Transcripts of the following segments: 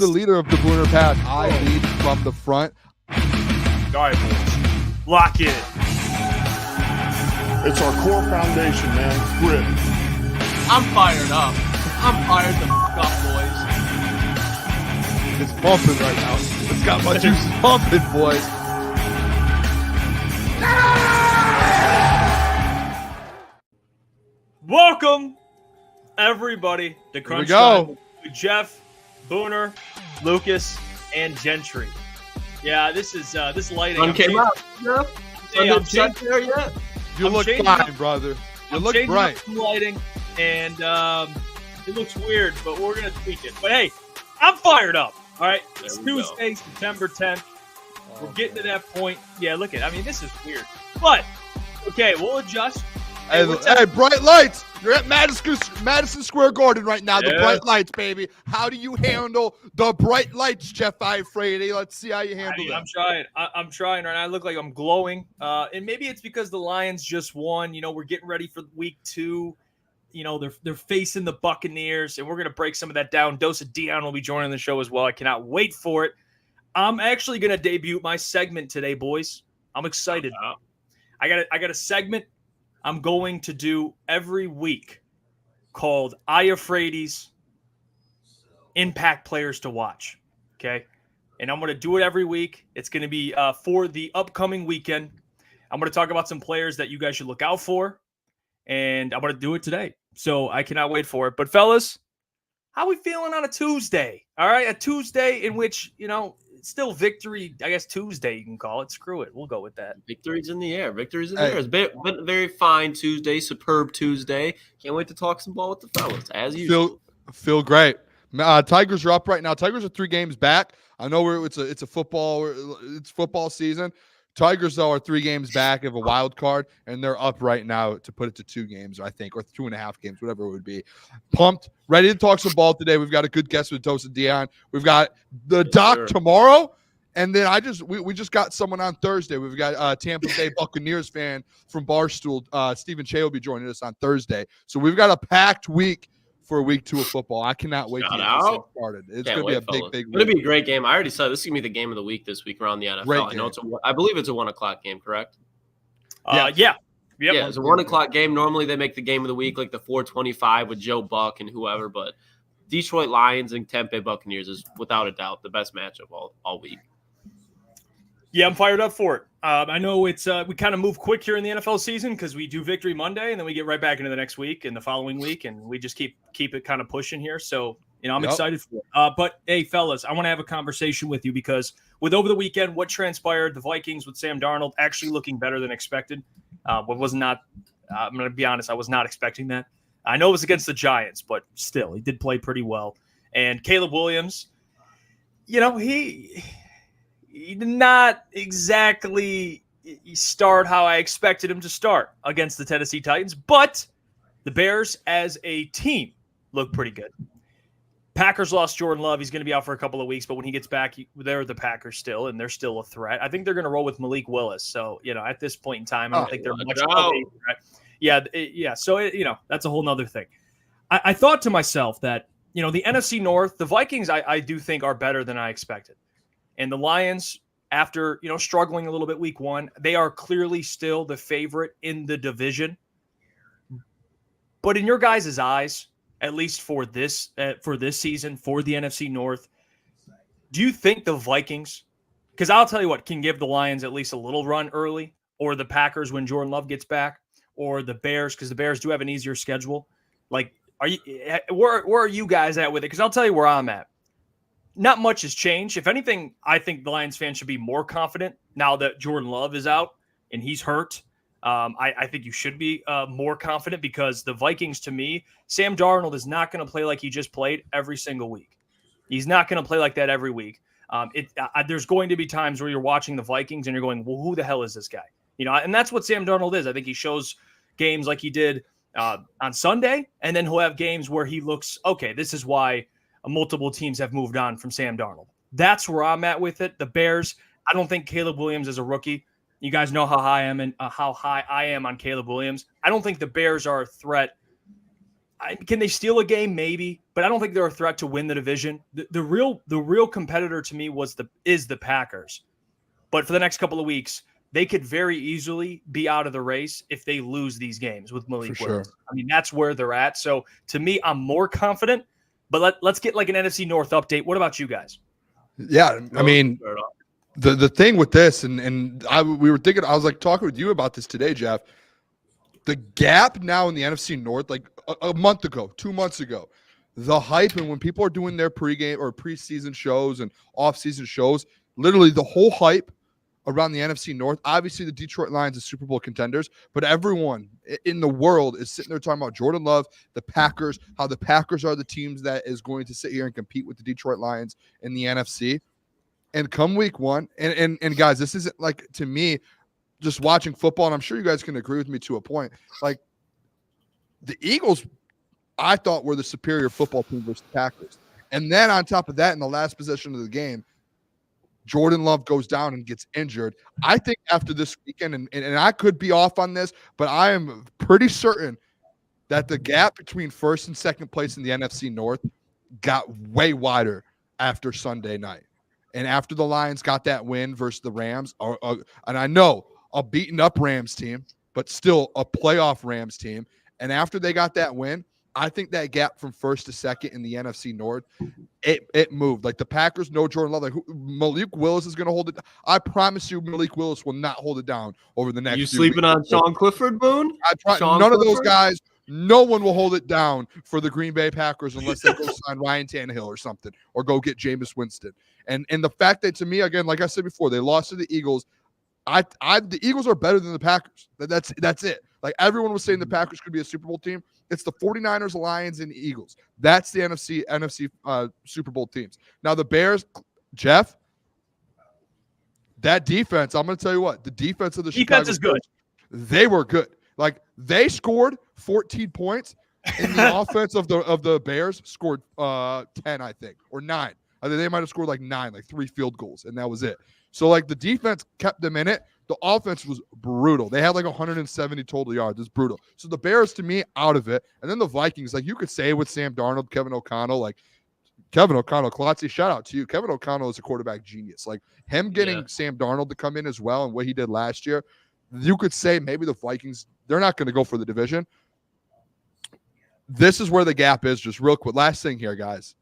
the leader of the Booner Pack. I lead from the front. All right, boys. Lock in. It's our core foundation, man. Grit. I'm fired up. I'm fired the fuck up, boys. It's pumping right now. It's got my juices pumping, boys. Welcome, everybody, to Crunch Here we go. Time with Jeff, Booner, Lukas, and Gentry. Yeah, this is this lighting. Sun came out. Yeah. Hey, I'm changing, there yet. You I'm look changing fine, up- brother. You I'm look changing bright. up some lighting, and it looks weird, but we're gonna tweak it. But hey, I'm fired up. All right, it's There we go. Tuesday, September 10th. We're getting to that point. Yeah, look at. I mean, this is weird, but okay, we'll adjust. Hey, what's hey, up? bright lights. You're at Madison Square Garden right now. The Yeah. bright lights, baby. How do you handle the bright lights, Jeff Iafrate? Let's see how you handle I'm that. trying. I'm trying right now. I look like I'm glowing. And maybe it's because the Lions just won. You know, we're getting ready for week 2. You know, they're facing the Buccaneers, and we're gonna break some of that down. DoseOfDion will be joining the show as well. I cannot wait for it. I'm actually gonna debut my segment today, boys. I'm excited. I got a segment I'm going to do every week called Iafrate's Impact Players to Watch. Okay. And I'm going to do it every week. It's going to be for the upcoming weekend. I'm going to talk about some players that you guys should look out for. And I'm going to do it today. So I cannot wait for it. But fellas, how we feeling on a Tuesday? All right. A Tuesday in which, you know, it's still victory, I guess Tuesday you can call it. Screw it. We'll go with that. Victory's in the air. Victory's in the Hey. air. It's been a very fine Tuesday, superb Tuesday. Can't wait to talk some ball with the fellas, as usual. Feel great. Tigers are up right now. Tigers are 3 games back. I know it's a football. It's football season. Tigers though are 3 games back of a wild card, and they're up right now to put it to 2 games, I think, or 2.5 games, whatever it would be. Pumped, ready to talk some ball today. We've got a good guest with DoseOfDion. We've got the doc sir. tomorrow, and then we just got someone on Thursday. We've got Tampa Bay Buccaneers fan from Barstool. Stephen Che will be joining us on Thursday. So we've got a packed week for week 2 of football. I cannot wait Shout to get out. this thing started. It's Can't going to be a wait, fellas. big It's going to week. be a great game. I already said this is going to be the game of the week this week around the NFL. Great I know game. I believe it's a 1:00 game, correct? Yeah. Yeah, Yep. it's a 1:00 game. Normally they make the game of the week like the 4:25 with Joe Buck and whoever, but Detroit Lions and Tampa Bay Buccaneers is without a doubt the best matchup all week. Yeah, I'm fired up for it. I know it's we kind of move quick here in the NFL season because we do Victory Monday and then we get right back into the next week and the following week, and we just keep it kind of pushing here. So, you know, I'm Yep. excited for it. But hey, fellas, I want to have a conversation with you because with over the weekend, what transpired, the Vikings with Sam Darnold actually looking better than expected. What was not, I'm going to be honest, I was not expecting that. I know it was against the Giants, but still, he did play pretty well. And Caleb Williams, you know, he did not exactly start how I expected him to start against the Tennessee Titans, but the Bears as a team look pretty good. Packers lost Jordan Love. He's going to be out for a couple of weeks, but when he gets back, they're the Packers still, and they're still a threat. I think they're going to roll with Malik Willis. So, you know, at this point in time, I don't think they're much of a threat. Yeah. So, you know, that's a whole nother thing. I thought to myself that, you know, the NFC North, the Vikings, I do think are better than I expected. And the Lions, after, you know, struggling a little bit week 1, they are clearly still the favorite in the division. But in your guys' eyes, at least for this season, for the NFC North, do you think the Vikings, because I'll tell you what, can give the Lions at least a little run early, or the Packers when Jordan Love gets back, or the Bears, because the Bears do have an easier schedule? Like, where are you guys at with it? Because I'll tell you where I'm at. Not much has changed. If anything, I think the Lions fans should be more confident now that Jordan Love is out and he's hurt. I think you should be more confident because the Vikings, to me, Sam Darnold is not going to play like he just played every single week. He's not going to play like that every week. There's going to be times where you're watching the Vikings and you're going, well, who the hell is this guy? You know, and that's what Sam Darnold is. I think he shows games like he did on Sunday, and then he'll have games where he looks, okay, this is why multiple teams have moved on from Sam Darnold. That's where I'm at with it. The Bears, I don't think Caleb Williams is a rookie. You guys know how high I am on Caleb Williams. I don't think the Bears are a threat. Can they steal a game? Maybe, but I don't think they're a threat to win the division. The real competitor to me is the Packers. But for the next couple of weeks, they could very easily be out of the race if they lose these games with Malik Willis. Sure. I mean, that's where they're at. So to me, I'm more confident. But let's get like an NFC North update. What about you guys? Yeah, I mean, the thing with this, we were thinking, I was like talking with you about this today, Jeff. The gap now in the NFC North, like a month ago, 2 months ago, the hype, and when people are doing their pregame or preseason shows and off-season shows, literally the whole hype around the NFC North. Obviously, the Detroit Lions are Super Bowl contenders, but everyone in the world is sitting there talking about Jordan Love, the Packers, how the Packers are the teams that is going to sit here and compete with the Detroit Lions in the NFC. And come week one, and guys, this isn't like, to me, just watching football, and I'm sure you guys can agree with me to a point, like the Eagles, I thought, were the superior football team versus the Packers. And then on top of that, in the last possession of the game, Jordan Love goes down and gets injured. I think after this weekend, and I could be off on this, but I am pretty certain that the gap between first and second place in the NFC North got way wider after Sunday night. And after the Lions got that win versus the Rams, and I know a beaten up Rams team, but still a playoff Rams team. And after they got that win, I think that gap from first to second in the NFC North, it moved. Like the Packers, no Jordan Love. Like Malik Willis is going to hold it. I promise you, Malik Willis will not hold it down over the next. You sleeping on Sean Clifford, Boone? None of those guys. No one will hold it down for the Green Bay Packers unless they go sign Ryan Tannehill or something, or go get Jameis Winston. And the fact that, to me, again, like I said before, they lost to the Eagles. The Eagles are better than the Packers. That's it. Like everyone was saying the Packers could be a Super Bowl team. It's the 49ers, Lions, and Eagles. That's the NFC Super Bowl teams. Now the Bears, Jeff, that defense, I'm going to tell you what, the defense of the defense Chicago is good. Bears, they were good. Like they scored 14 points, and the offense of the Bears scored 10, I think, or 9. I think they might have scored like 9, like 3 field goals, and that was it. So, like, the defense kept them in it. The offense was brutal. They had like 170 total yards. It's brutal. So the Bears, to me, out of it. And then the Vikings, like you could say with Sam Darnold, Kevin O'Connell, Klotz, shout out to you. Kevin O'Connell is a quarterback genius. Like him getting Sam Darnold to come in as well and what he did last year, you could say maybe the Vikings, they're not going to go for the division. This is where the gap is, just real quick. Last thing here, guys.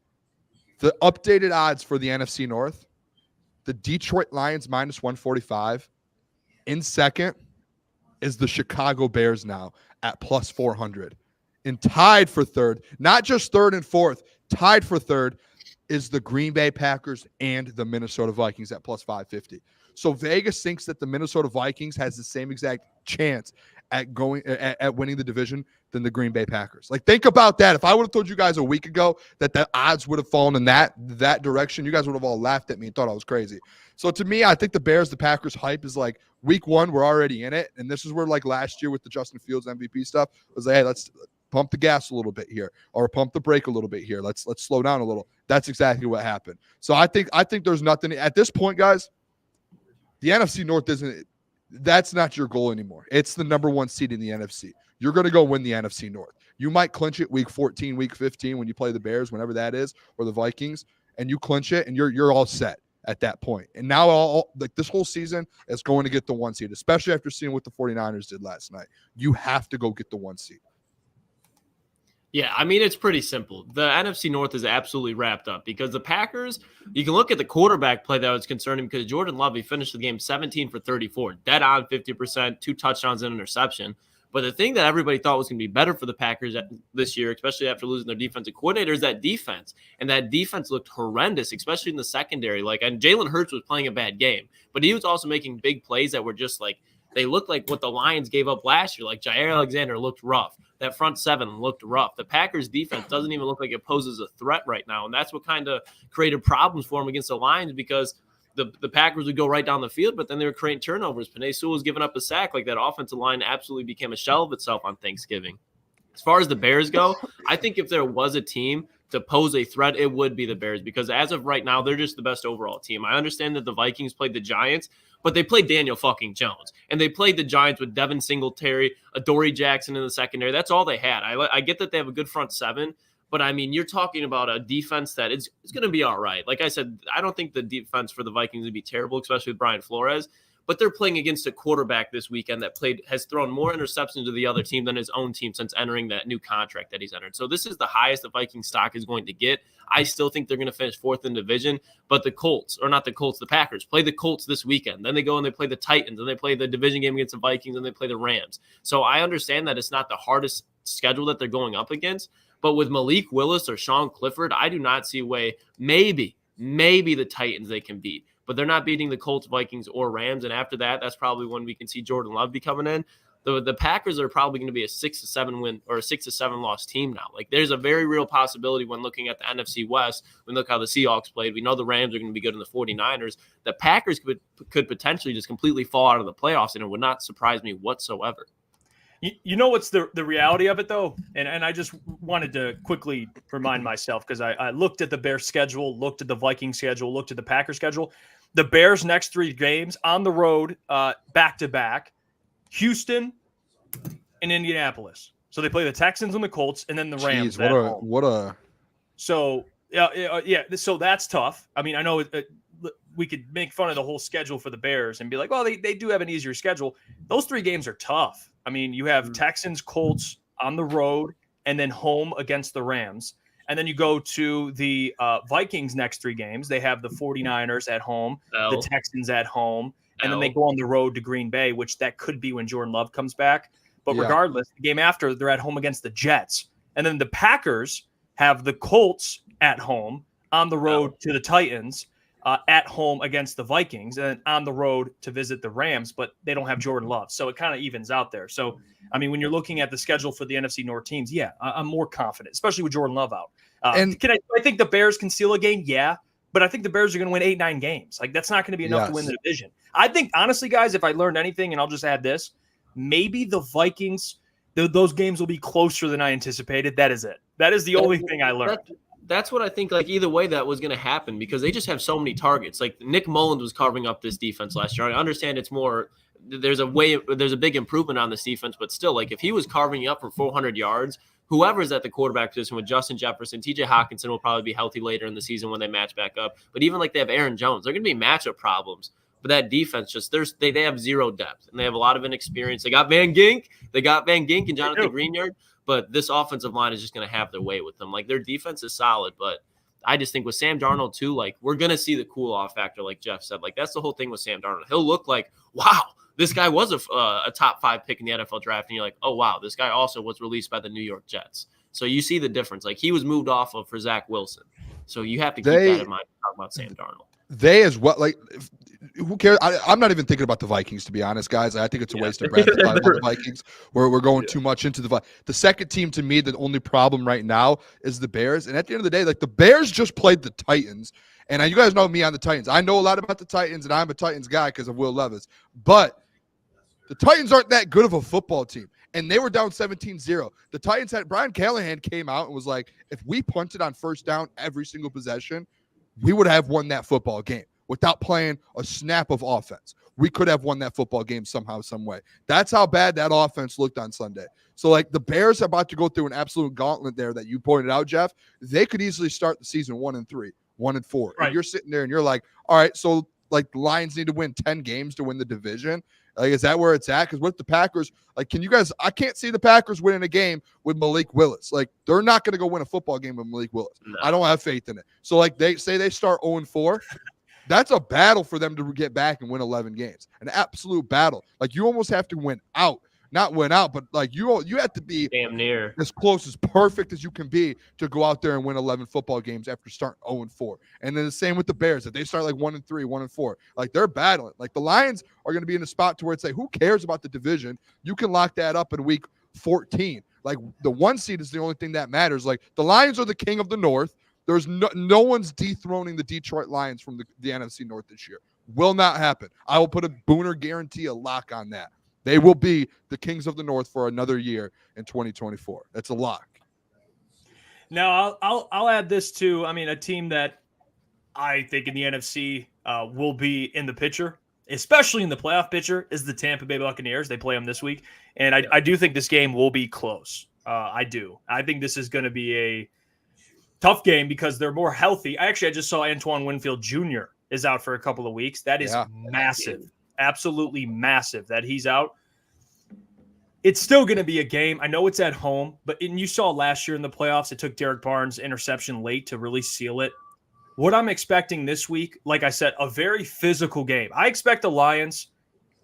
The updated odds for the NFC North, the Detroit Lions minus 145. In second is the Chicago Bears now at plus 400. And tied for third, not just third and fourth, tied for third is the Green Bay Packers and the Minnesota Vikings at plus 550. So Vegas thinks that the Minnesota Vikings has the same exact chance at winning the division than the Green Bay Packers. Like, think about that. If I would have told you guys a week ago that the odds would have fallen in that direction, you guys would have all laughed at me and thought I was crazy. So to me, I think the Bears, the Packers hype is like week one, we're already in it. And this is where, like last year with the Justin Fields MVP stuff, was like, hey, let's pump the gas a little bit here, or pump the brake a little bit here. Let's slow down a little. That's exactly what happened. So I think there's nothing at this point, guys. The NFC North that's not your goal anymore. It's the number one seed in the NFC. You're going to go win the NFC North. You might clinch it week 14, week 15 when you play the Bears, whenever that is, or the Vikings, and you clinch it, and you're all set at that point. And now this whole season is going to get the 1 seed, especially after seeing what the 49ers did last night. You have to go get the 1 seed. Yeah, I mean, it's pretty simple. The NFC North is absolutely wrapped up because the Packers, you can look at the quarterback play that was concerning because Jordan Love, he finished the game 17 for 34, dead on 50%, 2 touchdowns and interception. But the thing that everybody thought was going to be better for the Packers this year, especially after losing their defensive coordinator, is that defense. And that defense looked horrendous, especially in the secondary. And Jalen Hurts was playing a bad game, but he was also making big plays that were just like, they looked like what the Lions gave up last year. Like Jair Alexander looked rough. That front seven looked rough. The Packers defense doesn't even look like it poses a threat right now. And that's what kind of created problems for them against the Lions because the Packers would go right down the field, but then they were creating turnovers. Penei Sewell was giving up a sack. Like that offensive line absolutely became a shell of itself on Thanksgiving. As far as the Bears go, I think if there was a team to pose a threat, it would be the Bears, because as of right now, they're just the best overall team. I understand that the Vikings played the Giants, but they played Daniel fucking Jones, and they played the Giants with Devin Singletary, Adoree Jackson in the secondary. That's all they had. I get that they have a good front seven, but I mean, you're talking about a defense that is going to be all right. Like I said, I don't think the defense for the Vikings would be terrible, especially with Brian Flores. But they're playing against a quarterback this weekend that has thrown more interceptions to the other team than his own team since entering that new contract that he's entered. So this is the highest the Viking stock is going to get. I still think they're going to finish fourth in division, but the Packers play the Colts this weekend. Then they go and they play the Titans, and they play the division game against the Vikings, and they play the Rams. So I understand that it's not the hardest schedule that they're going up against, but with Malik Willis or Sean Clifford, I do not see a way. Maybe the Titans they can beat. But they're not beating the Colts, Vikings, or Rams. And after that, that's probably when we can see Jordan Love be coming in. The Packers are probably going to be a 6-7 win or a 6-7 loss team now. Like, there's a very real possibility when looking at the NFC West, when look how the Seahawks played. We know the Rams are going to be good in the 49ers. The Packers could potentially just completely fall out of the playoffs, and it would not surprise me whatsoever. You know what's the reality of it, though? And I just wanted to quickly remind myself, because I looked at the Bears schedule, looked at the Vikings schedule, looked at the Packers schedule. The Bears' next 3 games on the road, back-to-back, Houston and Indianapolis. So they play the Texans and the Colts, and then the Rams. Jeez, So, yeah, so that's tough. I mean, I know we could make fun of the whole schedule for the Bears and be like, well, they do have an easier schedule. Those 3 games are tough. I mean, you have Texans, Colts on the road, and then home against the Rams. And then you go to the Vikings' next 3 games. They have the 49ers at home, the Texans at home, and then they go on the road to Green Bay, which that could be when Jordan Love comes back. But regardless, the game after, they're at home against the Jets. And then the Packers have the Colts at home, on the road to the Titans, at home against the Vikings, and then on the road to visit the Rams, but they don't have Jordan Love. So it kind of evens out there. So, I mean, when you're looking at the schedule for the NFC North teams, I'm more confident, especially with Jordan Love out. I think the Bears can steal a game? Yeah, but I think the Bears are going to win 8-9 games. Like, that's not going to be enough to win the division. I think, honestly, guys, if I learned anything, and I'll just add this, maybe the Vikings, those games will be closer than I anticipated. That is it. That is the only thing I learned. That's what I think. Like, either way, that was going to happen because they just have so many targets. Like, Nick Mullins was carving up this defense last year. I understand it's more. There's a big improvement on this defense, but still, like, if he was carving you up for 400 yards, whoever's at the quarterback position with Justin Jefferson, TJ Hawkinson will probably be healthy later in the season when they match back up. But even like they have Aaron Jones, they're going to be matchup problems. But that defense they have zero depth and they have a lot of inexperience. They got Van Gink and Jonathan Greenyard, but this offensive line is just going to have their way with them. Like, their defense is solid, but I just think with Sam Darnold too, like, we're going to see the cool off factor, like Jeff said. Like, that's the whole thing with Sam Darnold. He'll look like, wow, this guy was a top 5 pick in the NFL draft, and you're like, oh wow, this guy also was released by the New York Jets. So you see the difference. Like, he was moved off of for Zach Wilson. So you have to keep that in mind talking about Sam Darnold. They as well, like, who cares? I'm not even thinking about the Vikings, to be honest, guys. I think it's a waste of breath to talk about the Vikings. We're going too much into the second team. To me, the only problem right now is the Bears. And at the end of the day, like, the Bears just played the Titans. And you guys know me on the Titans. I know a lot about the Titans, and I'm a Titans guy because of Will Levis. But the Titans aren't that good of a football team. And they were down 17-0. The Titans had Brian Callahan came out and was like, if we punted on first down every single possession, we would have won that football game without playing a snap of offense. We could have won that football game somehow, some way. That's how bad that offense looked on Sunday. So, like, the Bears are about to go through an absolute gauntlet there that you pointed out, Jeff. They could easily start the season 1-3, 1-4. Right. And you're sitting there and you're like, all right, so, like, the Lions need to win 10 games to win the division. Like, is that where it's at? Because with the Packers, like, I can't see the Packers winning a game with Malik Willis. Like, they're not going to go win a football game with Malik Willis. No. I don't have faith in it. So, like, they say they start 0-4. That's a battle for them to get back and win 11 games. An absolute battle. Like, you almost have to not win out, but like you have to be damn near as close as perfect as you can be to go out there and win 11 football games after starting 0-4. And then the same with the Bears. If they start like 1-3, 1-4, like, they're battling. Like, the Lions are going to be in a spot to where it's like, who cares about the division? You can lock that up in week 14. Like, the 1 seed is the only thing that matters. Like, the Lions are the king of the North. There's no one's dethroning the Detroit Lions from the NFC North this year. Will not happen. I will put a Booner guarantee, a lock on that. They will be the kings of the North for another year in 2024. That's a lock. Now I'll add this too. I mean, a team that I think in the NFC will be in the picture, especially in the playoff picture, is the Tampa Bay Buccaneers. They play them this week, and I do think this game will be close. I do. I think this is going to be a tough game because they're more healthy. I just saw Antoine Winfield Jr. is out for a couple of weeks. That is massive, absolutely massive that he's out. It's still going to be a game. I know it's at home, but you saw last year in the playoffs, it took Derek Barnes' interception late to really seal it. What I'm expecting this week, like I said, a very physical game. I expect the Lions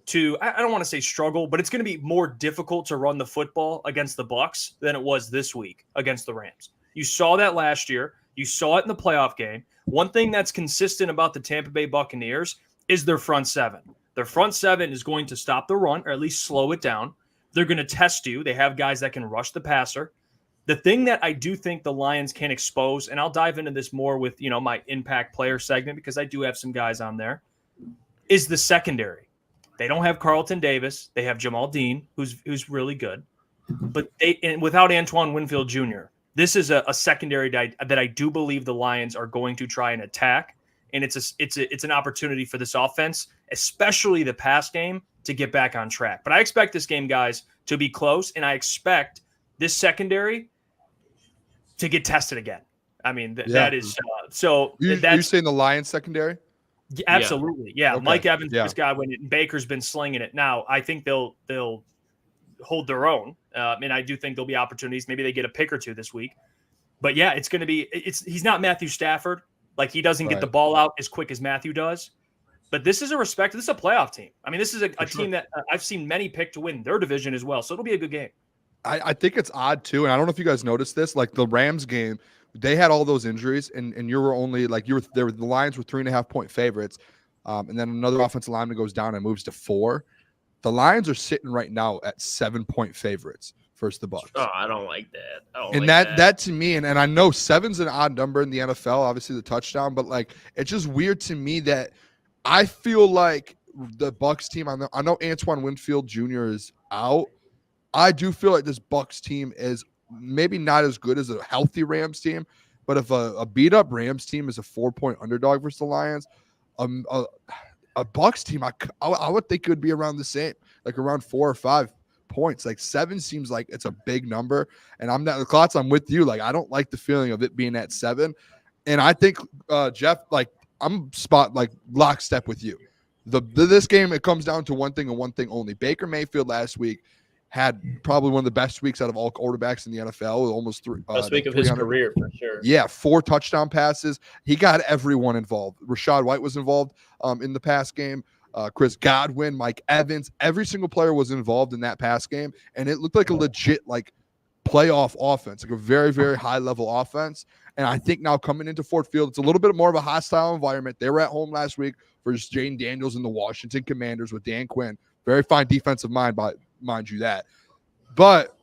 to, I don't want to say struggle, but it's going to be more difficult to run the football against the Bucs than it was this week against the Rams. You saw that last year. You saw it in the playoff game. One thing that's consistent about the Tampa Bay Buccaneers is their front seven. Their front seven is going to stop the run or at least slow it down. They're going to test you. They have guys that can rush the passer. The thing that I do think the Lions can expose, and I'll dive into this more with, my impact player segment because I do have some guys on there, is the secondary. They don't have Carlton Davis. They have Jamal Dean, who's really good. But without Antoine Winfield Jr., this is a secondary that I do believe the Lions are going to try and attack. And it's an opportunity for this offense, especially the pass game, to get back on track. But I expect this game, guys, to be close, and I expect this secondary to get tested again. I mean, that is so. You're saying the Lions secondary? Absolutely, yeah. Okay. Mike Evans, this guy, when Baker's been slinging it. Now, I think they'll hold their own, and I do think there'll be opportunities. Maybe they get a pick or two this week. But yeah, it's going to be. He's not Matthew Stafford. Like, he doesn't get the ball out as quick as Matthew does. But this is a playoff team. I mean, this is a team that I've seen many pick to win their division as well. So it'll be a good game. I think it's odd too, and I don't know if you guys noticed this. Like the Rams game, they had all those injuries, and you were only the Lions were 3.5-point favorites, and then another offensive lineman goes down and moves to 4. The Lions are sitting right now at 7-point favorites versus the Bucs. Oh, I don't like that. And that to me, and I know 7's an odd number in the NFL, obviously the touchdown, but like it's just weird to me that I feel like the Bucs team. I know Antoine Winfield Jr. is out. I do feel like this Bucs team is maybe not as good as a healthy Rams team, but if a beat-up Rams team is a 4-point underdog versus the Lions, a Bucs team, I would think it would be around the same, like around 4 or 5 points. Like 7 seems like it's a big number, and I'm with you. Like I don't like the feeling of it being at 7, and I think Jeff, like I'm lockstep with you. This game, it comes down to one thing and one thing only. Baker Mayfield last week had probably one of the best weeks out of all quarterbacks in the NFL, almost best week of his career for sure. Yeah, 4 touchdown passes. He got everyone involved. Rashad White was involved in the pass game. Chris Godwin, Mike Evans, every single player was involved in that pass game, and it looked like a legit playoff offense, like a very, very high level offense. And I think now coming into Ford Field, it's a little bit more of a hostile environment. They were at home last week versus Jane Daniels and the Washington Commanders with Dan Quinn. Very fine defensive mind, mind you that. But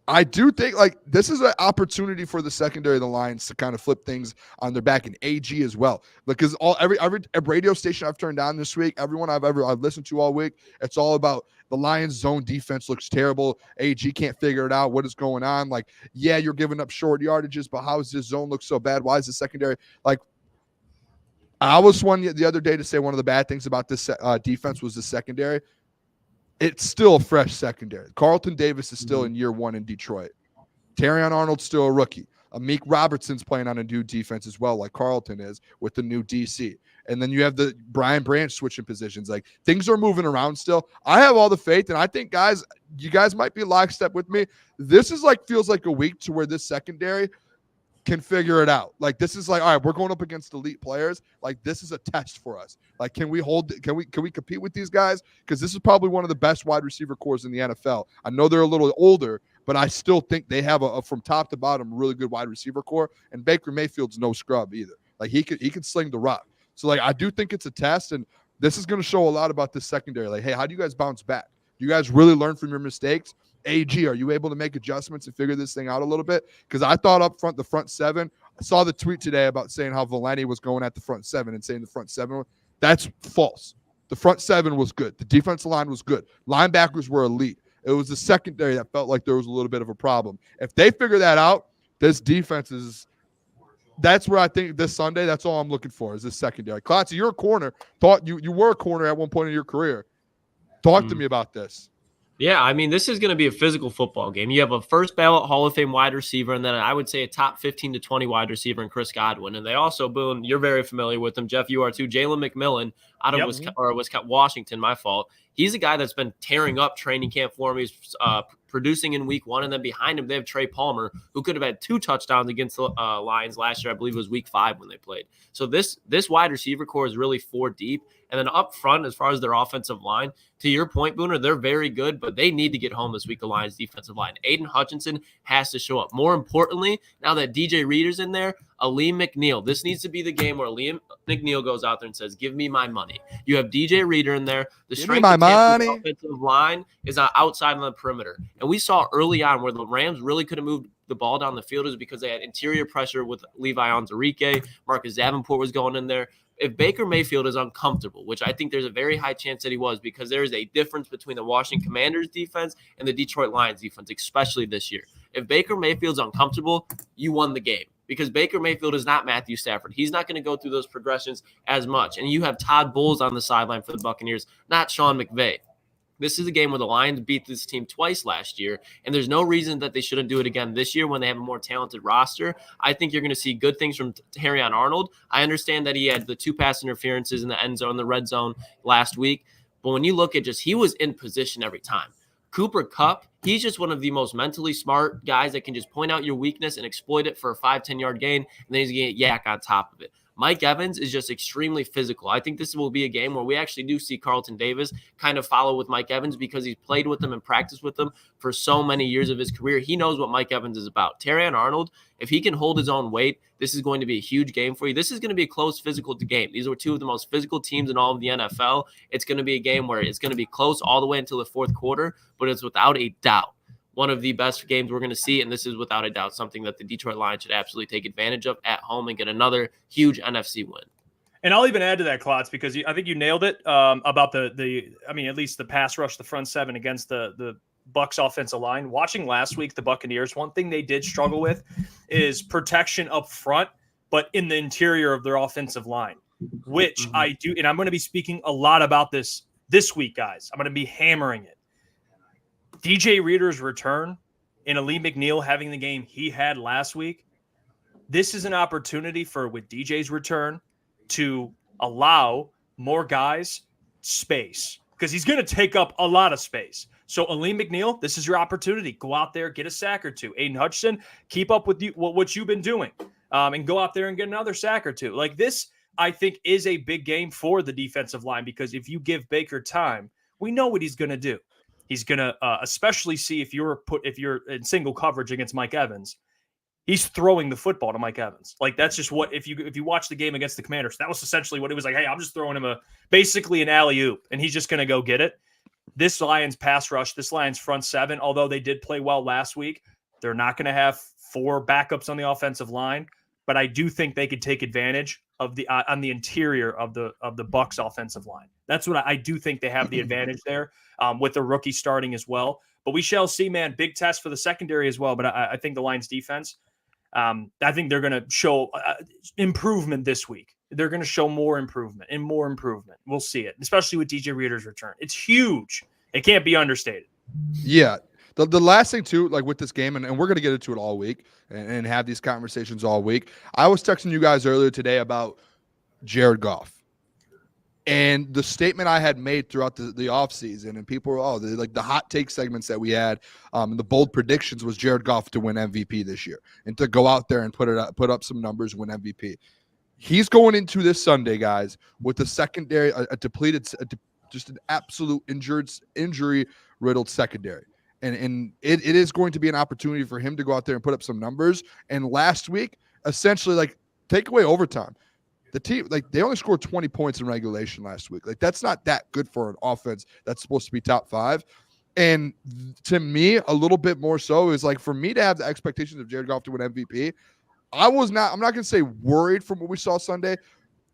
I do think this is an opportunity for the secondary of the Lions to kind of flip things on their back, and AG as well. Because every radio station I've turned on this week, everyone I've listened to all week, it's all about the Lions zone defense looks terrible. AG can't figure it out. What is going on? Like, yeah, you're giving up short yardages, but how does this zone look so bad? Why is the secondary I was one the other day to say one of the bad things about this defense was the secondary. It's still a fresh secondary. Carlton Davis is still in year 1 in Detroit. Terrion Arnold's still a rookie. Amik Robertson's playing on a new defense as well, like Carlton is with the new DC. And then you have the Brian Branch switching positions. Like, things are moving around still. I have all the faith, and I think, guys, you guys might be lockstep with me. This is feels like a week to where this secondary can figure it out. Like, this is all right, we're going up against elite players. Like, this is a test for us. Like, can we compete with these guys? Because this is probably one of the best wide receiver cores in the NFL. I know they're a little older, but I still think they have a from top to bottom really good wide receiver core. And Baker Mayfield's no scrub either. Like, he could sling the rock. So I do think it's a test, and this is going to show a lot about this secondary. Like, hey, how do you guys bounce back? Do you guys really learn from your mistakes? AG, are you able to make adjustments and figure this thing out a little bit? Because I thought up front, the front 7, I saw the tweet today about saying how Valenti was going at the front 7 and saying the front 7. That's false. The front 7 was good. The defensive line was good. Linebackers were elite. It was the secondary that felt like there was a little bit of a problem. If they figure that out, this defense is. That's where I think this Sunday. That's all I'm looking for is this secondary. Klotz, you're a corner. Thought you were a corner at one point in your career. Talk to me about this. Yeah, I mean, this is going to be a physical football game. You have a first ballot Hall of Fame wide receiver, and then I would say a top 15 to 20 wide receiver in Chris Godwin. And they also, Boone, you're very familiar with him. Jeff, you are too. Jalen McMillan out of Washington, my fault. He's a guy that's been tearing up training camp for him. He's producing in week 1, and then behind him they have Trey Palmer, who could have had 2 touchdowns against the Lions last year. I believe it was week 5 when they played. So this wide receiver core is really 4 deep. And then up front, as far as their offensive line, to your point, Booner, they're very good, but they need to get home this week, the Lions defensive line. Aiden Hutchinson has to show up. More importantly, now that DJ Reader's in there, Aleem McNeil. This needs to be the game where Aleem McNeil goes out there and says, give me my money. You have DJ Reader in there. The strength of Tampa's offensive line is outside on the perimeter. And we saw early on where the Rams really could have moved the ball down the field is because they had interior pressure with Levi Onwuzurike. Marcus Davenport was going in there. If Baker Mayfield is uncomfortable, which I think there's a very high chance that he was, because there is a difference between the Washington Commanders defense and the Detroit Lions defense, especially this year. If Baker Mayfield's uncomfortable, you won the game, because Baker Mayfield is not Matthew Stafford. He's not going to go through those progressions as much. And you have Todd Bowles on the sideline for the Buccaneers, not Sean McVay. This is a game where the Lions beat this team twice last year, and there's no reason that they shouldn't do it again this year when they have a more talented roster. I think you're going to see good things from Terrion Arnold. I understand that he had the 2 pass interferences in the end zone, the red zone last week, but when you look at he was in position every time. Cooper Kupp, he's just one of the most mentally smart guys that can just point out your weakness and exploit it for a 5-10 yard gain, and then he's going to get yak on top of it. Mike Evans is just extremely physical. I think this will be a game where we actually do see Carlton Davis kind of follow with Mike Evans because he's played with him and practiced with him for so many years of his career. He knows what Mike Evans is about. Terrion Arnold, if he can hold his own weight, this is going to be a huge game for you. This is going to be a close physical game. These are 2 of the most physical teams in all of the NFL. It's going to be a game where it's going to be close all the way until the 4th quarter, but it's without a doubt one of the best games we're going to see, and this is without a doubt something that the Detroit Lions should absolutely take advantage of at home and get another huge NFC win. And I'll even add to that, Klotz, because I think you nailed it about at least the pass rush, the front 7 against the Bucs offensive line. Watching last week, the Buccaneers, one thing they did struggle with is protection up front, but in the interior of their offensive line, which I do. And I'm going to be speaking a lot about this week, guys. I'm going to be hammering it. DJ Reader's return and Aleem McNeil having the game he had last week, this is an opportunity with DJ's return to allow more guys space, because he's going to take up a lot of space. So Aleem McNeil, this is your opportunity. Go out there, get a sack or 2. Aiden Hutchinson, keep up with what you've been doing, and go out there and get another sack or 2. Like this, I think, is a big game for the defensive line, because if you give Baker time, we know what he's going to do. He's going to especially see if you're in single coverage against Mike Evans, he's throwing the football to Mike Evans. Like that's just what, if you watch the game against the Commanders, that was essentially what it was like. Hey, I'm just throwing him basically an alley-oop, and he's just going to go get it. This Lions pass rush, this Lions front 7, although they did play well last week, they're not going to have 4 backups on the offensive line, but I do think they could take advantage of the on the interior of the Bucs offensive line. That's what I do think they have the advantage there, with the rookie starting as well. But we shall see, man. Big test for the secondary as well. But I think the Lions defense, I think they're going to show improvement this week. They're going to show more improvement. We'll see it, especially with DJ Reader's return. It's huge. It can't be understated. Yeah. The last thing, too, like with this game, and we're going to get into it all week and have these conversations all week. I was texting you guys earlier today about Jared Goff. And the statement I had made throughout the offseason, and people were, the hot take segments that we had, and the bold predictions was Jared Goff to win MVP this year and to go out there and put up some numbers, win MVP. He's going into this Sunday, guys, with the secondary, a depleted, just an absolute injury-riddled secondary. And it is going to be an opportunity for him to go out there and put up some numbers. And last week, essentially, take away overtime. The team, they only scored 20 points in regulation last week. That's not that good for an offense that's supposed to be top 5. And to me, a little bit more so is for me to have the expectations of Jared Goff to win MVP. I'm not going to say worried from what we saw Sunday.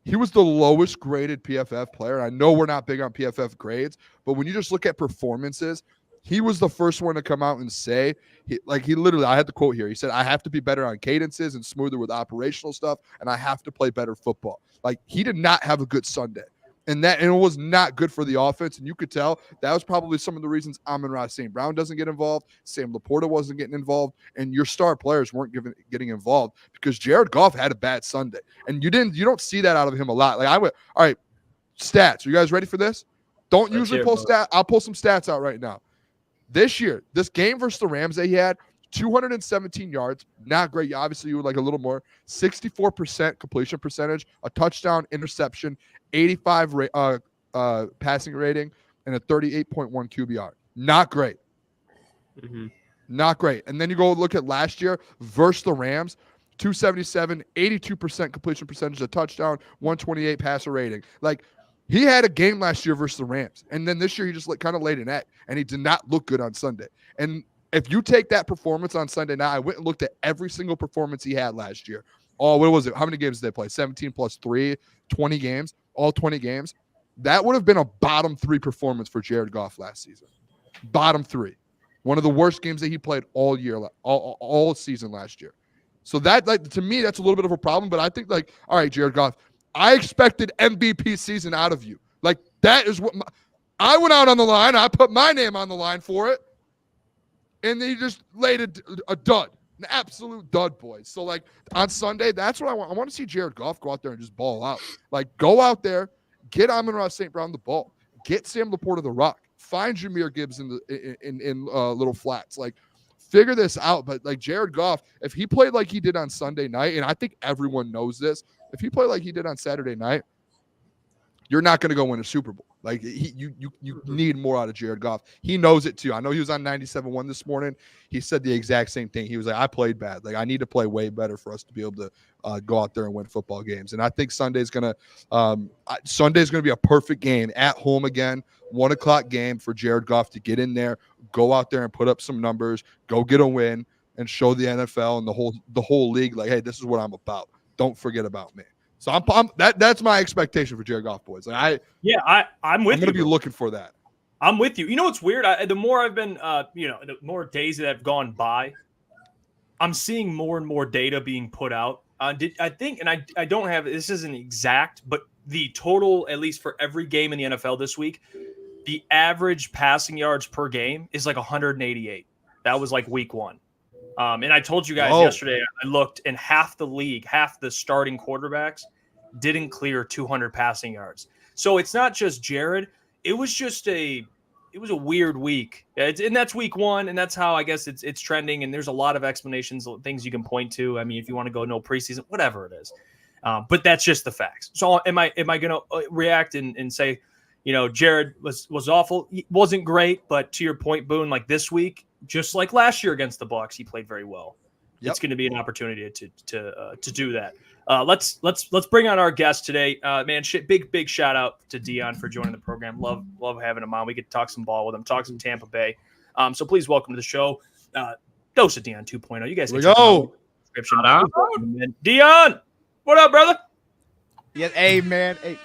He was the lowest graded PFF player. I know we're not big on PFF grades, but when you just look at performances, he was the first one to come out and say, he literally, I had the quote here. He said, I have to be better on cadences and smoother with operational stuff, and I have to play better football. Like, he did not have a good Sunday. And it was not good for the offense. And you could tell that was probably some of the reasons Amon-Ra St. Brown doesn't get involved. Sam Laporta wasn't getting involved. And your star players weren't getting involved because Jared Goff had a bad Sunday. And you don't see that out of him a lot. Like, I went, all right, stats. Are you guys ready for this? Don't usually pull stats. I'll pull some stats out right now. This year, this game versus the Rams that he had, 217 yards, not great. Obviously, you would like a little more. 64% completion percentage, a touchdown, interception, 85 passing rating, and a 38.1 QBR. Not great. Mm-hmm. Not great. And then you go look at last year versus the Rams, 277, 82% completion percentage, a touchdown, 128 passer rating. Like, he had a game last year versus the Rams. And then this year he just kind of laid an egg, and he did not look good on Sunday. And if you take that performance on Sunday night, I went and looked at every single performance he had last year. Oh, what was it? How many games did they play? 17 plus 3, 20 games, all 20 games. That would have been a bottom 3 performance for Jared Goff last season. Bottom 3. One of the worst games that he played all year, all season last year. So that, like, to me, that's a little bit of a problem. But I think, like, all right, Jared Goff, I expected MVP season out of you. Like, that is what I went out on the line. I put my name on the line for it. And then he just laid a dud, an absolute dud, boys. So, like, on Sunday, that's what I want. I want to see Jared Goff go out there and just ball out. Like, go out there, get Amon-Ra St. Brown the ball, get Sam Laporta the rock, find Jahmyr Gibbs in little flats. Like, figure this out. But, like, Jared Goff, if he played like he did on Sunday night, and I think everyone knows this, if he played like he did on Saturday night, you're not going to go win a Super Bowl. Like, you need more out of Jared Goff. He knows it too. I know he was on 97.1 this morning. He said the exact same thing. He was like, I played bad. Like, I need to play way better for us to be able to go out there and win football games. And I think Sunday's going to be a perfect game at home again. 1:00 game for Jared Goff to get in there, go out there and put up some numbers, go get a win, and show the NFL and the whole league, like, hey, this is what I'm about. Don't forget about me. So that's my expectation for Jared Goff, boys. Like, I'm with you. I'm going to be looking for that. I'm with you. You know what's weird? The more I've been, the more days that have gone by, I'm seeing more and more data being put out. I think, and I don't have, this isn't exact, but the total, at least for every game in the NFL this week, the average passing yards per game is like 188. That was like week 1. And I told you guys yesterday, I looked, and half the league, half the starting quarterbacks didn't clear 200 passing yards. So it's not just Jared. It was a weird week. And that's week 1, and that's how I guess it's trending. And there's a lot of explanations, things you can point to. I mean, if you want to go no preseason, whatever it is. But that's just the facts. So am I going to react and say, Jared was awful? He wasn't great, but to your point, Boone, like this week, just like last year against the Bucs, he played very well. Yep. It's going to be an opportunity to do that. Let's bring on our guest today. Man, big shout out to Dion for joining the program. Love having him on. We get to talk some ball with him, talk some Tampa Bay. So please welcome to the show, DoseOfDion 2.0. You guys can go. Description. Dion, what up, brother? Yes, hey man, hey,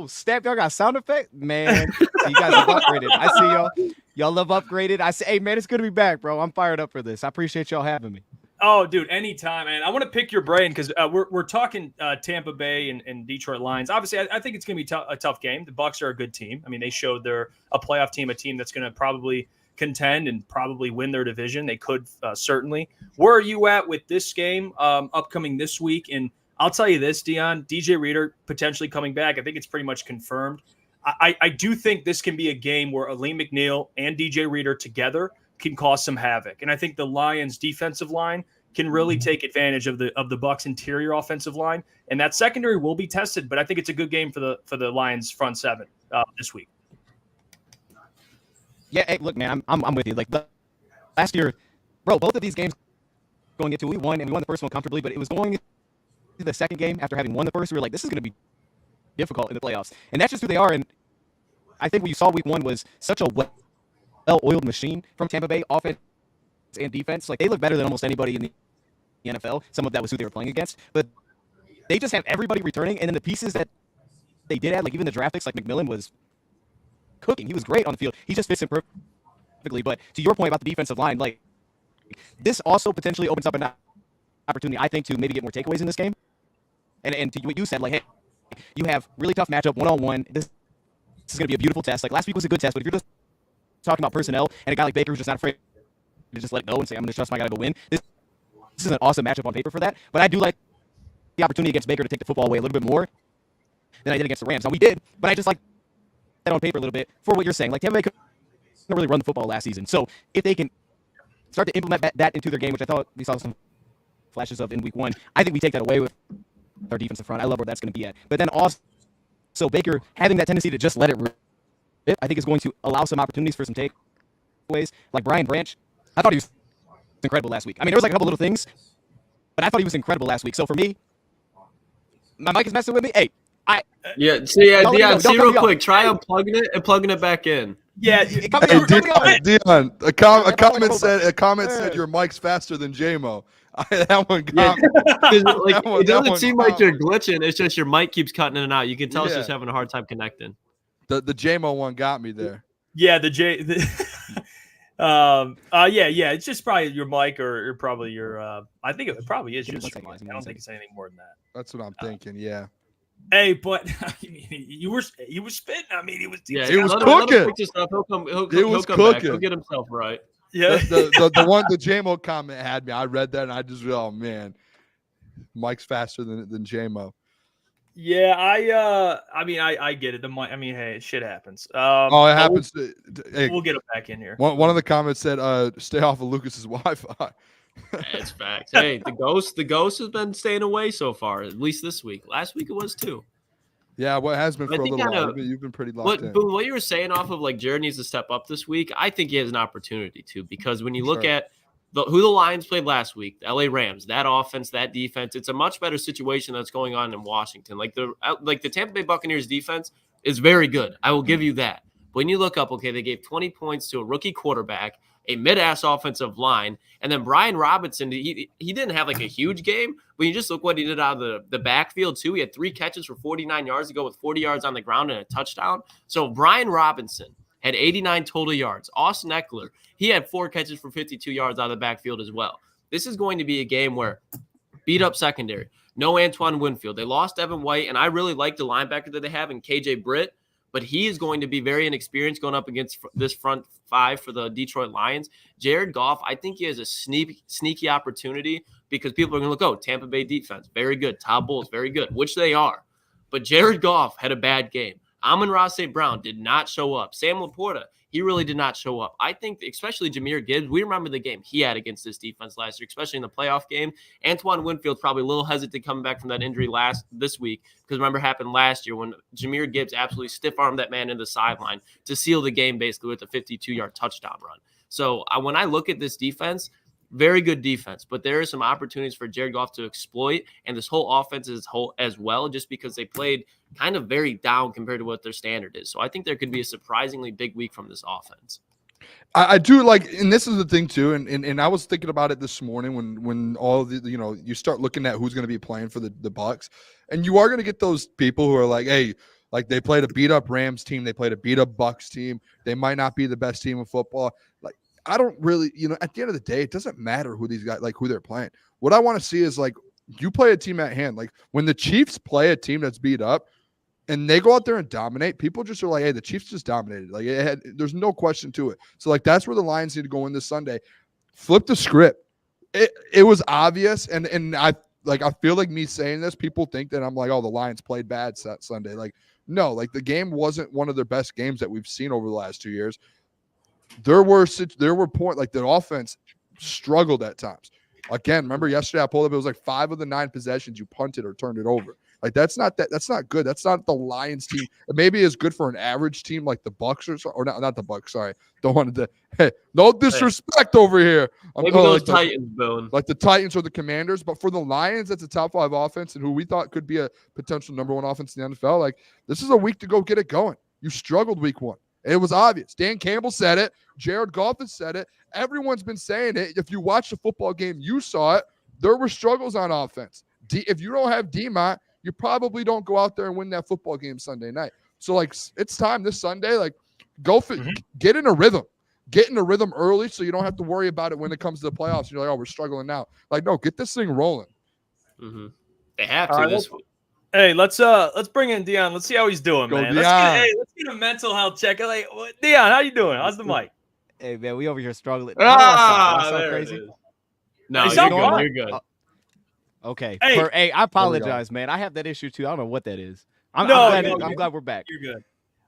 Step, y'all got sound effect, man. You guys have upgraded. I see y'all have upgraded. I say, hey man, it's good to be back, bro. I'm fired up for this. I appreciate y'all having me. Oh, dude, anytime, man. I want to pick your brain because we're talking Tampa Bay and Detroit Lions. Obviously, I think it's going to be a tough game. The Bucs are a good team. I mean, they showed they're a playoff team, a team that's going to probably contend and probably win their division. They could certainly. Where are you at with this game upcoming this week? And I'll tell you this, Dion, DJ Reader potentially coming back. I think it's pretty much confirmed. I do think this can be a game where Aleem McNeil and DJ Reader together can cause some havoc. And I think the Lions defensive line can really take advantage of the Bucs interior offensive line. And that secondary will be tested, but I think it's a good game for the Lions front seven this week. Yeah, hey, look, man, I'm with you. Like last year, bro, both of these games going into, we won the first one comfortably, but it was going into the second game after having won the first, we were like, this is going to be difficult in the playoffs. And that's just who they are. And I think what you saw week 1 was such a well-oiled machine from Tampa Bay, offense and defense. Like, they look better than almost anybody in the NFL. Some of that was who they were playing against. But they just have everybody returning. And then the pieces that they did add, like even the draft picks, like McMillan was cooking. He was great on the field. He just fits in perfectly specifically, but to your point about the defensive line, like this also potentially opens up an opportunity, I think, to maybe get more takeaways in this game. And to what you said, like, hey, you have really tough matchup one-on-one. This is going to be a beautiful test. Like last week was a good test, but if you're just talking about personnel and a guy like Baker who's just not afraid to just let go and say, I'm going to trust my guy to go win, this is an awesome matchup on paper for that. But I do like the opportunity against Baker to take the football away a little bit more than I did against the Rams. Now, we did, but I just like that on paper a little bit for what you're saying. Like, Tampa Bay couldn't really run the football last season. So if they can start to implement that into their game, which I thought we saw some flashes of in week 1, I think we take that away with our defensive front. I love where that's going to be at. But then also, Baker having that tendency to just let it rip, I think is going to allow some opportunities for some takeaways. Like Brian Branch, I thought he was incredible last week. I mean, there was like a couple little things, but I thought he was incredible last week. So for me, my mic is messing with me. Hey, see real quick. Try unplugging it and plugging it back in. Yeah, Dion, a comment said your mic's faster than JMO. That one got me. It doesn't seem like you're glitching. It's just your mic keeps cutting in and out. You can tell it's just having a hard time connecting. The JMO one got me there. Yeah, it's just probably your mic or probably your. I think it probably is just your mic. I don't think it's anything more than that. That's what I'm thinking. Yeah. Hey, but I mean, you were spitting. I mean, he was cooking. He'll come back. He'll get himself right. Yeah. The JMO comment had me. I read that and I just, oh man, Mike's faster than JMO. Yeah, I get it. Hey, shit happens. It happens. We'll get it back in here. One of the comments said, "Stay off of Lucas's Wi-Fi." It's facts. Hey, the ghost has been staying away so far, at least this week. Last week it was too. Yeah, well, it has been for a little while. You've been pretty locked in. But what you were saying off of like Jared needs to step up this week, I think he has an opportunity to, because when you look at who the Lions played last week, the LA Rams, that offense, that defense, it's a much better situation that's going on in Washington. Like the Tampa Bay Buccaneers defense is very good. I will give you that. But when you look up, okay, they gave 20 points to a rookie quarterback, a mid-ass offensive line, and then Brian Robinson, he didn't have like a huge game, but you just look what he did out of the backfield too. He had 3 catches for 49 yards to go with 40 yards on the ground and a touchdown. So Brian Robinson had 89 total yards. Austin Eckler, he had 4 catches for 52 yards out of the backfield as well. This is going to be a game where beat up secondary. No Antoine Winfield. They lost Evan White, and I really like the linebacker that they have in KJ Britt, but he is going to be very inexperienced going up against this front 5 for the Detroit Lions. Jared Goff, I think he has a sneaky opportunity, because people are going to look, Tampa Bay defense, very good. Todd Bowles, very good, which they are. But Jared Goff had a bad game. Amon-Ra St. Brown did not show up. Sam Laporta, he really did not show up. I think especially Jahmyr Gibbs, we remember the game he had against this defense last year, especially in the playoff game. Antoine Winfield's probably a little hesitant coming back from that injury this week, because remember it happened last year when Jahmyr Gibbs absolutely stiff-armed that man in the sideline to seal the game basically with a 52-yard touchdown run. So when I look at this defense, very good defense, but there are some opportunities for Jared Goff to exploit, and this whole offense as well, just because they played kind of very down compared to what their standard is. So I think there could be a surprisingly big week from this offense. I do like, and this is the thing too, and I was thinking about it this morning when all the, you start looking at who's going to be playing for the Bucs, and you are going to get those people who are like, hey, like they played a beat up Rams team, they played a beat up Bucs team, they might not be the best team in football. Like, I don't really, at the end of the day, it doesn't matter who these guys, like who they're playing. What I want to see is like, you play a team at hand. Like when the Chiefs play a team that's beat up and they go out there and dominate, people just are like, hey, the Chiefs just dominated. Like there's no question to it. So like, that's where the Lions need to go in this Sunday. Flip the script. It was obvious. And I feel like me saying this, people think that I'm like, oh, the Lions played bad Sunday. Like, no, like the game wasn't one of their best games that we've seen over the last 2 years. There were points like the offense struggled at times. Again, remember yesterday I pulled up, it was like 5 of the 9 possessions you punted or turned it over. Like that's not good. That's not the Lions team. It maybe is good for an average team like the Bucs or not the Bucs. Sorry, don't want to. Hey, no disrespect over here. Maybe those Titans, Boone. Like the Titans or the Commanders, but for the Lions, that's a top 5 offense and who we thought could be a potential number 1 offense in the NFL. Like this is a week to go get it going. You struggled week 1. It was obvious. Dan Campbell said it. Jared Goff has said it. Everyone's been saying it. If you watch the football game, you saw it. There were struggles on offense. If you don't have D-Mont, you probably don't go out there and win that football game Sunday night. So, like, it's time this Sunday. Like, go for get in a rhythm. get in the rhythm early so you don't have to worry about it when it comes to the playoffs. You're like, oh, we're struggling now. Like, no, get this thing rolling. Mm-hmm. They have to this week. Hey, let's bring in Dion. Let's see how he's doing, Go, man. Dion. Let's get a mental health check. Like, Dion, how you doing? How's the mic? Hey man, we over here struggling. There crazy. it is. No, Hey, you're good. Okay. Hey. I apologize, man. I have that issue too. I don't know what that is. I'm glad we're back. You're good.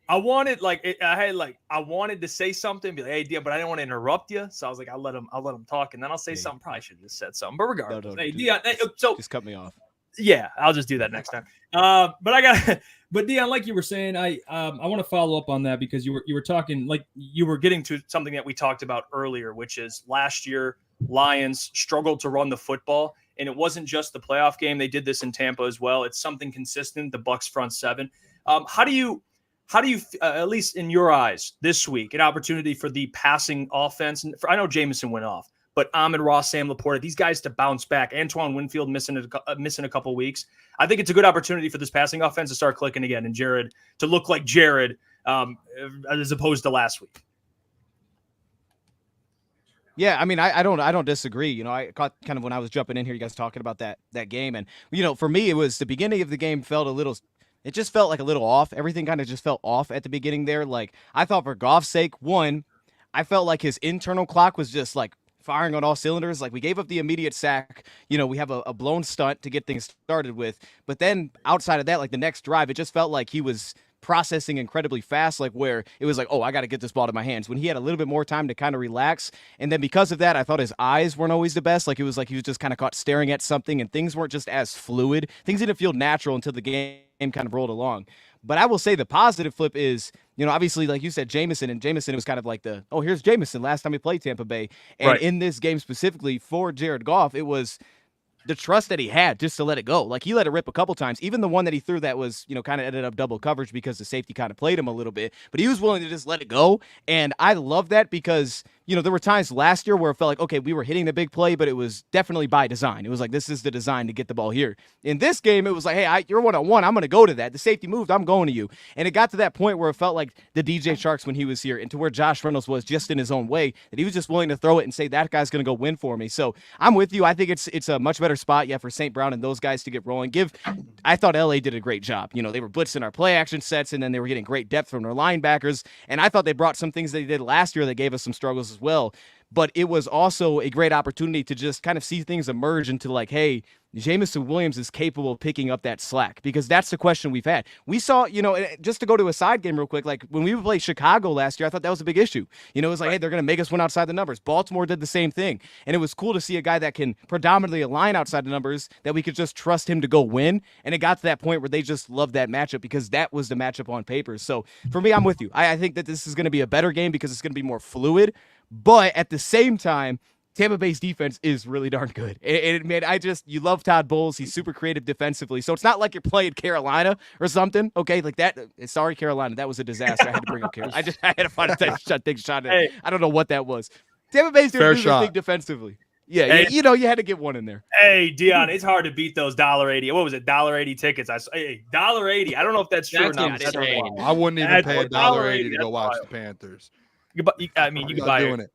I wanted I wanted to say something, be like, hey, Dion, but I didn't want to interrupt you. So I was like, I'll let him talk, and then I'll say something. Probably should have just said something. But regardless, hey, Dion, so just cut me off. yeah, I'll just do that next time. But Dion, like you were saying, I want to follow up on that because you were talking, like you were getting to something that we talked about earlier, which is last year Lions struggled to run the football, and it wasn't just the playoff game. They did this in Tampa as well. It's something consistent. The Bucs front seven. How do you at least in your eyes this week, an opportunity for the passing offense? And I know Jameson went off, but Amon-Ra, Sam Laporta, these guys to bounce back. Antoine Winfield missing a couple weeks. I think it's a good opportunity for this passing offense to start clicking again, and Jared to look like Jared as opposed to last week. Yeah, I mean, I don't disagree. You know, I caught kind of when I was jumping in here, you guys talking about that game, and you know, for me, it was the beginning of the game felt a little. It just felt like a little off. Everything kind of just felt off at the beginning there. Like I thought for Goff's sake, one, I felt like his internal clock was just like firing on all cylinders. Like we gave up the immediate sack. You know, we have a blown stunt to get things started with. But then outside of that, like the next drive, it just felt like he was processing incredibly fast, like where it was like, oh, I got to get this ball to my hands, when he had a little bit more time to kind of relax. And then because of that, I thought his eyes weren't always the best. Like it was like he was just kind of caught staring at something, and things weren't just as fluid. Things didn't feel natural until the game kind of rolled along. But I will say the positive flip is, you know, obviously, like you said, Jameson was kind of like here's Jameson last time he played Tampa Bay. And right. In this game specifically for Jared Goff, it was the trust that he had just to let it go. Like he let it rip a couple times. Even the one that he threw that was, you know, kind of ended up double coverage because the safety kind of played him a little bit, but he was willing to just let it go. And I love that because, you know, there were times last year where it felt like, okay, we were hitting the big play, but it was definitely by design. It was like, this is the design to get the ball here. In this game, it was like, hey, you're one-on-one. I'm going to go to that. The safety moved. I'm going to you. And it got to that point where it felt like the DJ Sharks when he was here, and to where Josh Reynolds was just in his own way, that he was just willing to throw it and say, that guy's going to go win for me. So I'm with you. I think it's a much better spot, for St. Brown and those guys to get rolling. I thought LA did a great job. You know, they were blitzing our play action sets, and then they were getting great depth from their linebackers. And I thought they brought some things they did last year that gave us some struggles as well. But it was also a great opportunity to just kind of see things emerge into like, hey, Jameson Williams is capable of picking up that slack, because that's the question we've had. We saw, you know, just to go to a side game real quick, like when we played Chicago last year, I thought that was a big issue. You know, it was like, hey, they're going to make us win outside the numbers. Baltimore did the same thing. And it was cool to see a guy that can predominantly align outside the numbers, that we could just trust him to go win. And it got to that point where they just loved that matchup because that was the matchup on paper. So for me, I'm with you. I think that this is going to be a better game because it's going to be more fluid. But at the same time, Tampa Bay's defense is really darn good. You love Todd Bowles. He's super creative defensively. So it's not like you're playing Carolina or something. Okay, like that. Sorry, Carolina. That was a disaster. I had to bring up Carolina. I had to find a take shot. Hey. I don't know what that was. Tampa Bay's doing thing defensively. Yeah, hey. You had to get one in there. Hey, Dion, it's hard to beat those $1.80. What was it? $1.80 tickets. $1.80. I don't know if that's true or not. I wouldn't even pay $1.80 to go watch the Panthers. You can buy doing it.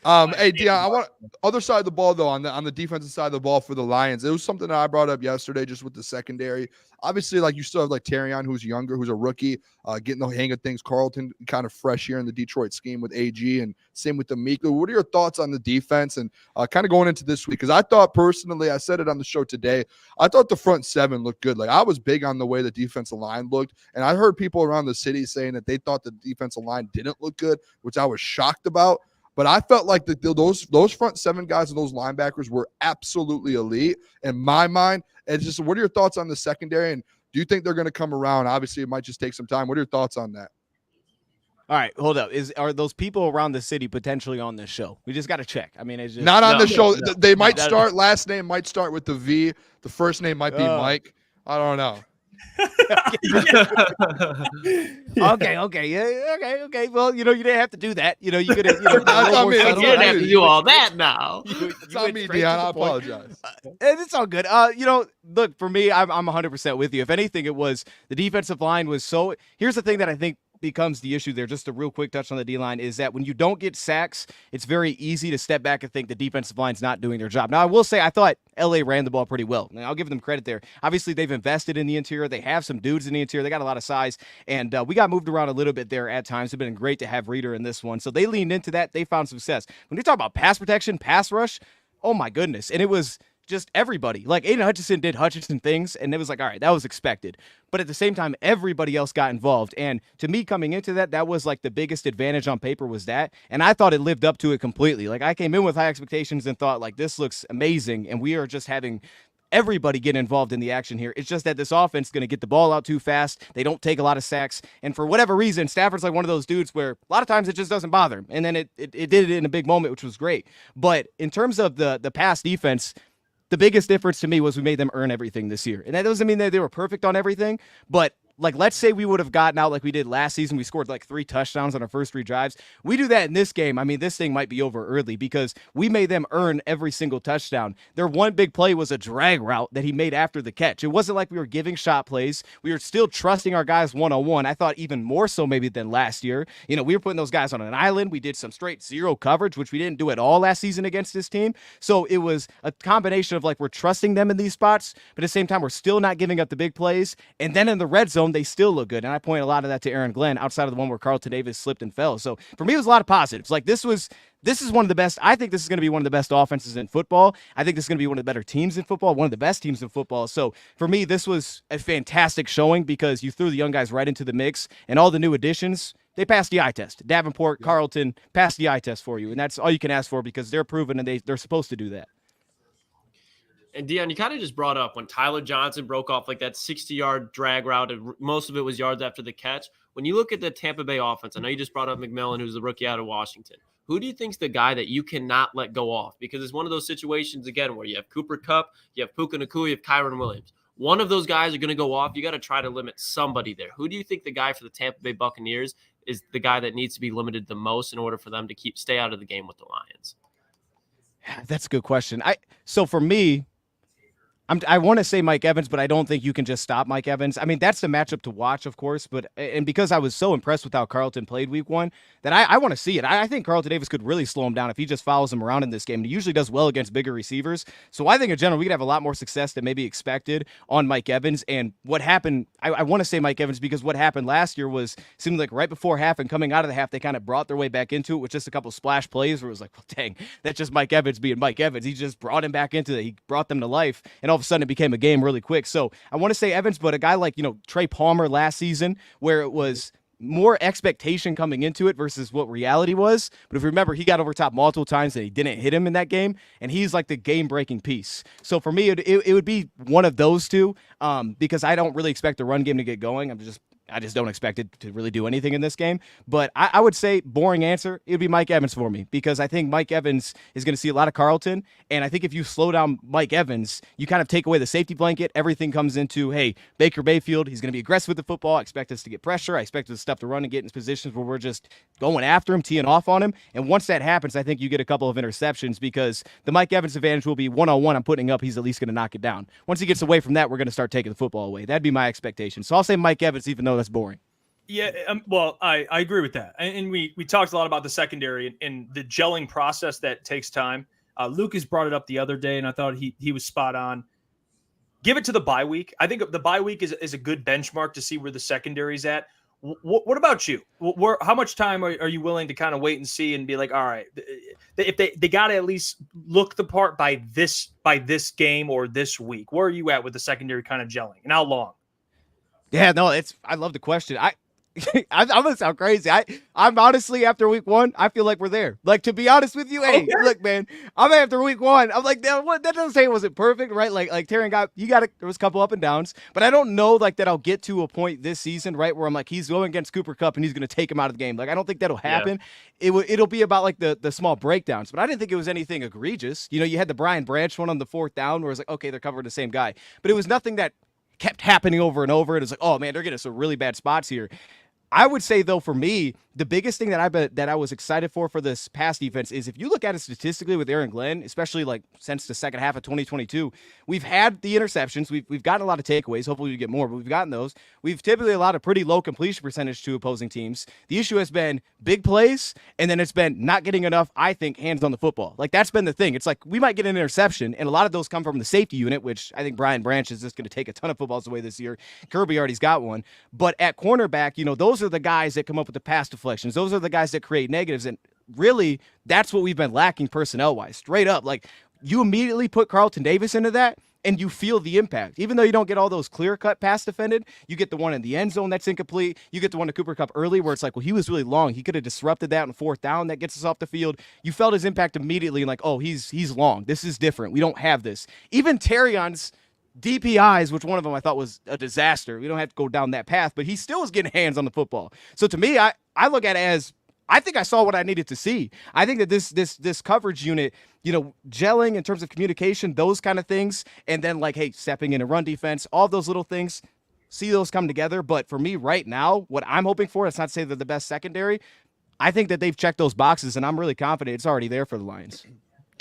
Hey, Dion, I want other side of the ball, though, on the defensive side of the ball for the Lions. It was something that I brought up yesterday just with the secondary. Obviously, like you still have like Terrion, who's younger, who's a rookie, getting the hang of things. Carlton kind of fresh here in the Detroit scheme with AG, and same with D'Amico. What are your thoughts on the defense and kind of going into this week? Because I thought personally, I said it on the show today, I thought the front seven looked good. Like I was big on the way the defensive line looked, and I heard people around the city saying that they thought the defensive line didn't look good, which I was shocked about. But I felt like those front seven guys and those linebackers were absolutely elite in my mind. And just, what are your thoughts on the secondary? And do you think they're going to come around? Obviously, it might just take some time. What are your thoughts on that? All right, hold up. Are those people around the city potentially on this show? We just got to check. I mean, it's just not on the show. No. They might start. Last name might start with the V. The first name might be Mike. I don't know. Okay. Well, you didn't have to do that. You could have. You didn't have to do all that now. It's on me, Dion. I apologize. It's all good. Look, for me, I'm 100% with you. If anything, it was the defensive line was so. Here's the thing that I think becomes the issue there. Just a real quick touch on the D-line is that when you don't get sacks, it's very easy to step back and think the defensive line's not doing their job. Now, I will say I thought LA ran the ball pretty well. And I'll give them credit there. Obviously, they've invested in the interior. They have some dudes in the interior. They got a lot of size, and we got moved around a little bit there at times. It's been great to have Reader in this one. So they leaned into that. They found success. When you talk about pass protection, pass rush, oh my goodness. And it was just everybody. Like, Aiden Hutchinson did Hutchinson things, and it was like, all right, that was expected. But at the same time, everybody else got involved. And to me, coming into that, that was like the biggest advantage on paper was that. And I thought it lived up to it completely. Like, I came in with high expectations and thought, like, this looks amazing. And we are just having everybody get involved in the action here. It's just that this offense is going to get the ball out too fast. They don't take a lot of sacks. And for whatever reason, Stafford's like one of those dudes where a lot of times it just doesn't bother him. And then it did it in a big moment, which was great. But in terms of the pass defense, the biggest difference to me was we made them earn everything this year. And that doesn't mean that they were perfect on everything, but like, let's say we would have gotten out like we did last season. We scored like 3 touchdowns on our first 3 drives. We do that in this game. I mean, this thing might be over early because we made them earn every single touchdown. Their one big play was a drag route that he made after the catch. It wasn't like we were giving shot plays. We were still trusting our guys one-on-one. I thought even more so maybe than last year. You know, we were putting those guys on an island. We did some straight zero coverage, which we didn't do at all last season against this team. So it was a combination of like we're trusting them in these spots, but at the same time, we're still not giving up the big plays. And then in the red zone, they still look good. And I point a lot of that to Aaron Glenn outside of the one where Carlton Davis slipped and fell. So for me, it was a lot of positives. Like this is one of the best. I think this is going to be one of the best offenses in football. I think this is going to be one of the better teams in football, one of the best teams in football. So for me, this was a fantastic showing because you threw the young guys right into the mix and all the new additions. They passed the eye test. Davenport, Carlton passed the eye test for you. And that's all you can ask for because they're proven and they're supposed to do that. And Dion, you kind of just brought up when Tyler Johnson broke off like that 60-yard drag route, and most of it was yards after the catch. When you look at the Tampa Bay offense, I know you just brought up McMillan, who's the rookie out of Washington. Who do you think's the guy that you cannot let go off? Because it's one of those situations, again, where you have Cooper Kupp, you have Puka Nacua, you have Kyron Williams. One of those guys are going to go off. You got to try to limit somebody there. Who do you think the guy for the Tampa Bay Buccaneers is the guy that needs to be limited the most in order for them to stay out of the game with the Lions? That's a good question. So for me, I want to say Mike Evans, but I don't think you can just stop Mike Evans. I mean, that's the matchup to watch, of course, and because I was so impressed with how Carlton played week 1, that I want to see it. I think Carlton Davis could really slow him down if he just follows him around in this game. And he usually does well against bigger receivers. So I think in general, we could have a lot more success than maybe expected on Mike Evans. And what happened, I want to say Mike Evans because what happened last year was seemed like right before half and coming out of the half, they kind of brought their way back into it with just a couple splash plays where it was like, well, dang, that's just Mike Evans being Mike Evans. He just brought him back into it. He brought them to life. And all of a sudden it became a game really quick. So I want to say Evans, but a guy like, Trey Palmer last season where it was more expectation coming into it versus what reality was. But if you remember, he got over top multiple times and he didn't hit him in that game. And he's like the game-breaking piece. So for me, it would be one of those two because I don't really expect the run game to get going. I just don't expect it to really do anything in this game. But I would say, boring answer, it would be Mike Evans for me because I think Mike Evans is going to see a lot of Carlton. And I think if you slow down Mike Evans, you kind of take away the safety blanket. Everything comes into, hey, Baker Mayfield, he's going to be aggressive with the football. I expect us to get pressure. I expect us to stuff the run and get in positions where we're just going after him, teeing off on him. And once that happens, I think you get a couple of interceptions because the Mike Evans advantage will be one-on-one I'm putting up. He's at least going to knock it down. Once he gets away from that, we're going to start taking the football away. That'd be my expectation. So I'll say Mike Evans, even though that's boring. Yeah, well, I agree with that. And we talked a lot about the secondary and the gelling process that takes time. Lucas brought it up the other day, and I thought he was spot on. Give it to the bye week. I think the bye week is a good benchmark to see where the secondary's at. What about you? How much time are you willing to kind of wait and see and be like, all right, if they got to at least look the part by this game or this week? Where are you at with the secondary kind of gelling, and how long? Yeah, no, I love the question. I'm gonna sound crazy. I'm honestly after week 1, I feel like we're there. Like, to be honest with you, hey, look, man, I'm after week 1. I'm like, that doesn't say it wasn't perfect, right? Like Taryn there was a couple up and downs, but I don't know like that I'll get to a point this season, right, where I'm like, he's going against Cooper Kupp and he's gonna take him out of the game. Like, I don't think that'll happen. Yeah. It'll be about like the small breakdowns, but I didn't think it was anything egregious. You had the Brian Branch one on the 4th down where it's like, okay, they're covering the same guy, but it was nothing that kept happening over and over. It was like, oh man, they're getting some really bad spots here. I would say, though, for me, the biggest thing that I was excited for this pass defense is if you look at it statistically with Aaron Glenn, especially like since the second half of 2022, we've had the interceptions. We've gotten a lot of takeaways. Hopefully we get more, but we've gotten those. We've typically allowed a pretty low completion percentage to opposing teams. The issue has been big plays, and then it's been not getting enough, I think, hands on the football. Like, that's been the thing. It's like we might get an interception, and a lot of those come from the safety unit, which I think Brian Branch is just going to take a ton of footballs away this year. Kirby already's got one. But at cornerback, those are the guys that come up with the pass deflections. Those are the guys that create negatives. And really, that's what we've been lacking personnel-wise. Straight up, like, you immediately put Carlton Davis into that, and you feel the impact. Even though you don't get all those clear-cut pass defended, you get the one in the end zone that's incomplete. You get the one to Cooper Kupp early where it's like, well, he was really long. He could have disrupted that on fourth down. That gets us off the field. You felt his impact immediately, and like, oh, he's long. This is different. We don't have this. Even Terrion's DPIs, which one of them I thought was a disaster. We don't have to go down that path, but he still was getting hands on the football. So to me, I look at it as, I think I saw what I needed to see. I think that this coverage unit, gelling in terms of communication, those kind of things, and then like, hey, stepping in a run defense, all those little things, see those come together. But for me right now, what I'm hoping for, it's not to say they're the best secondary. I think that they've checked those boxes, and I'm really confident it's already there for the Lions.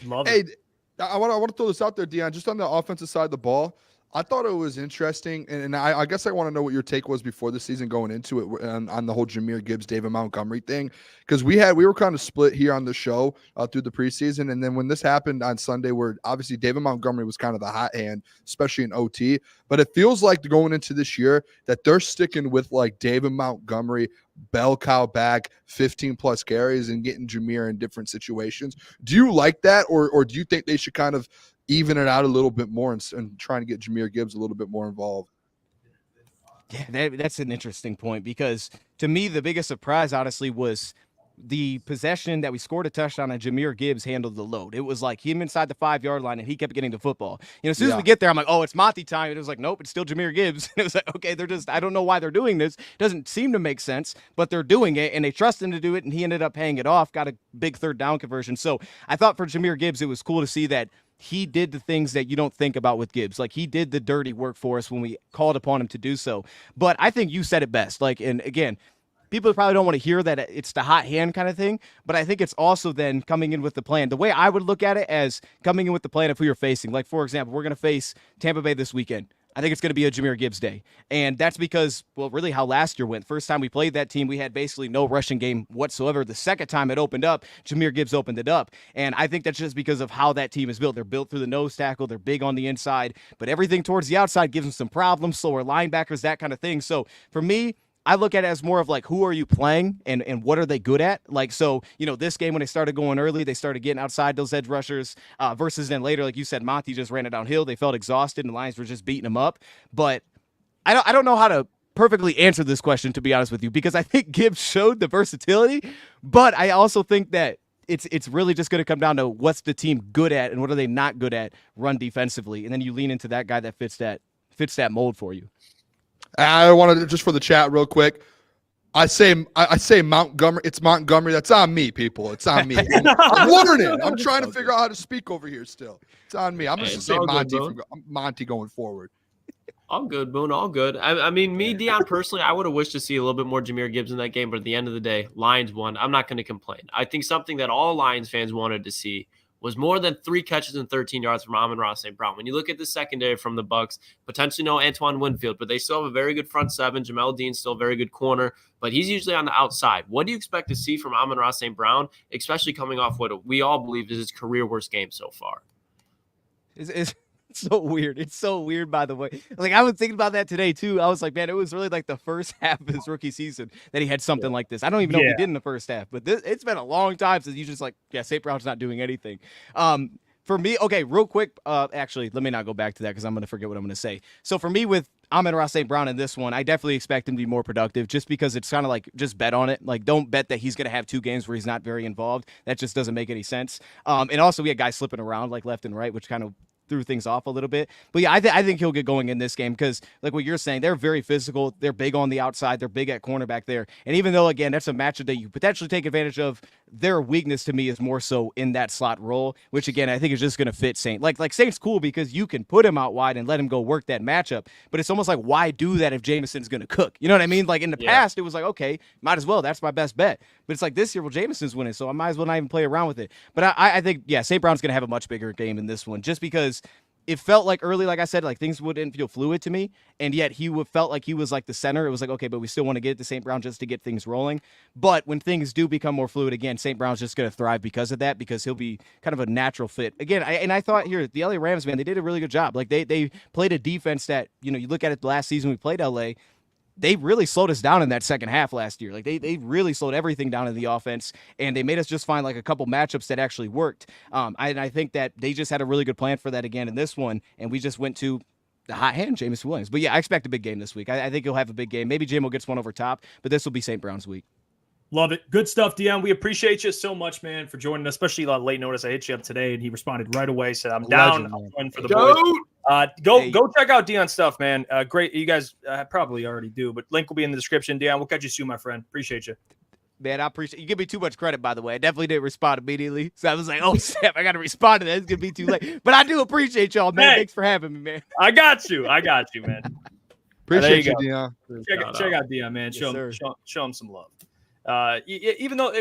Love Hey, it. I want to throw this out there, Dion, just on the offensive side of the ball. I thought it was interesting, and I guess I want to know what your take was before the season going into it on the whole Jahmyr Gibbs, David Montgomery thing, because we were kind of split here on the show through the preseason, and then when this happened on Sunday, where obviously David Montgomery was kind of the hot hand, especially in OT, but it feels like going into this year that they're sticking with like David Montgomery, bell cow back, 15+ carries, and getting Jahmyr in different situations. Do you like that, or do you think they should kind of even it out a little bit more and trying to get Jahmyr Gibbs a little bit more involved? Yeah, that's an interesting point, because to me, the biggest surprise, honestly, was the possession that we scored a touchdown and Jahmyr Gibbs handled the load. It was like him inside the 5-yard line and he kept getting the football. As soon as we get there, I'm like, oh, it's Monty time. And it was like, nope, it's still Jahmyr Gibbs. And it was like, okay, I don't know why they're doing this. It doesn't seem to make sense, but they're doing it and they trust him to do it. And he ended up paying it off, got a big third down conversion. So I thought for Jahmyr Gibbs, it was cool to see that he did the things that you don't think about with Gibbs. Like, he did the dirty work for us when we called upon him to do so. But I think you said it best. Like, and again, people probably don't want to hear that it's the hot hand kind of thing, but I think it's also then coming in with the plan. The way I would look at it as coming in with the plan of who you're facing. Like, for example, we're going to face Tampa Bay this weekend. I think it's going to be a Jahmyr Gibbs day. And that's because, well, really how last year went. First time we played that team, we had basically no rushing game whatsoever. The second time it opened up, Jahmyr Gibbs opened it up. And I think that's just because of how that team is built. They're built through the nose tackle. They're big on the inside. But everything towards the outside gives them some problems. Slower linebackers, that kind of thing. So for me, I look at it as more of like, who are you playing and what are they good at? Like, so, this game when they started going early, they started getting outside those edge rushers versus then later, like you said, Monty just ran it downhill. They felt exhausted and the Lions were just beating them up. But I don't know how to perfectly answer this question, to be honest with you, because I think Gibbs showed the versatility, but I also think that it's really just going to come down to what's the team good at and what are they not good at run defensively. And then you lean into that guy that fits that mold for you. I wanted to, just for the chat real quick, I say Montgomery. It's Montgomery. That's on me, people. It's on me. I'm learning. I'm trying to figure out how to speak over here still. It's on me. I'm just going to say Monty, Monty going forward. All good, Boone. All good. I mean, me, Dion, personally, I would have wished to see a little bit more Jahmyr Gibbs in that game, but at the end of the day, Lions won. I'm not going to complain. I think something that all Lions fans wanted to see was more than 3 catches and 13 yards from Amon-Ra St. Brown. When you look at the secondary from the Bucs, potentially no Antoine Winfield, but they still have a very good front seven. Jamel Dean's still a very good corner, but he's usually on the outside. What do you expect to see from Amon-Ra St. Brown, especially coming off what we all believe is his career worst game so far? It's so weird. It's so weird, by the way. Like, I was thinking about that today, too. I was like, man, it was really like the first half of his rookie season that he had something like this. I don't even know if he did in the first half, but it's been a long time since you just like, yeah, St. Brown's not doing anything. For me, okay, real quick, actually, let me not go back to that because I'm going to forget what I'm going to say. So for me with Amon-Ra St. Brown in this one, I definitely expect him to be more productive just because it's kind of like just bet on it. Like, don't bet that he's going to have 2 games where he's not very involved. That just doesn't make any sense. And also we had guys slipping around like left and right, which kind of threw things off a little bit. But yeah, I think he'll get going in this game because like what you're saying, they're very physical. They're big on the outside. They're big at cornerback there. And even though, again, that's a matchup that you potentially take advantage of their weakness to me is more so in that slot role, which again I think is just going to fit Saint. Like Saint's cool because you can put him out wide and let him go work that matchup, but it's almost like why do that if Jameson's going to cook? You know what I mean? Like in the past, it was like okay, might as well. That's my best bet. But it's like this year, well, Jameson's winning, so I might as well not even play around with it. But I think St. Brown's going to have a much bigger game in this one, just because it felt like early, like I said, like things wouldn't feel fluid to me, and yet felt like he was like the center. It was like, okay, but we still want to get it to St. Brown just to get things rolling. But when things do become more fluid again, St. Brown's just going to thrive because of that, because he'll be kind of a natural fit. Again, I thought here, the LA Rams, man, they did a really good job. Like they played a defense that, you look at it last season we played LA, they really slowed us down in that second half last year. Like they really slowed everything down in the offense, and they made us just find like a couple matchups that actually worked. I think that they just had a really good plan for that again in this one, and we just went to the hot hand, Jameson Williams. But yeah, I expect a big game this week. I think he'll have a big game. Maybe JMO gets one over top, but this will be St. Brown's week. Love it. Good stuff, Dion. We appreciate you so much, man, for joining us, especially on late notice. I hit you up today, and he responded right away. Said, I'm down. I'm going for the boys. Go check out Dion's stuff, man. Great. You guys probably already do, but link will be in the description. Dion, we'll catch you soon, my friend. Appreciate you. Man, I appreciate you. Give me too much credit, by the way. I definitely didn't respond immediately. So I was like, oh, snap, I got to respond to that. It's going to be too late. But I do appreciate y'all, man. Hey, thanks for having me, man. I got you, man. Appreciate you, Dion. Check out Dion, man. Yes, Show him some love. Even though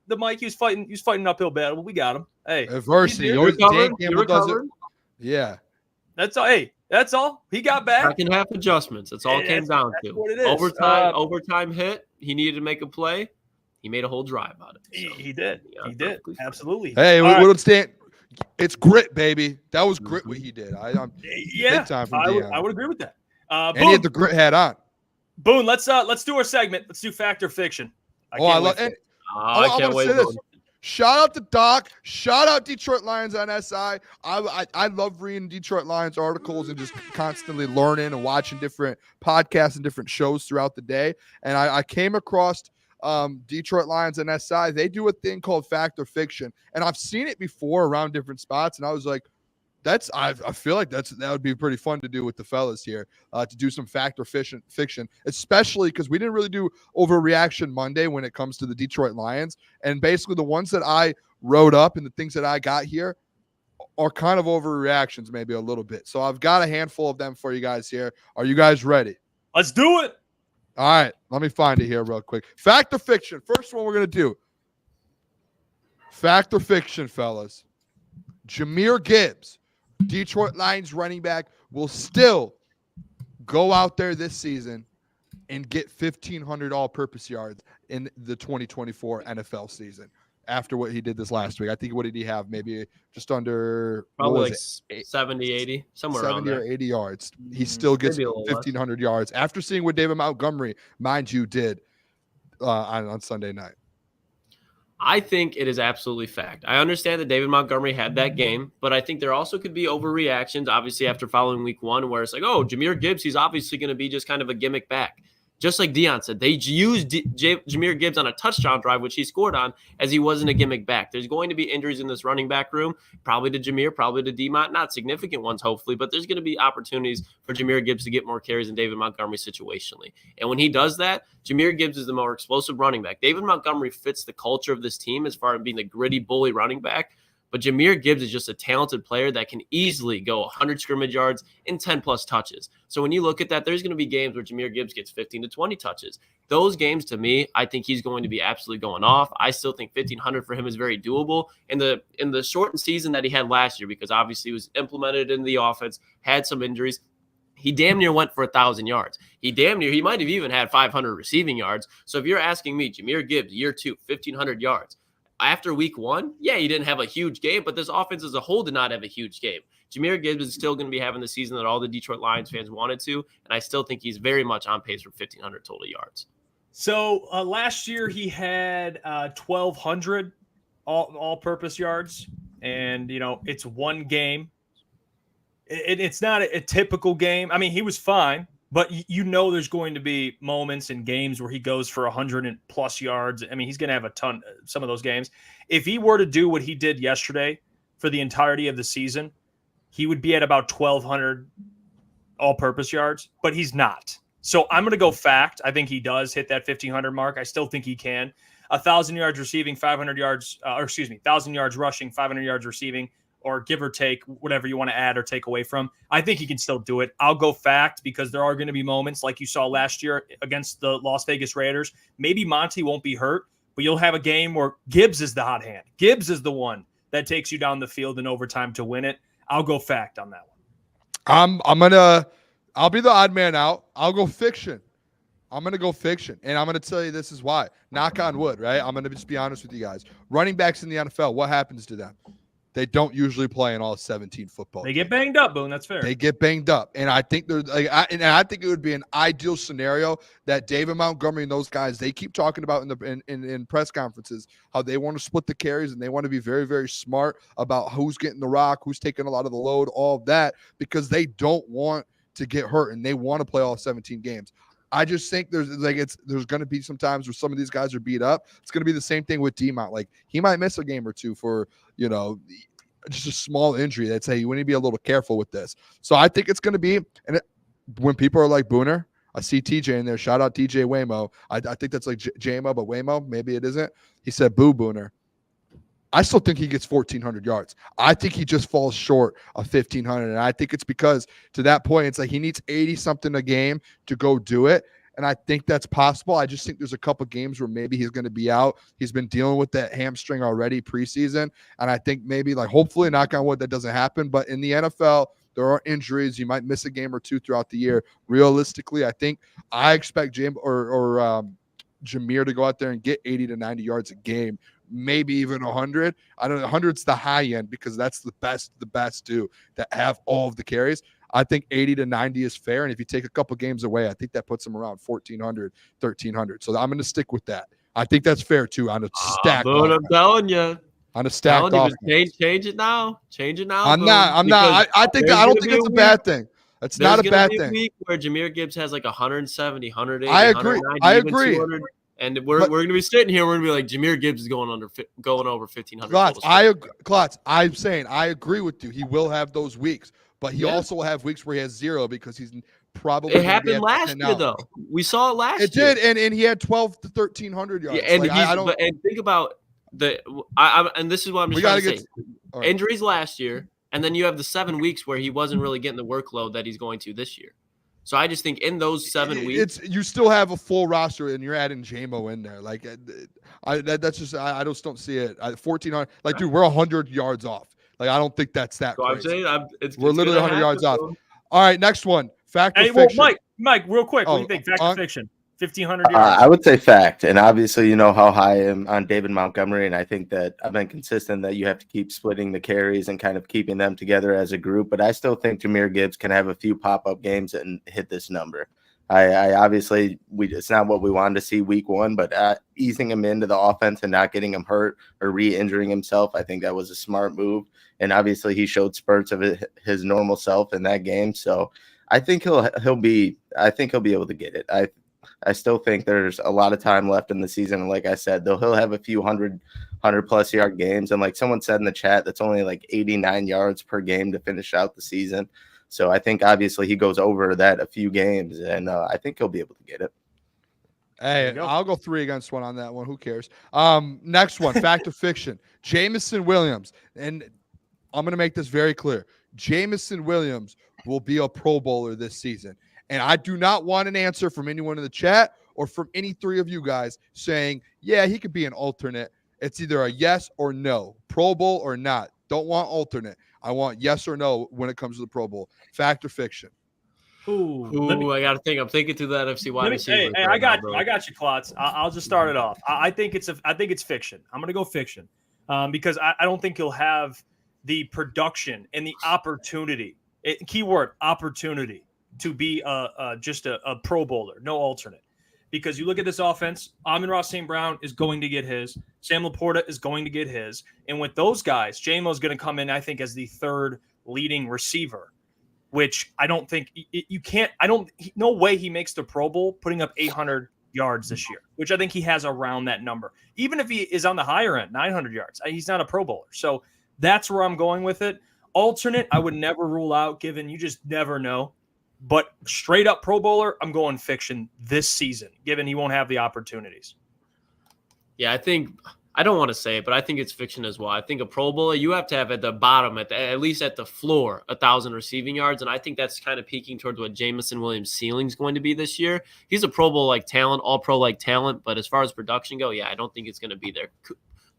the Mike he was fighting an uphill battle, we got him. Hey, adversity. Yeah, that's all. Hey, that's all. He got back. Second half adjustments. That's all it came down to. What it is. Overtime hit. He needed to make a play. He made a whole drive out of it. So. He did. He did. Absolutely. Hey, we don't stand. It's grit, baby. That was grit what he did. I'm big time from Dion. I would agree with that. And he had the grit hat on. Boone, let's do our segment. Let's do fact or fiction. I can't wait. Shout out to Doc. Shout out Detroit Lions on SI. I love reading Detroit Lions articles and just constantly learning and watching different podcasts and different shows throughout the day. And I came across Detroit Lions and SI. They do a thing called fact or fiction, and I've seen it before around different spots. And I was like, I feel like that would be pretty fun to do with the fellas here, to do some fact or fiction, especially because we didn't really do overreaction Monday when it comes to the Detroit Lions. And basically the ones that I wrote up and the things that I got here are kind of overreactions, maybe a little bit. So I've got a handful of them for you guys here. Are you guys ready? Let's do it. All right, let me find it here real quick. Fact or fiction? First one we're going to do. Fact or fiction, fellas. Jahmyr Gibbs, Detroit Lions running back, will still go out there this season and get 1,500 all-purpose yards in the 2024 NFL season after what he did this last week. I think, what did he have? Maybe just under probably like 70, 80, somewhere 70 around or there. 80 yards. He still gets 1,500 yards after seeing what David Montgomery, mind you, did on Sunday night. I think it is absolutely fact. I understand that David Montgomery had that game, but I think there also could be overreactions, obviously, after following week one, where it's like, oh, Jahmyr Gibbs, he's obviously going to be just kind of a gimmick back. Just like Dion said, they used Jahmyr Gibbs on a touchdown drive, which he scored on, as he wasn't a gimmick back. There's going to be injuries in this running back room, probably to Jahmyr, probably to DeMont, not significant ones, hopefully, but there's going to be opportunities for Jahmyr Gibbs to get more carries than David Montgomery situationally. And when he does that, Jahmyr Gibbs is the more explosive running back. David Montgomery fits the culture of this team as far as being the gritty bully running back. But Jahmyr Gibbs is just a talented player that can easily go 100 scrimmage yards and 10-plus touches. So when you look at that, there's going to be games where Jahmyr Gibbs gets 15 to 20 touches. Those games, to me, I think he's going to be absolutely going off. I still think 1,500 for him is very doable. In the shortened season that he had last year, because obviously he was implemented in the offense, had some injuries, he damn near went for 1,000 yards. He might have even had 500 receiving yards. So if you're asking me, Jahmyr Gibbs, year 2, 1,500 yards. After week one, yeah, he didn't have a huge game, but this offense as a whole did not have a huge game. Jahmyr Gibbs is still going to be having the season that all the Detroit Lions fans wanted to, and I still think he's very much on pace for 1,500 total yards. So last year he had 1,200 all-purpose yards, and, it's one game. It's not a typical game. I mean, he was fine. But there's going to be moments in games where he goes for 100+ yards. I mean, he's going to have a ton, some of those games. If he were to do what he did yesterday for the entirety of the season, he would be at about 1,200 all-purpose yards, but he's not. So I'm going to go fact. I think he does hit that 1,500 mark. I still think he can. 1,000 yards receiving, 500 yards, 1,000 yards rushing, 500 yards receiving, or give or take whatever you want to add or take away from. I think he can still do it. I'll go fact because there are going to be moments like you saw last year against the Las Vegas Raiders. Maybe Monty won't be hurt, but you'll have a game where Gibbs is the hot hand. Gibbs is the one that takes you down the field in overtime to win it. I'll go fact on that one. I'll be the odd man out. I'll go fiction. I'm going to go fiction, and I'm going to tell you this is why. Knock on wood, right? I'm going to just be honest with you guys. Running backs in the NFL, what happens to them? They don't usually play in all 17 football. They get banged up, Boone. That's fair. They get banged up, and I think I think it would be an ideal scenario that David Montgomery and those guys, they keep talking about in press conferences how they want to split the carries and they want to be very, very smart about who's getting the rock, who's taking a lot of the load, all of that, because they don't want to get hurt and they want to play all 17 games. I just think there's going to be some times where some of these guys are beat up. It's going to be the same thing with D-Mount. Like, he might miss a game or two for, just a small injury. They'd say you want to be a little careful with this. So I think it's going to be, when people are like Booner, I see TJ in there. Shout out TJ Waymo. I think that's like JMO, but Waymo, maybe it isn't. He said, boo, Booner. I still think he gets 1,400 yards. I think he just falls short of 1,500. And I think it's because to that point, it's like he needs 80-something a game to go do it. And I think that's possible. I just think there's a couple games where maybe he's going to be out. He's been dealing with that hamstring already preseason. And I think maybe, like, hopefully, knock on wood, that doesn't happen. But in the NFL, there are injuries. You might miss a game or two throughout the year. Realistically, I expect Jameer to go out there and get 80 to 90 yards a game. Maybe even 100. I don't know. 100's the high end because that's the best do that have all of the carries. I think 80 to 90 is fair. And if you take a couple games away, I think that puts them around 1,400, 1,300. So I'm going to stick with that. I think that's fair too on a stack. I'm telling you. On a stack. Change it now. Change it now. I'm not. I don't think it's a bad thing. It's not a bad thing. Week where Jameer Gibbs has like 170, 180. I agree. And we're going to be sitting here. We're going to be like, Jameer Gibbs is going over 1,500. Klotz, I'm saying I agree with you. He will have those weeks, but he also will have weeks where he has zero because he's probably. It happened last year, though. We saw it last year. It did, and he had 1,200 to 1,300 yards. Yeah, and think about and this is what I'm just trying to say. Right. Injuries last year, and then you have the 7 weeks where he wasn't really getting the workload that he's going to this year. So I just think in those 7 weeks, you still have a full roster, and you're adding JMO in there. Like, I just don't see it. 1,400, like, dude, we're 100 yards off. Like, I don't think that's that. So crazy. I'm saying we're literally 100 yards off. All right, next one. Fact or fiction? Well, Mike, real quick. What do you think? Fact or fiction? 1,500 yards. I would say fact, and obviously you know how high I am on David Montgomery, and I think that I've been consistent that you have to keep splitting the carries and kind of keeping them together as a group. But I still think Jameer Gibbs can have a few pop-up games and hit this number. I obviously it's not what we wanted to see week one, but easing him into the offense and not getting him hurt or re-injuring himself, I think that was a smart move. And obviously he showed spurts of his normal self in that game, so I think he'll be able to get it. I still think there's a lot of time left in the season. And like I said, though, he'll have a few 100-plus yard games. And like someone said in the chat, that's only like 89 yards per game to finish out the season. So I think obviously he goes over that a few games, and I think he'll be able to get it. Hey, I'll go 3 against 1 on that one. Who cares? Next one, fact or fiction. Jamison Williams. And I'm going to make this very clear. Jamison Williams will be a Pro Bowler this season. And I do not want an answer from anyone in the chat or from any 3 of you guys saying, yeah, he could be an alternate. It's either a yes or no, Pro Bowl or not. Don't want alternate. I want yes or no when it comes to the Pro Bowl. Fact or fiction? Ooh, I got to think. I'm thinking through the NFC wide receiver. Hey, I got you, Klotz. I'll just start it off. I think it's fiction. I'm going to go fiction because I don't think he'll have the production and the opportunity. Keyword opportunity. To be just a Pro Bowler, no alternate. Because you look at this offense, Amon-Ra St. Brown is going to get his. Sam Laporta is going to get his. And with those guys, J-Mo's going to come in, I think, as the 3rd leading receiver, which I don't think you can't – no way he makes the Pro Bowl putting up 800 yards this year, which I think he has around that number. Even if he is on the higher end, 900 yards, he's not a Pro Bowler. So that's where I'm going with it. Alternate, I would never rule out, given you just never know. But straight up Pro Bowler, I'm going fiction this season, given he won't have the opportunities. Yeah, I don't want to say it, but I think it's fiction as well. I think a Pro Bowler, you have to have at the bottom, at least at the floor, 1,000 receiving yards. And I think that's kind of peaking towards what Jamison Williams' ceiling is going to be this year. He's a Pro Bowl-like talent, all-pro-like talent. But as far as production go, yeah, I don't think it's going to be there.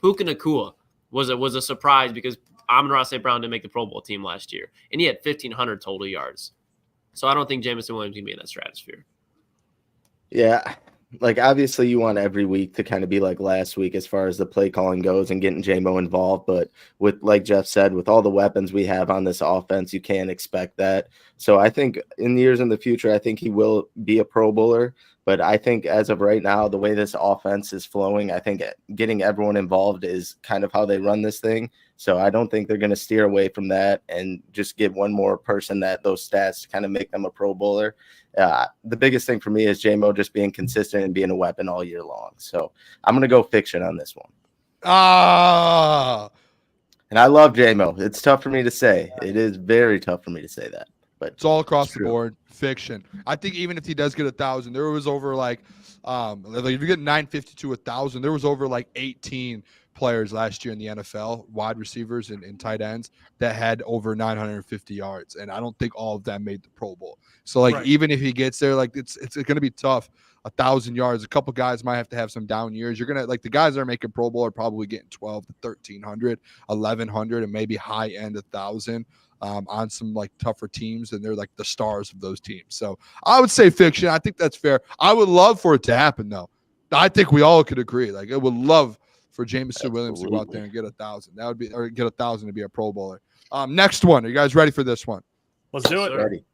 Puka Nacua was a surprise because Amon-Ra St. Brown didn't make the Pro Bowl team last year. And he had 1,500 total yards. So I don't think Jamison Williams is going to be in that stratosphere. Yeah. Like, obviously, you want every week to kind of be like last week as far as the play calling goes and getting J-Mo involved. But with, like Jeff said, with all the weapons we have on this offense, you can't expect that. So I think in years in the future, I think he will be a Pro Bowler. But I think as of right now, the way this offense is flowing, I think getting everyone involved is kind of how they run this thing. So I don't think they're going to steer away from that and just give one more person those stats to kind of make them a Pro Bowler. The biggest thing for me is J-Mo just being consistent and being a weapon all year long. So I'm going to go fiction on this one. And I love J-Mo. It's tough for me to say. It is very tough for me to say that. But it's all across the board. Fiction. I think even if he does get 1,000, there was over like if you get 950 to 1,000, there was over like 18 players last year in the NFL, wide receivers and tight ends, that had over 950 yards. And I don't think all of them made the Pro Bowl. So, like, Right. even if he gets there, like, it's going to be tough. 1,000 yards. A couple guys might have to have some down years. You're going to, like, the guys that are making Pro Bowl are probably getting 12 to 1,300, 1,100, and maybe high end 1,000 on some, like, tougher teams. And they're, like, the stars of those teams. So I would say fiction. I think that's fair. I would love for it to happen, though. I think we all could agree. Like, I would love for Jamison Williams to go out there and get 1,000. That would be, or get 1,000 to be a Pro Bowler. Next one. Are you guys ready for this one? Let's do it. ready.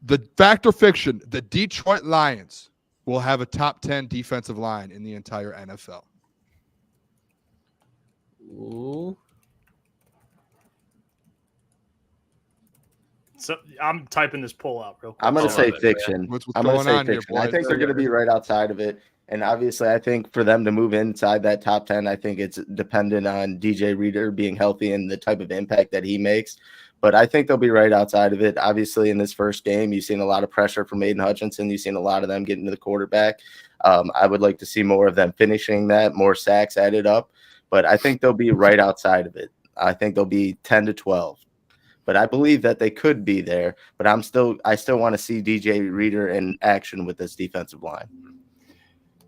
The fact or fiction, the Detroit Lions will have a top 10 defensive line in the entire NFL. Ooh. So I'm typing this poll out real quick. I'm going to say it, fiction. What's I'm going to going say on here, fiction. I boys? think they're going to be right outside of it. And obviously, I think for them to move inside that top 10, I think it's dependent on DJ Reader being healthy and the type of impact that he makes. But I think they'll be right outside of it. Obviously, in this first game, you've seen a lot of pressure from Aiden Hutchinson. You've seen a lot of them getting to the quarterback. I would like to see more of them finishing that, more sacks added up. But I think they'll be right outside of it. I think they'll be 10 to 12. But I believe that they could be there. But I still want to see DJ Reader in action with this defensive line.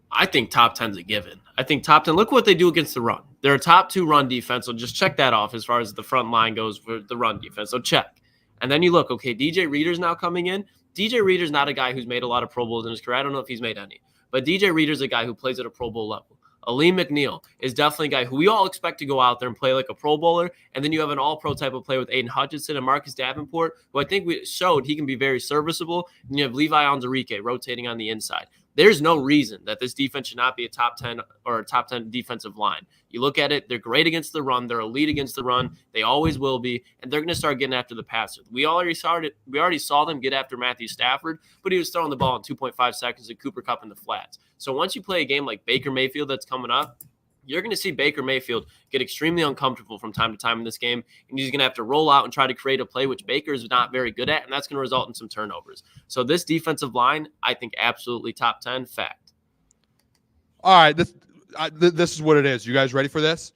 I think top 10's a given. I think top 10, look what they do against the run. They're a top 2 run defense, so just check that off as far as the front line goes for the run defense. So check. And then you look, okay, DJ Reader's now coming in. DJ Reader's not a guy who's made a lot of Pro Bowls in his career. I don't know if he's made any. But DJ Reader's a guy who plays at a Pro Bowl level. Aleem McNeil is definitely a guy who we all expect to go out there and play like a Pro Bowler. And then you have an all-pro type of play with Aiden Hutchinson and Marcus Davenport, who I think we showed he can be very serviceable. And you have Levi Onwuzurike rotating on the inside. There's no reason that this defense should not be a top 10 or a top 10 defensive line. You look at it, they're great against the run. They're elite against the run. They always will be. And they're going to start getting after the passer. We already saw them get after Matthew Stafford, but he was throwing the ball in 2.5 seconds to Cooper Kupp in the flats. So once you play a game like Baker Mayfield that's coming up, you're going to see Baker Mayfield get extremely uncomfortable from time to time in this game, and he's going to have to roll out and try to create a play, which Baker is not very good at, and that's going to result in some turnovers. So this defensive line, I think absolutely top 10, fact. All right, this is what it is. You guys ready for this?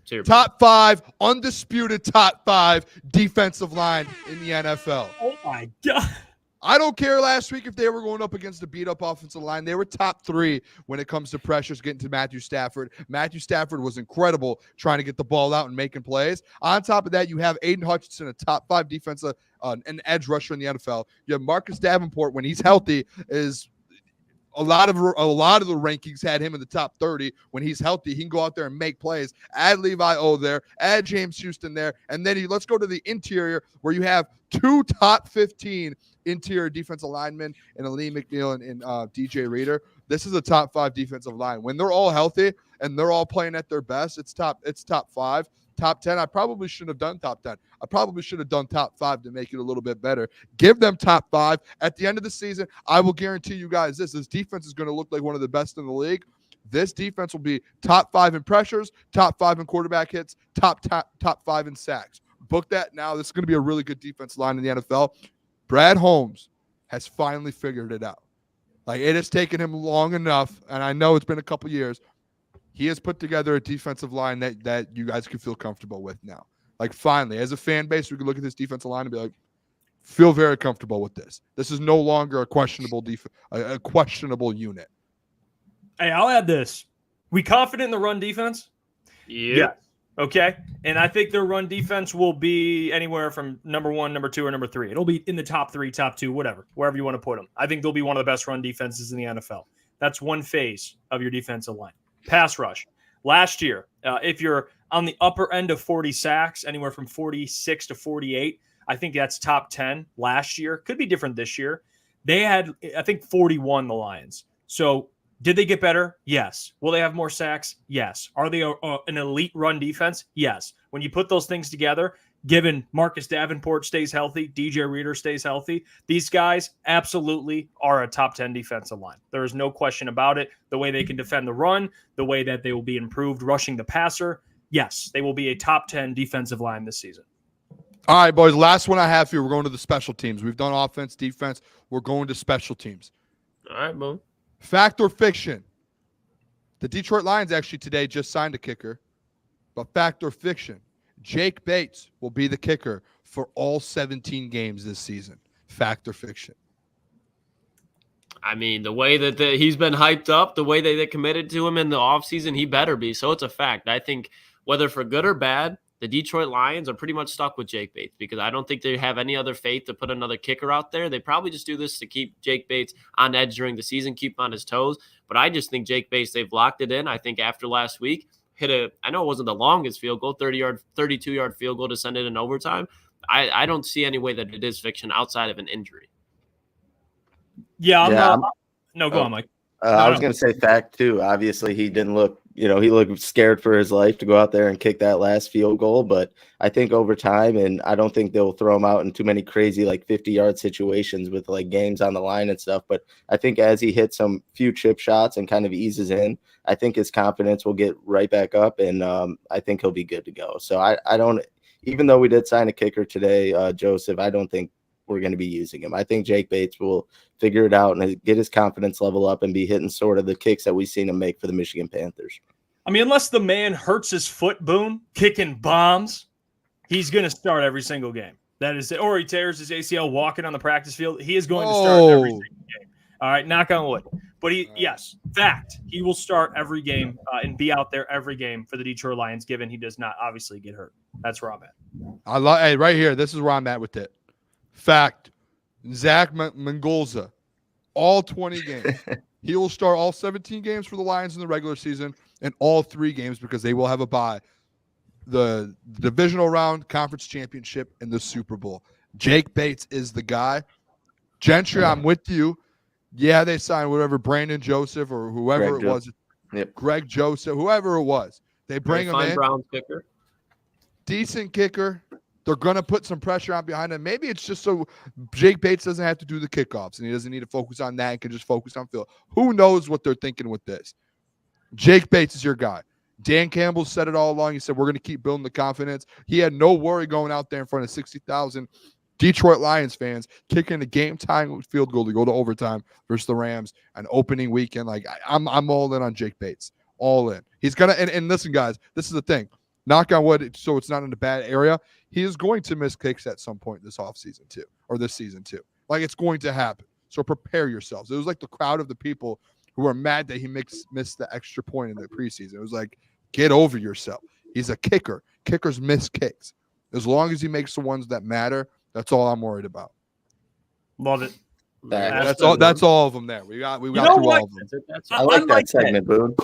Cheers. Top 5, undisputed top 5 defensive line in the NFL. Oh my God. I don't care last week if they were going up against a beat-up offensive line. They were top 3 when it comes to pressures getting to Matthew Stafford. Matthew Stafford was incredible trying to get the ball out and making plays. On top of that, you have Aiden Hutchinson, a top 5 defensive, an edge rusher in the NFL. You have Marcus Davenport, when he's healthy, is a lot of the rankings had him in the top 30. When he's healthy, he can go out there and make plays. Add Levi O there, add James Houston there, and then let's go to the interior where you have 2 top 15 interior defensive linemen in Aleem McNeil and DJ Reader. This is a top 5 defensive line. When they're all healthy and they're all playing at their best, it's top 5. Top 10, I probably shouldn't have done top 10. I probably should have done top 5 to make it a little bit better. Give them top 5. At the end of the season, I will guarantee you guys this defense is going to look like one of the best in the league. This defense will be top 5 in pressures, top 5 in quarterback hits, top 5 in sacks. Book that now. This is going to be a really good defense line in the NFL. Brad Holmes has finally figured it out. Like, it has taken him long enough, and I know it's been a couple years, he has put together a defensive line that you guys can feel comfortable with now. Like, finally, as a fan base, we can look at this defensive line and be like, feel very comfortable with this. This is no longer a questionable a questionable unit. Hey, I'll add this. We confident in the run defense? Yeah. Okay. And I think their run defense will be anywhere from number 1, number 2, or number 3. It'll be in the top 3, top 2, whatever, wherever you want to put them. I think they'll be one of the best run defenses in the NFL. That's one phase of your defensive line. Pass rush. Last year, if you're on the upper end of 40 sacks, anywhere from 46 to 48, I think that's top 10 last year. Could be different this year. They had, I think, 41, the Lions. So did they get better? Yes. Will they have more sacks? Yes. Are they an elite run defense? Yes. When you put those things together, given Marcus Davenport stays healthy, DJ Reader stays healthy, these guys absolutely are a top 10 defensive line. There is no question about it. The way they can defend the run, the way that they will be improved rushing the passer, yes, they will be a top 10 defensive line this season. All right, boys, last one I have here. We're going to the special teams. We've done offense, defense. We're going to special teams. All right, boom. Fact or fiction? The Detroit Lions actually today just signed a kicker. But fact or fiction? Jake Bates will be the kicker for all 17 games this season. Fact or fiction? I mean, the way that he's been hyped up, the way that they committed to him in the offseason, he better be. So it's a fact. I think whether for good or bad, the Detroit Lions are pretty much stuck with Jake Bates because I don't think they have any other faith to put another kicker out there. They probably just do this to keep Jake Bates on edge during the season, keep him on his toes. But I just think Jake Bates, they've locked it in. I think after last week, I know it wasn't the longest field goal, 32-yard field goal to send it in overtime. I don't see any way that it is fiction outside of an injury. Yeah, go on, Mike. I was going to say fact, too. Obviously, he didn't look, he looked scared for his life to go out there and kick that last field goal. But I think over time, and I don't think they'll throw him out in too many crazy, 50-yard situations with, games on the line and stuff. But I think as he hits some few chip shots and kind of eases in, I think his confidence will get right back up, and I think he'll be good to go. So I don't – even though we did sign a kicker today, Joseph, I don't think we're going to be using him. I think Jake Bates will figure it out and get his confidence level up and be hitting sort of the kicks that we've seen him make for the Michigan Panthers. I mean, unless the man hurts his foot, Boone, kicking bombs, he's going to start every single game. That is it. Or he tears his ACL walking on the practice field. He is going to start every single game. All right, knock on wood. But yes, fact, he will start every game and be out there every game for the Detroit Lions, given he does not obviously get hurt. That's where I'm at. Hey, right here, this is where I'm at with it. Fact, Zach Mangolza, all 20 games. He will start all 17 games for the Lions in the regular season and all 3 games because they will have a bye. The divisional round, conference championship, and the Super Bowl. Jake Bates is the guy. Gentry, I'm with you. Yeah, they signed whatever, Brandon Joseph or whoever it was. Yep. Greg Joseph, whoever it was. They bring him in. Brown kicker. Decent kicker. They're going to put some pressure on behind him. Maybe it's just so Jake Bates doesn't have to do the kickoffs and he doesn't need to focus on that and can just focus on field. Who knows what they're thinking with this? Jake Bates is your guy. Dan Campbell said it all along. He said, we're going to keep building the confidence. He had no worry going out there in front of 60,000 Detroit Lions fans kicking a game-tying field goal to go to overtime versus the Rams on opening weekend. I'm all in on Jake Bates. All in. He's going to – and listen, guys, this is the thing. Knock on wood, so it's not in a bad area. He is going to miss kicks at some point this offseason too, or this season too. It's going to happen. So prepare yourselves. It was like the crowd of the people who were mad that he missed the extra point in the preseason. It was like, get over yourself. He's a kicker. Kickers miss kicks. As long as he makes the ones that matter, that's all I'm worried about. Love it. That's all. That's all of them there. We got through all of them. I like that segment, Boone.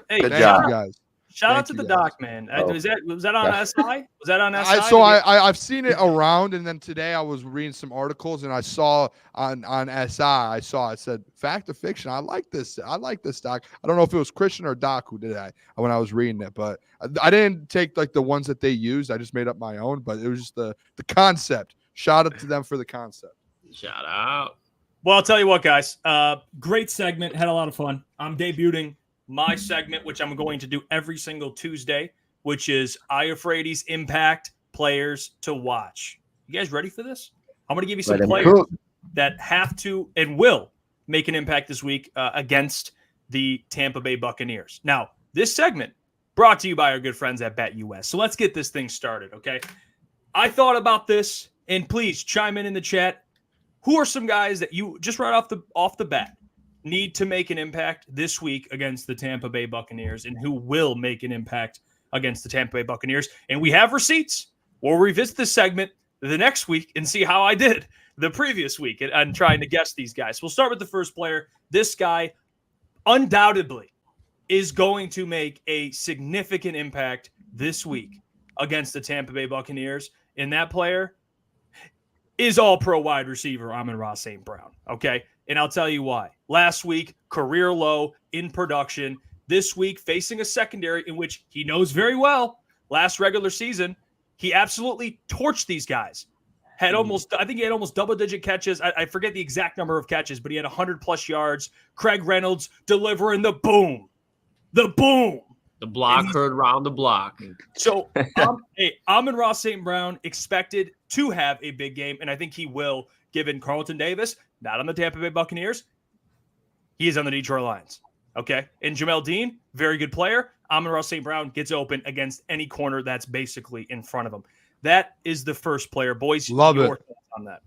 Hey, good job, guys. Shout out to the doc, man. Was that on SI? Was that on SI? I've seen it around, and then today I was reading some articles, and I saw on SI, it said fact or fiction. I like this doc. I don't know if it was Christian or Doc who did that when I was reading it, but I didn't take the ones that they used. I just made up my own, but it was just the concept. Shout out to them for the concept. Shout out. Well, I'll tell you what, guys. Great segment. Had a lot of fun. I'm debuting my segment, which I'm going to do every single Tuesday, which is Iafrate's Impact Players to Watch. You guys ready for this? I'm going to give you some players that have to and will make an impact this week against the Tampa Bay Buccaneers. Now, this segment brought to you by our good friends at BetUS. So let's get this thing started, okay? I thought about this, and please chime in the chat. Who are some guys that you just right off the bat need to make an impact this week against the Tampa Bay Buccaneers, and who will make an impact against the Tampa Bay Buccaneers? And we have receipts. We'll revisit this segment the next week and see how I did the previous week and trying to guess these guys. We'll start with the first player. This guy undoubtedly is going to make a significant impact this week against the Tampa Bay Buccaneers. And that player is all-pro wide receiver Amon-Ra St. Brown, okay? And I'll tell you why. Last week, career low in production. This week, facing a secondary in which he knows very well. Last regular season, he absolutely torched these guys. I think he had almost double-digit catches. I forget the exact number of catches, but he had 100-plus yards. Craig Reynolds delivering the boom. The boom. The block heard round the block. So, Amon-Ra St. Brown expected to have a big game, and I think he will, given Carlton Davis, not on the Tampa Bay Buccaneers. He is on the Detroit Lions. Okay? And Jamel Dean, very good player. Amon-Ra St. Brown gets open against any corner that's basically in front of him. That is the first player. Boys, love it on that.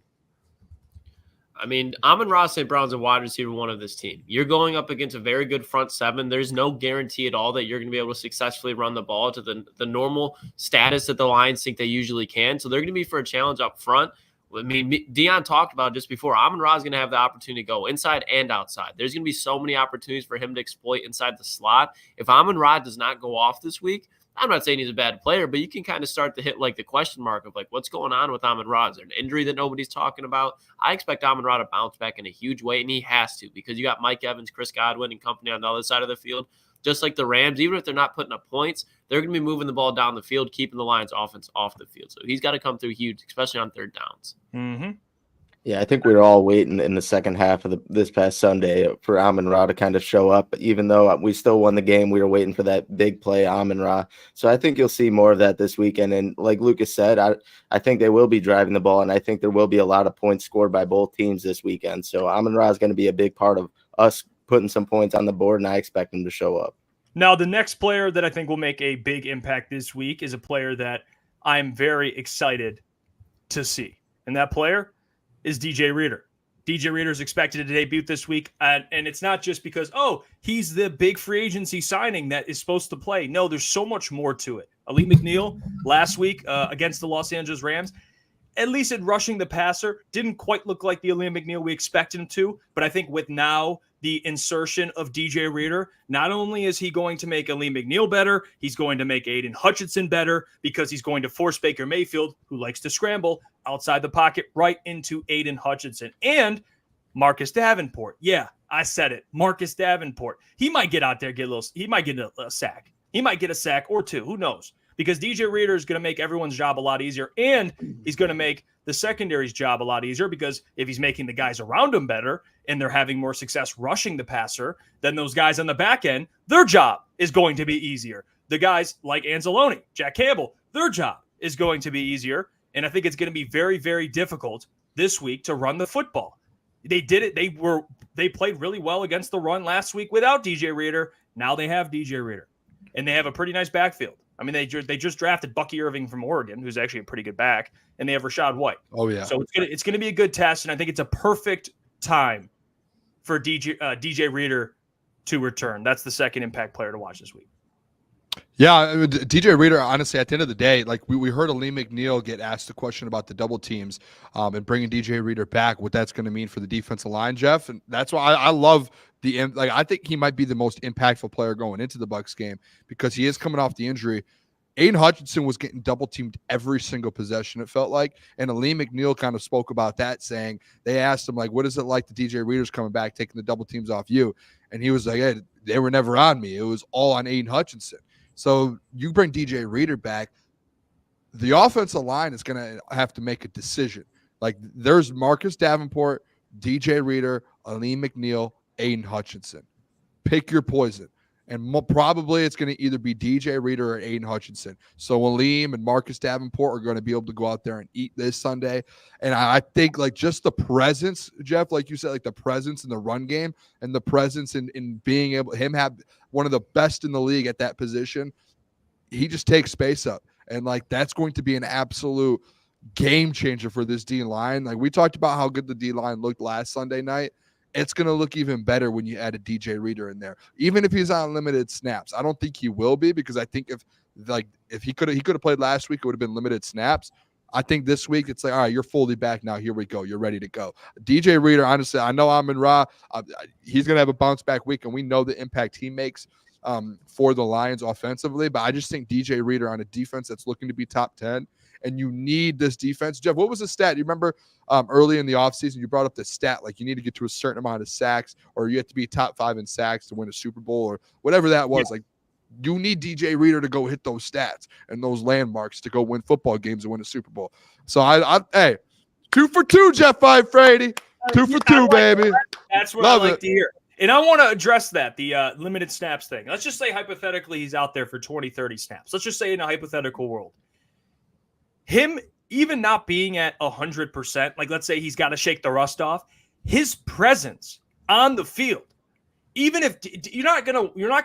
I mean, Amon-Ra St. Brown's a wide receiver one of this team. You're going up against a very good front seven. There's no guarantee at all that you're going to be able to successfully run the ball to the normal status that the Lions think they usually can. So they're going to be for a challenge up front. I mean, Dion talked about just before. Amon-Ra is going to have the opportunity to go inside and outside. There's going to be so many opportunities for him to exploit inside the slot. If Amon-Ra does not go off this week, I'm not saying he's a bad player, but you can kind of start to hit like the question mark of like, what's going on with Amon-Ra? Is there an injury that nobody's talking about? I expect Amon-Ra to bounce back in a huge way, and he has to, because you got Mike Evans, Chris Godwin, and company on the other side of the field. Just like the Rams, even if they're not putting up points, they're going to be moving the ball down the field, keeping the Lions offense off the field. So he's got to come through huge, especially on third downs. Mm-hmm. Yeah, I think we were all waiting in the second half of this past Sunday for Amon-Ra to kind of show up. Even though we still won the game, we were waiting for that big play, Amon-Ra. So I think you'll see more of that this weekend. And like Lukas said, I think they will be driving the ball, and I think there will be a lot of points scored by both teams this weekend. So Amon-Ra is going to be a big part of us putting some points on the board, and I expect him to show up. Now, the next player that I think will make a big impact this week is a player that I'm very excited to see. And that player is DJ Reader. DJ Reader is expected to debut this week. And it's not just because, he's the big free agency signing that is supposed to play. No, there's so much more to it. Ali McNeil last week against the Los Angeles Rams, at least in rushing the passer, didn't quite look like the Ali McNeil we expected him to. But I think with now the insertion of DJ Reader, not only is he going to make Ali McNeil better, he's going to make Aiden Hutchinson better, because he's going to force Baker Mayfield, who likes to scramble outside the pocket, right into Aiden Hutchinson. And Marcus Davenport. Yeah, I said it. Marcus Davenport. He might get out there, he might get a sack. He might get a sack or two. Who knows? Because DJ Reader is going to make everyone's job a lot easier, and he's going to make the secondary's job a lot easier, because if he's making the guys around him better and they're having more success rushing the passer, then those guys on the back end, their job is going to be easier. The guys like Anzalone, Jack Campbell, their job is going to be easier. And I think it's going to be very, very difficult this week to run the football. They did it. They played really well against the run last week without DJ Reader. Now they have DJ Reader, and they have a pretty nice backfield. I mean, they just drafted Bucky Irving from Oregon, who's actually a pretty good back, and they have Rashad White. Oh yeah. So it's gonna be a good test, and I think it's a perfect time for DJ Reader to return. That's the second impact player to watch this week. Yeah, DJ Reader, honestly, at the end of the day, like we heard Ali McNeil get asked a question about the double teams and bringing DJ Reader back, what that's going to mean for the defensive line, Jeff. And that's why I love I think he might be the most impactful player going into the Bucs game, because he is coming off the injury. Aiden Hutchinson was getting double teamed every single possession, it felt like. And Ali McNeil kind of spoke about that, saying they asked him, like, what is it like the DJ Reader's coming back, taking the double teams off you? And he was like, hey, they were never on me. It was all on Aiden Hutchinson. So you bring DJ Reader back, the offensive line is going to have to make a decision. Like, there's Marcus Davenport, DJ Reader, Ali McNeil, Aiden Hutchinson. Pick your poison. And probably it's going to either be DJ Reader or Aiden Hutchinson. So Aleem and Marcus Davenport are going to be able to go out there and eat this Sunday. And I think like just the presence, Jeff, like you said, like the presence in the run game and the presence in being able him have one of the best in the league at that position. He just takes space up. And like that's going to be an absolute game changer for this D line. Like we talked about how good the D line looked last Sunday night. It's going to look even better when you add a DJ Reader in there, even if he's on limited snaps. I don't think he will be, because I think if he could have played last week, it would have been limited snaps. I think this week it's like, all right, you're fully back now. Here we go. You're ready to go. DJ Reader, honestly, I know Amon-Ra, he's going to have a bounce back week, and we know the impact he makes for the Lions offensively. But I just think DJ Reader on a defense that's looking to be top 10, and you need this defense. Jeff, what was the stat? You remember early in the offseason, you brought up the stat, like you need to get to a certain amount of sacks, or you have to be top 5 in sacks to win a Super Bowl, or whatever that was. Yeah. Like you need DJ Reader to go hit those stats and those landmarks to go win football games and win a Super Bowl. So hey, 2 for 2, Jeff Iafrate. 2 for 2, baby. That's what I like to hear. And I want to address that, the limited snaps thing. Let's just say hypothetically he's out there for 20, 30 snaps. Let's just say in a hypothetical world. Him even not being at 100%, like let's say he's got to shake the rust off, his presence on the field, even if you're not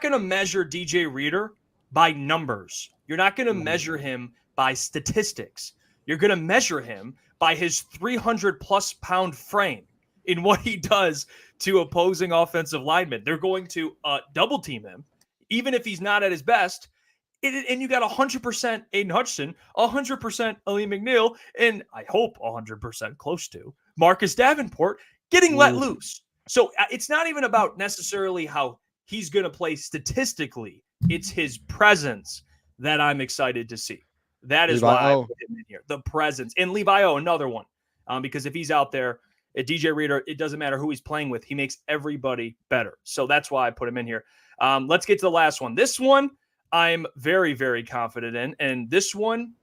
gonna measure DJ Reader by numbers, you're not gonna measure him by statistics. You're gonna measure him by his 300+ pound frame in what he does to opposing offensive linemen. They're going to double team him, even if he's not at his best. And you got 100% Aiden Hutchinson, 100% Aleem McNeil, and I hope 100% close to Marcus Davenport getting let loose. So it's not even about necessarily how he's going to play statistically. It's his presence that I'm excited to see. That is why I put him in here. The presence. And Levi O, another one. Because if he's out there, at DJ Reader, it doesn't matter who he's playing with. He makes everybody better. So that's why I put him in here. Let's get to the last one. This one, I'm very, very confident in. And this one,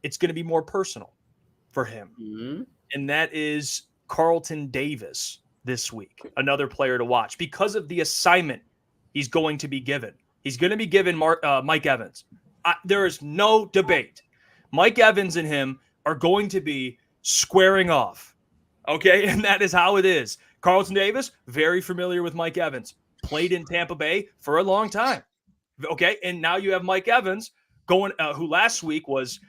it's going to be more personal for him. Mm-hmm. And that is Carlton Davis this week. Another player to watch because of the assignment he's going to be given. He's going to be given Mike Evans. There is no debate. Mike Evans and him are going to be squaring off. Okay? And that is how it is. Carlton Davis, very familiar with Mike Evans. Played in Tampa Bay for a long time. Okay, and now you have Mike Evans going, who last week was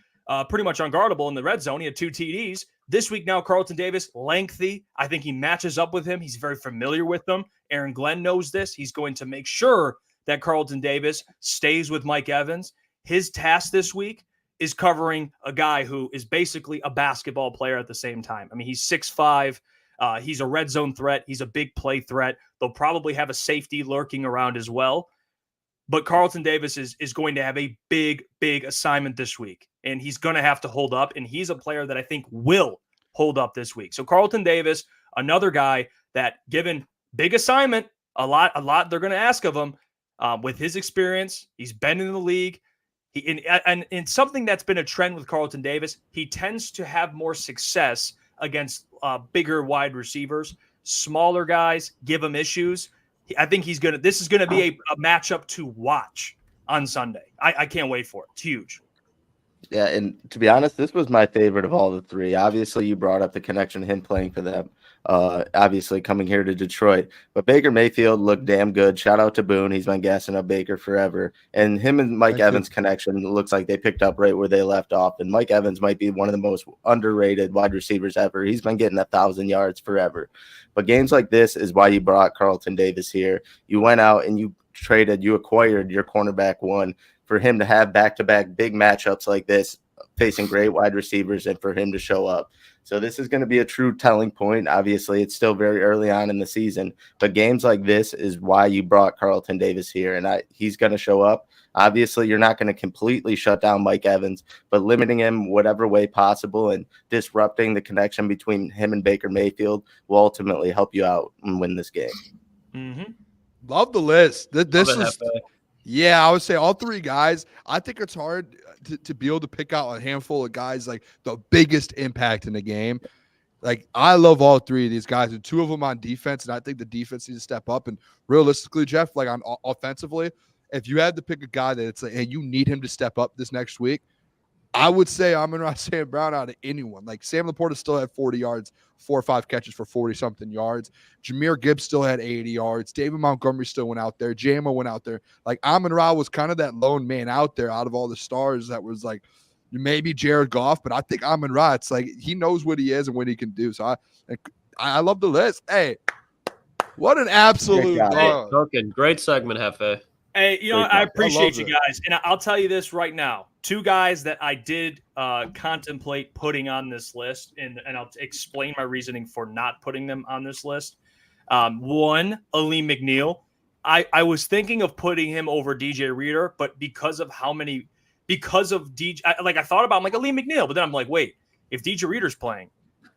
pretty much unguardable in the red zone. He had 2 TDs. This week now, Carlton Davis, lengthy. I think he matches up with him. He's very familiar with them. Aaron Glenn knows this. He's going to make sure that Carlton Davis stays with Mike Evans. His task this week is covering a guy who is basically a basketball player at the same time. I mean, he's 6'5". He's a red zone threat. He's a big play threat. They'll probably have a safety lurking around as well. But Carlton Davis is going to have a big, big assignment this week, and he's going to have to hold up, and he's a player that I think will hold up this week. So Carlton Davis, another guy that, given big assignment, a lot they're going to ask of him with his experience. He's been in the league. And something that's been a trend with Carlton Davis, he tends to have more success against bigger wide receivers. Smaller guys give him issues. I think this is going to be a matchup to watch on Sunday. I can't wait for it. It's huge. Yeah, and to be honest, this was my favorite of all the three. Obviously, you brought up the connection to him playing for them, obviously coming here to Detroit. But Baker Mayfield looked damn good. Shout out to Boone. He's been gassing up Baker forever. And him and Mike Evans' connection looks like they picked up right where they left off. And Mike Evans might be one of the most underrated wide receivers ever. He's been getting 1,000 yards forever. But games like this is why you brought Carlton Davis here. You went out and you acquired your cornerback one for him to have back-to-back big matchups like this, facing great wide receivers, and for him to show up. So this is going to be a true telling point. Obviously, it's still very early on in the season, but games like this is why you brought Carlton Davis here, and he's going to show up. Obviously, you're not going to completely shut down Mike Evans, but limiting him whatever way possible and disrupting the connection between him and Baker Mayfield will ultimately help you out and win this game. Mm-hmm. Love the list. This is – yeah, I would say all three guys. I think it's hard to be able to pick out a handful of guys like the biggest impact in the game. Like, I love all three of these guys, and two of them on defense, and I think the defense needs to step up. And realistically, Jeff, like offensively, if you had to pick a guy that it's like, hey, you need him to step up this next week, I would say Amon-Ra St. Brown out of anyone. Like, Sam Laporta still had 40 yards, 4 or 5 catches for 40-something yards. Jahmyr Gibbs still had 80 yards. David Montgomery still went out there. JMO went out there. Like, Amon-Ra was kind of that lone man out there out of all the stars that was like, maybe Jared Goff, but I think Amon-Ra, it's like he knows what he is and what he can do. So I love the list. Hey, what an absolute dog. Cooking. Great segment, Hefe. Hey, I appreciate you guys. And I'll tell you this right now. 2 guys that I did contemplate putting on this list, and I'll explain my reasoning for not putting them on this list. One, Aleem McNeil. I was thinking of putting him over DJ Reader, but because of DJ, I thought about, I'm like, Aleem McNeil, but then I'm like, wait, if DJ Reader's playing,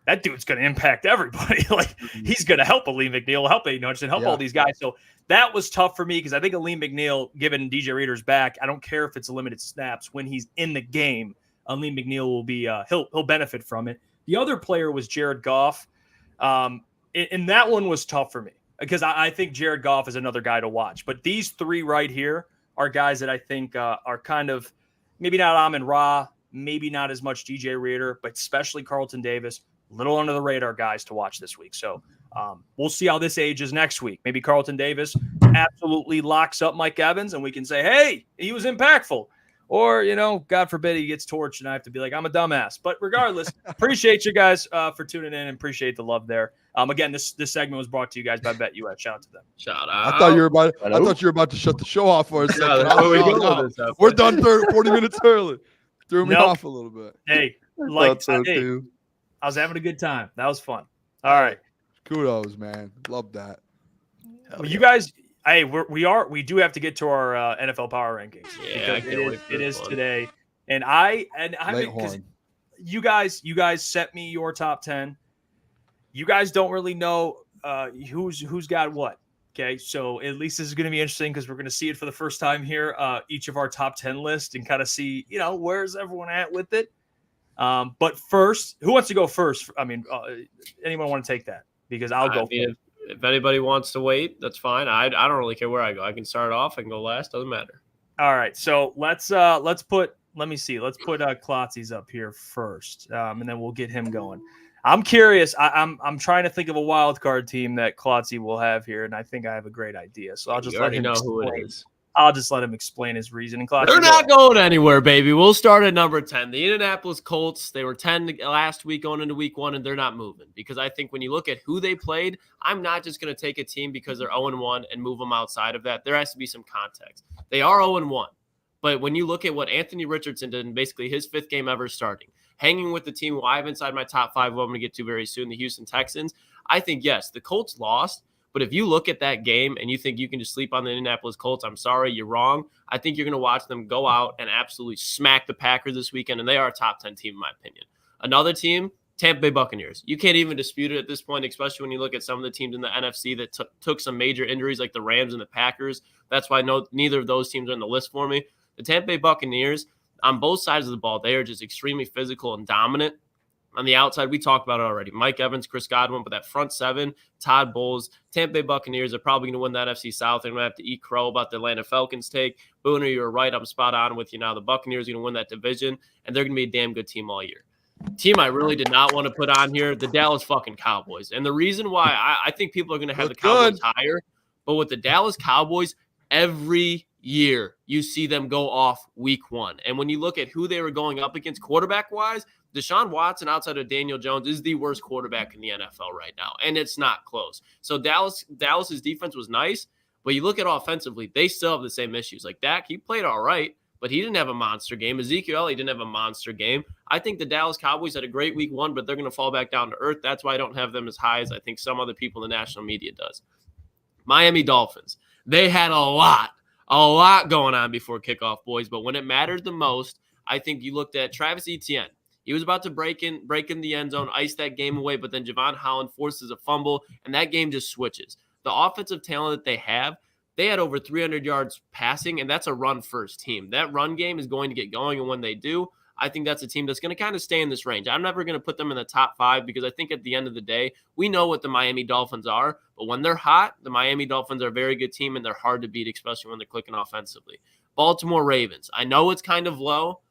that dude's going to impact everybody. Like, he's going to help Aleem McNeil, help and help all these guys. So that was tough for me because I think Aleem McNeil, given DJ Reader's back, I don't care if it's a limited snaps. When he's in the game, Aleem McNeil will be he'll benefit from it. The other player was Jared Goff, and that one was tough for me because I think Jared Goff is another guy to watch. But these 3 right here are guys that I think are kind of maybe not Amon-Ra, maybe not as much DJ Reader, but especially Carlton Davis, little under the radar guys to watch this week. So we'll see how this ages next week. Maybe Carlton Davis absolutely locks up Mike Evans and we can say, hey, he was impactful. Or, God forbid he gets torched and I have to be like, I'm a dumbass. But regardless, appreciate you guys for tuning in and appreciate the love there. Again, this segment was brought to you guys by BetUS. Shout out to them. Shout out. I thought you were about to shut the show off for a second. We're done 40 minutes early. Threw me off a little bit. Hey, I was having a good time. That was fun. All right. Kudos, man. Love that. Well, you guys, hey, we do have to get to our NFL Power Rankings. Yeah, it is today, and I mean, because you guys set me your top 10. You guys don't really know who's got what. Okay, so at least this is going to be interesting because we're going to see it for the first time here. Each of our top 10 list and kind of see where's everyone at with it. But first, who wants to go first? I mean, anyone want to take that? Because I'll go first. If anybody wants to wait, that's fine. I don't really care where I go. I can start off. I can go last. Doesn't matter. All right. So let's put Klotzy's up here first, and then we'll get him going. I'm curious. I'm trying to think of a wild card team that Klotzy will have here, and I think I have a great idea. So I'll just let him know who it is. I'll just let him explain his reasoning. They're not going anywhere, baby. We'll start at number 10. The Indianapolis Colts, they were 10 last week going into week 1, and they're not moving. Because I think when you look at who they played, I'm not just going to take a team because they're 0-1 and move them outside of that. There has to be some context. They are 0-1. But when you look at what Anthony Richardson did in basically his 5th game ever starting, hanging with the team who I have inside my top 5, who I'm going to get to very soon, the Houston Texans, I think, yes, the Colts lost. But if you look at that game and you think you can just sleep on the Indianapolis Colts, I'm sorry, you're wrong. I think you're going to watch them go out and absolutely smack the Packers this weekend, and they are a top 10 team in my opinion. Another team, Tampa Bay Buccaneers. You can't even dispute it at this point, especially when you look at some of the teams in the NFC that took some major injuries like the Rams and the Packers. That's why neither of those teams are on the list for me. The Tampa Bay Buccaneers, on both sides of the ball, they are just extremely physical and dominant. On the outside, we talked about it already. Mike Evans, Chris Godwin, but that front 7, Todd Bowles, Tampa Bay Buccaneers are probably going to win the NFC South. They're going to have to eat crow about the Atlanta Falcons take. Booner, you're right. I'm spot on with you now. The Buccaneers are going to win that division, and they're going to be a damn good team all year. Team I really did not want to put on here, the Dallas fucking Cowboys. And the reason why I think people are going to have the Cowboys higher, but with the Dallas Cowboys, every year you see them go off week 1. And when you look at who they were going up against quarterback-wise, Deshaun Watson, outside of Daniel Jones, is the worst quarterback in the NFL right now, and it's not close. So Dallas's defense was nice, but you look at offensively, they still have the same issues. Like Dak, he played all right, but he didn't have a monster game. Ezekiel Elliott didn't have a monster game. I think the Dallas Cowboys had a great week 1, but they're going to fall back down to earth. That's why I don't have them as high as I think some other people in the national media does. Miami Dolphins, they had a lot going on before kickoff, boys, but when it mattered the most, I think you looked at Travis Etienne. He was about to break in the end zone, ice that game away, but then Javon Holland forces a fumble, and that game just switches. The offensive talent that they have, they had over 300 yards passing, and that's a run-first team. That run game is going to get going, and when they do, I think that's a team that's going to kind of stay in this range. I'm never going to put them in the top 5 because I think at the end of the day, we know what the Miami Dolphins are. But when they're hot, the Miami Dolphins are a very good team, and they're hard to beat, especially when they're clicking offensively. Baltimore Ravens. I know it's kind of low,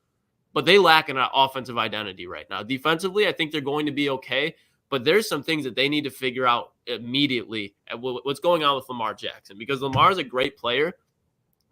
but they lack an offensive identity right now. Defensively, I think they're going to be okay, but there's some things that they need to figure out immediately at what's going on with Lamar Jackson, because Lamar is a great player,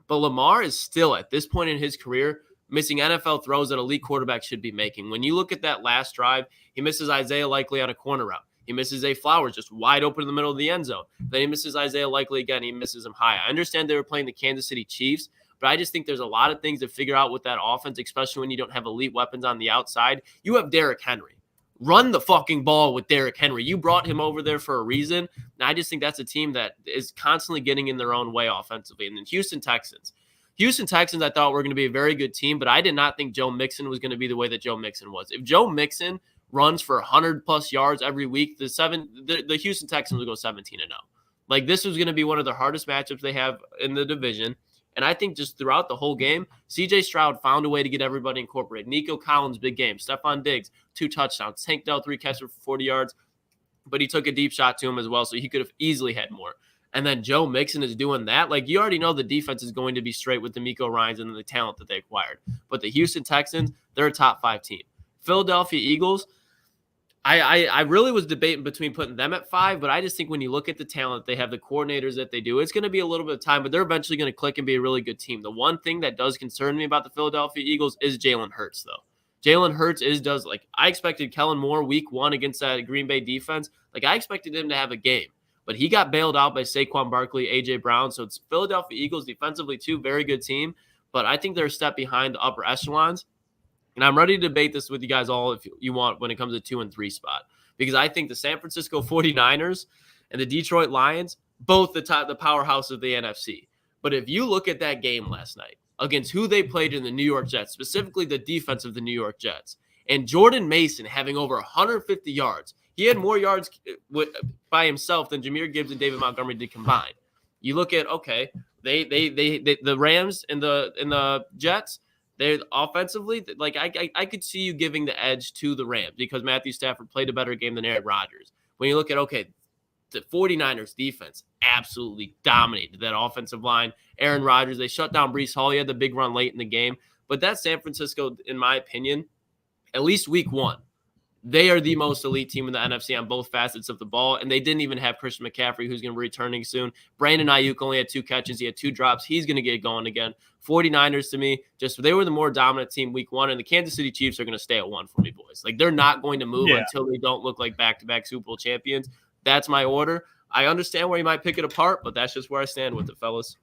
but Lamar is still at this point in his career missing NFL throws that elite quarterbacks should be making. When you look at that last drive, he misses Isaiah Likely on a corner route. He misses Zay Flowers just wide open in the middle of the end zone. Then he misses Isaiah Likely again. He misses him high. I understand they were playing the Kansas City Chiefs, but I just think there's a lot of things to figure out with that offense, especially when you don't have elite weapons on the outside. You have Derrick Henry. Run the fucking ball with Derrick Henry. You brought him over there for a reason. And I just think that's a team that is constantly getting in their own way offensively. And then Houston Texans, I thought were going to be a very good team, but I did not think Joe Mixon was going to be the way that Joe Mixon was. If Joe Mixon runs for 100-plus yards every week, the Houston Texans will go 17-0. Like, this was going to be one of the hardest matchups they have in the division. And I think just throughout the whole game, C.J. Stroud found a way to get everybody incorporated. Nico Collins, big game. Stephon Diggs, 2 touchdowns. Tank Dell, 3 catches for 40 yards. But he took a deep shot to him as well, so he could have easily had more. And then Joe Mixon is doing that. Like, you already know the defense is going to be straight with DeMeco Ryans and the talent that they acquired. But the Houston Texans, they're a top 5 team. Philadelphia Eagles, I really was debating between putting them at 5, but I just think when you look at the talent, they have the coordinators that they do, it's going to be a little bit of time, but they're eventually going to click and be a really good team. The one thing that does concern me about the Philadelphia Eagles is Jalen Hurts, though. Jalen Hurts I expected Kellen Moore week 1 against that Green Bay defense. Like, I expected him to have a game, but he got bailed out by Saquon Barkley, A.J. Brown. So it's Philadelphia Eagles defensively, too, very good team, but I think they're a step behind the upper echelons. And I'm ready to debate this with you guys all if you want when it comes to 2 and 3 spot. Because I think the San Francisco 49ers and the Detroit Lions, both the powerhouse of the NFC. But if you look at that game last night against who they played in the New York Jets, specifically the defense of the New York Jets, and Jordan Mason having over 150 yards, he had more yards by himself than Jahmyr Gibbs and David Montgomery did combined. You look at, okay, the Rams and the Jets, they're offensively, like I could see you giving the edge to the Rams because Matthew Stafford played a better game than Aaron Rodgers. When you look at, okay, the 49ers defense absolutely dominated that offensive line. Aaron Rodgers, they shut down Breece Hall. He had the big run late in the game. But that San Francisco, in my opinion, at least week 1, they are the most elite team in the NFC on both facets of the ball, and they didn't even have Christian McCaffrey, who's going to be returning soon. Brandon Ayuk only had 2 catches. He had 2 drops. He's going to get going again. 49ers, to me, they were the more dominant team week 1, and the Kansas City Chiefs are going to stay at 1 for me, boys. Like, they're not going to move until they don't look like back-to-back Super Bowl champions. That's my order. I understand where you might pick it apart, but that's just where I stand with it, fellas.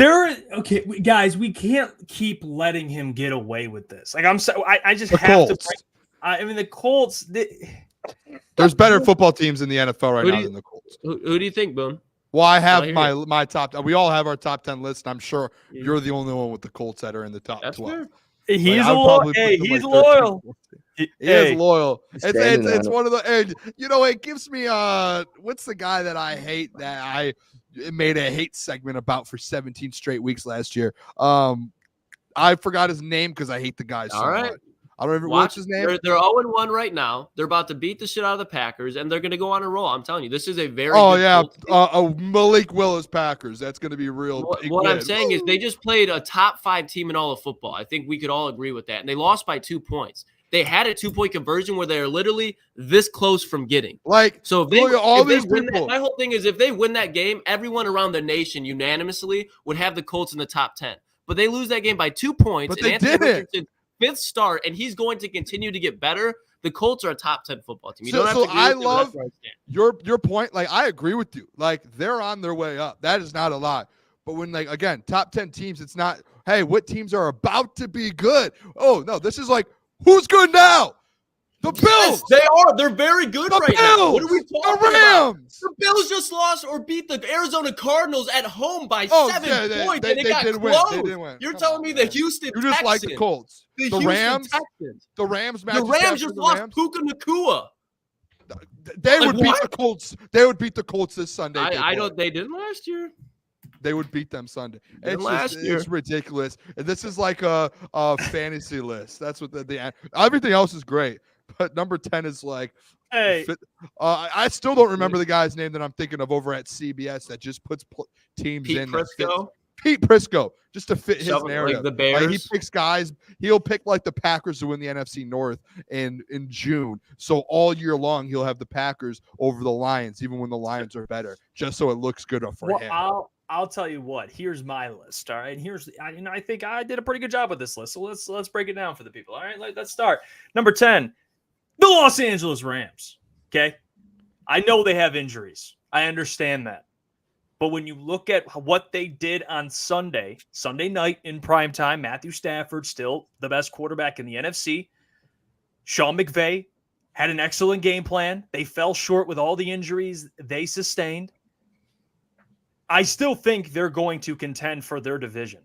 Okay, guys, we can't keep letting him get away with this. Like, I just have to. I mean, the Colts. There's better football teams in the NFL right now than the Colts. Who do you think, Boone? Well, I have my top. We all have our top 10 list. I'm sure you're the only one with the Colts that are in the top 12. Fair. He's loyal. He's loyal. He is loyal. It's one of the. And it gives me what's the guy that I hate that I made a hate segment about for 17 straight weeks last year. I forgot his name because I hate the guy so much. I don't remember what's his name. They're 0-1 right now. They're about to beat the shit out of the Packers, and they're going to go on a roll. I'm telling you, this is a very good Malik Willis Packers. That's going to be real. What I'm saying is they just played a top 5 team in all of football. I think we could all agree with that, and they lost by 2 points. They had a 2-point conversion where they're literally this close from getting. So my whole thing is if they win that game, everyone around the nation unanimously would have the Colts in the top 10. But they lose that game by 2 points. But they did it. 5th start, and he's going to continue to get better. The Colts are a top 10 football team. I love your point. Like, I agree with you. Like, they're on their way up. That is not a lie. But when, like, again, top 10 teams, it's not, hey, what teams are about to be good? Oh, no, this is like, who's good now? The Bills. Yes, they are. They're very good right now. What are we talking about? The Bills just lost or beat the Arizona Cardinals at home by 7 points, and it got close. They didn't win. You're telling me the Houston Texans. You just like the Colts. The Rams. The Rams. The Rams just lost Puka Nacua. They would beat the Colts. They would beat the Colts this Sunday. They didn't last year. they would beat them Sunday. Last year. It's ridiculous. And this is like a fantasy list. That's what the everything else is great, but number 10 is like. Hey, I still don't remember the guy's name that I'm thinking of over at CBS that just puts teams Pete in. Prisco? Pete Prisco, just to fit his Shoving, narrative. like the Bears. Like, he picks guys. He'll pick like the Packers to win the NFC North in June. So all year long he'll have the Packers over the Lions, even when the Lions are better, just so it looks good for him. I'll tell you what. Here's my list. All right, and I think I did a pretty good job with this list. So let's break it down for the people. All right, let's start. Number 10. The Los Angeles Rams, okay? I know they have injuries. I understand that. But when you look at what they did on Sunday night in primetime, Matthew Stafford, still the best quarterback in the NFC. Sean McVay had an excellent game plan. They fell short with all the injuries they sustained. I still think they're going to contend for their division,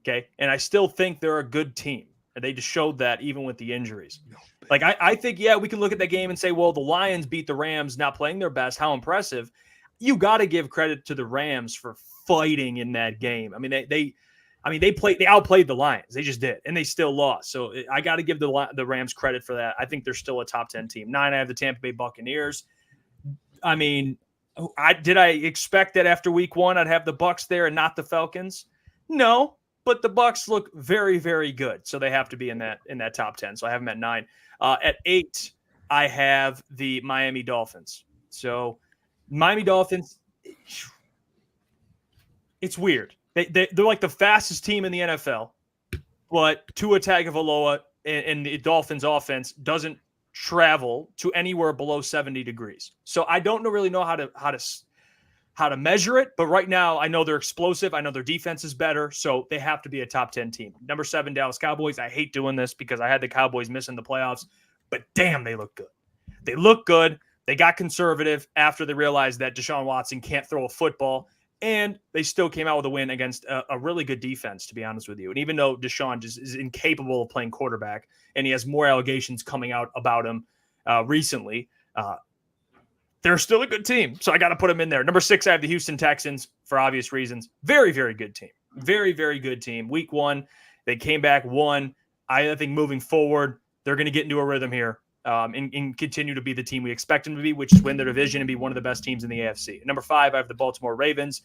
okay? And I still think they're a good team. And they just showed that even with the injuries. Like, I think, we can look at that game and say, well, the Lions beat the Rams not playing their best. How impressive. You got to give credit to the Rams for fighting in that game. I mean, they outplayed the Lions. They just did, and they still lost. So I got to give the Rams credit for that. I think they're still a top 10 team. 9, I have the Tampa Bay Buccaneers. I mean, did I expect that after week 1 I'd have the Bucs there and not the Falcons? No. But the Bucs look very, very good, so they have to be in that top 10. So I have them at 9. At 8, I have the Miami Dolphins. So Miami Dolphins, it's weird. They're like the fastest team in the NFL, but Tua Tagovailoa and the Dolphins offense doesn't travel to anywhere below 70 degrees. So I don't really know how to measure it, but right now I know they're explosive. I know their defense is better, so they have to be a top 10 team. Number 7, Dallas Cowboys. I hate doing this because I had the Cowboys missing the playoffs, but damn, they look good. They look good. They got conservative after they realized that Deshaun Watson can't throw a football, and they still came out with a win against a really good defense, to be honest with you. And even though Deshaun just is incapable of playing quarterback, and he has more allegations coming out about him recently, they're still a good team, so I got to put them in there. Number 6, I have the Houston Texans for obvious reasons. Very, very good team. Very, very good team. Week 1, they came back, won. I think moving forward, they're going to get into a rhythm here and continue to be the team we expect them to be, which is win their division and be one of the best teams in the AFC. Number 5, I have the Baltimore Ravens.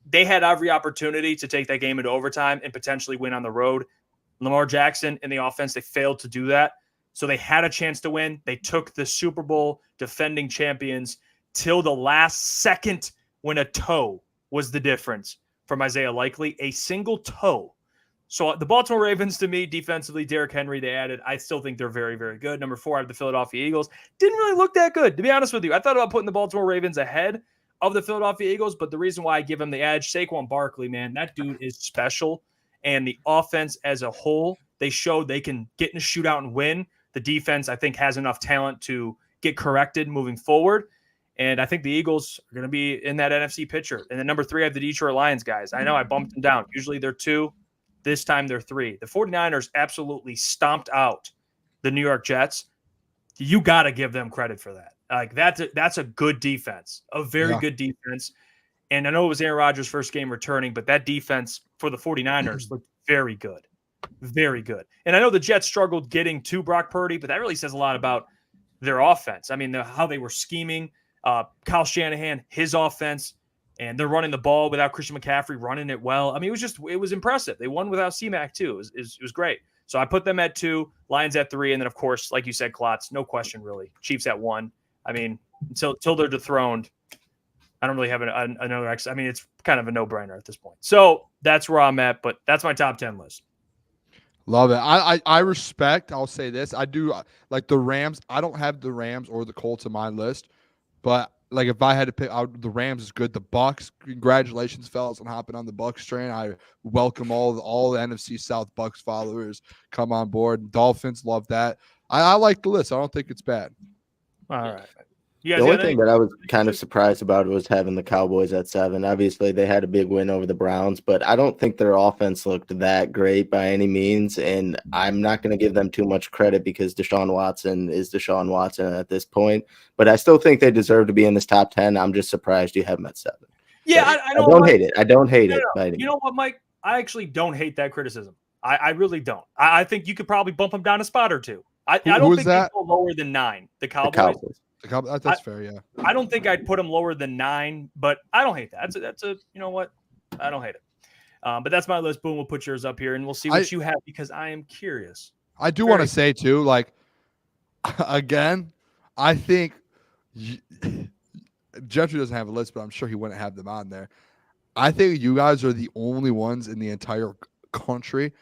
They had every opportunity to take that game into overtime and potentially win on the road. Lamar Jackson in the offense, they failed to do that. So they had a chance to win. They took the Super Bowl defending champions till the last second when a toe was the difference from Isaiah Likely, a single toe. So the Baltimore Ravens, to me, defensively, Derrick Henry, they added. I still think they're very, very good. Number 4, I have the Philadelphia Eagles. Didn't really look that good, to be honest with you. I thought about putting the Baltimore Ravens ahead of the Philadelphia Eagles, but the reason why I give them the edge, Saquon Barkley, man, that dude is special. And the offense as a whole, they showed they can get in a shootout and win. The defense, I think, has enough talent to get corrected moving forward. And I think the Eagles are going to be in that NFC picture. And then number 3, I have the Detroit Lions, guys. I know I bumped them down. Usually they're 2. This time they're 3. The 49ers absolutely stomped out the New York Jets. You got to give them credit for that. Like that's a good defense, a very good defense. And I know it was Aaron Rodgers' first game returning, but that defense for the 49ers looked very good. Very good. And I know the Jets struggled getting to Brock Purdy, but that really says a lot about their offense. I mean, how they were scheming. Kyle Shanahan, his offense, and they're running the ball without Christian McCaffrey running it well. I mean, it was impressive. They won without C-Mac too. It was great. So I put them at 2, Lions at 3, and then, of course, like you said, Klotz, no question really. Chiefs at 1. I mean, until they're dethroned, I don't really have another X. I mean, it's kind of a no-brainer at this point. So that's where I'm at, but that's my top 10 list. Love it. I respect, I'll say this. I do like the Rams. I don't have the Rams or the Colts on my list, but like if I had to pick out, the Rams is good. The Bucs, congratulations, fellas, on hopping on the Bucs train. I welcome all the NFC South Bucs followers come on board. Dolphins, love that. I like the list. I don't think it's bad. All right. The only thing that I was kind of surprised about was having the Cowboys at 7. Obviously, they had a big win over the Browns, but I don't think their offense looked that great by any means, and I'm not going to give them too much credit because Deshaun Watson is Deshaun Watson at this point, but I still think they deserve to be in this top 10. I'm just surprised you have them at 7. Yeah, But I I know. don't Mike, hate it. I don't hate no, it. no. By any You know what, Mike? I actually don't hate that criticism. I really don't. I think you could probably bump them down a spot or two. I don't who is think that? they go lower than 9. The the Cowboys. Cowboys. That's fair, yeah. I don't think I'd put them lower than 9, but I don't hate that. That's a you know what? I don't hate it. But that's my list. Boom, we'll put yours up here, and we'll see what you have because I am curious. I do want to say too, like, again, I think Gentry doesn't have a list, but I'm sure he wouldn't have them on there. I think you guys are the only ones in the entire country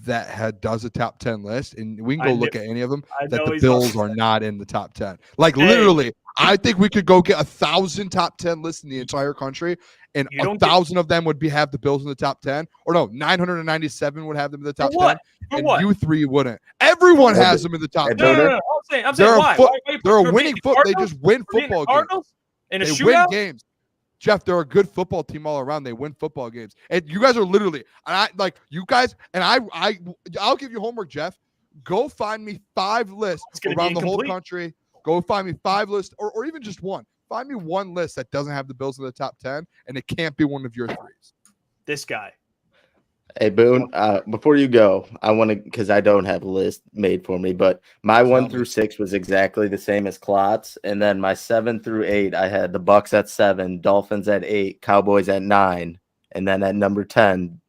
that does a top 10 list, and we can go look at any of them that the Bills are not in the top 10. Like, literally, I think we could go get 1,000 top 10 lists in the entire country, and 1,000 of them would have the Bills in the top 10. Or no, 997 would have them in the top 10. And you three wouldn't. Everyone has them in the top 10. No. I'm saying why? They're a winning football. They just win football games. In a they shootout? win games. Jeff, they're a good football team all around. They win football games. And you guys are literally, you guys, and I'll give you homework, Jeff. Go find me 5 lists around the whole country. Go find me 5 lists, or even just one. Find me one list that doesn't have the Bills in the top 10, and it can't be one of your 3s. This guy. Hey, Boone, before you go, I want to, because I don't have a list made for me, but my 1 through 6 was exactly the same as Klotz. And then my 7 through 8, I had the Bucks at 7, Dolphins at 8, Cowboys at 9. And then at number 10,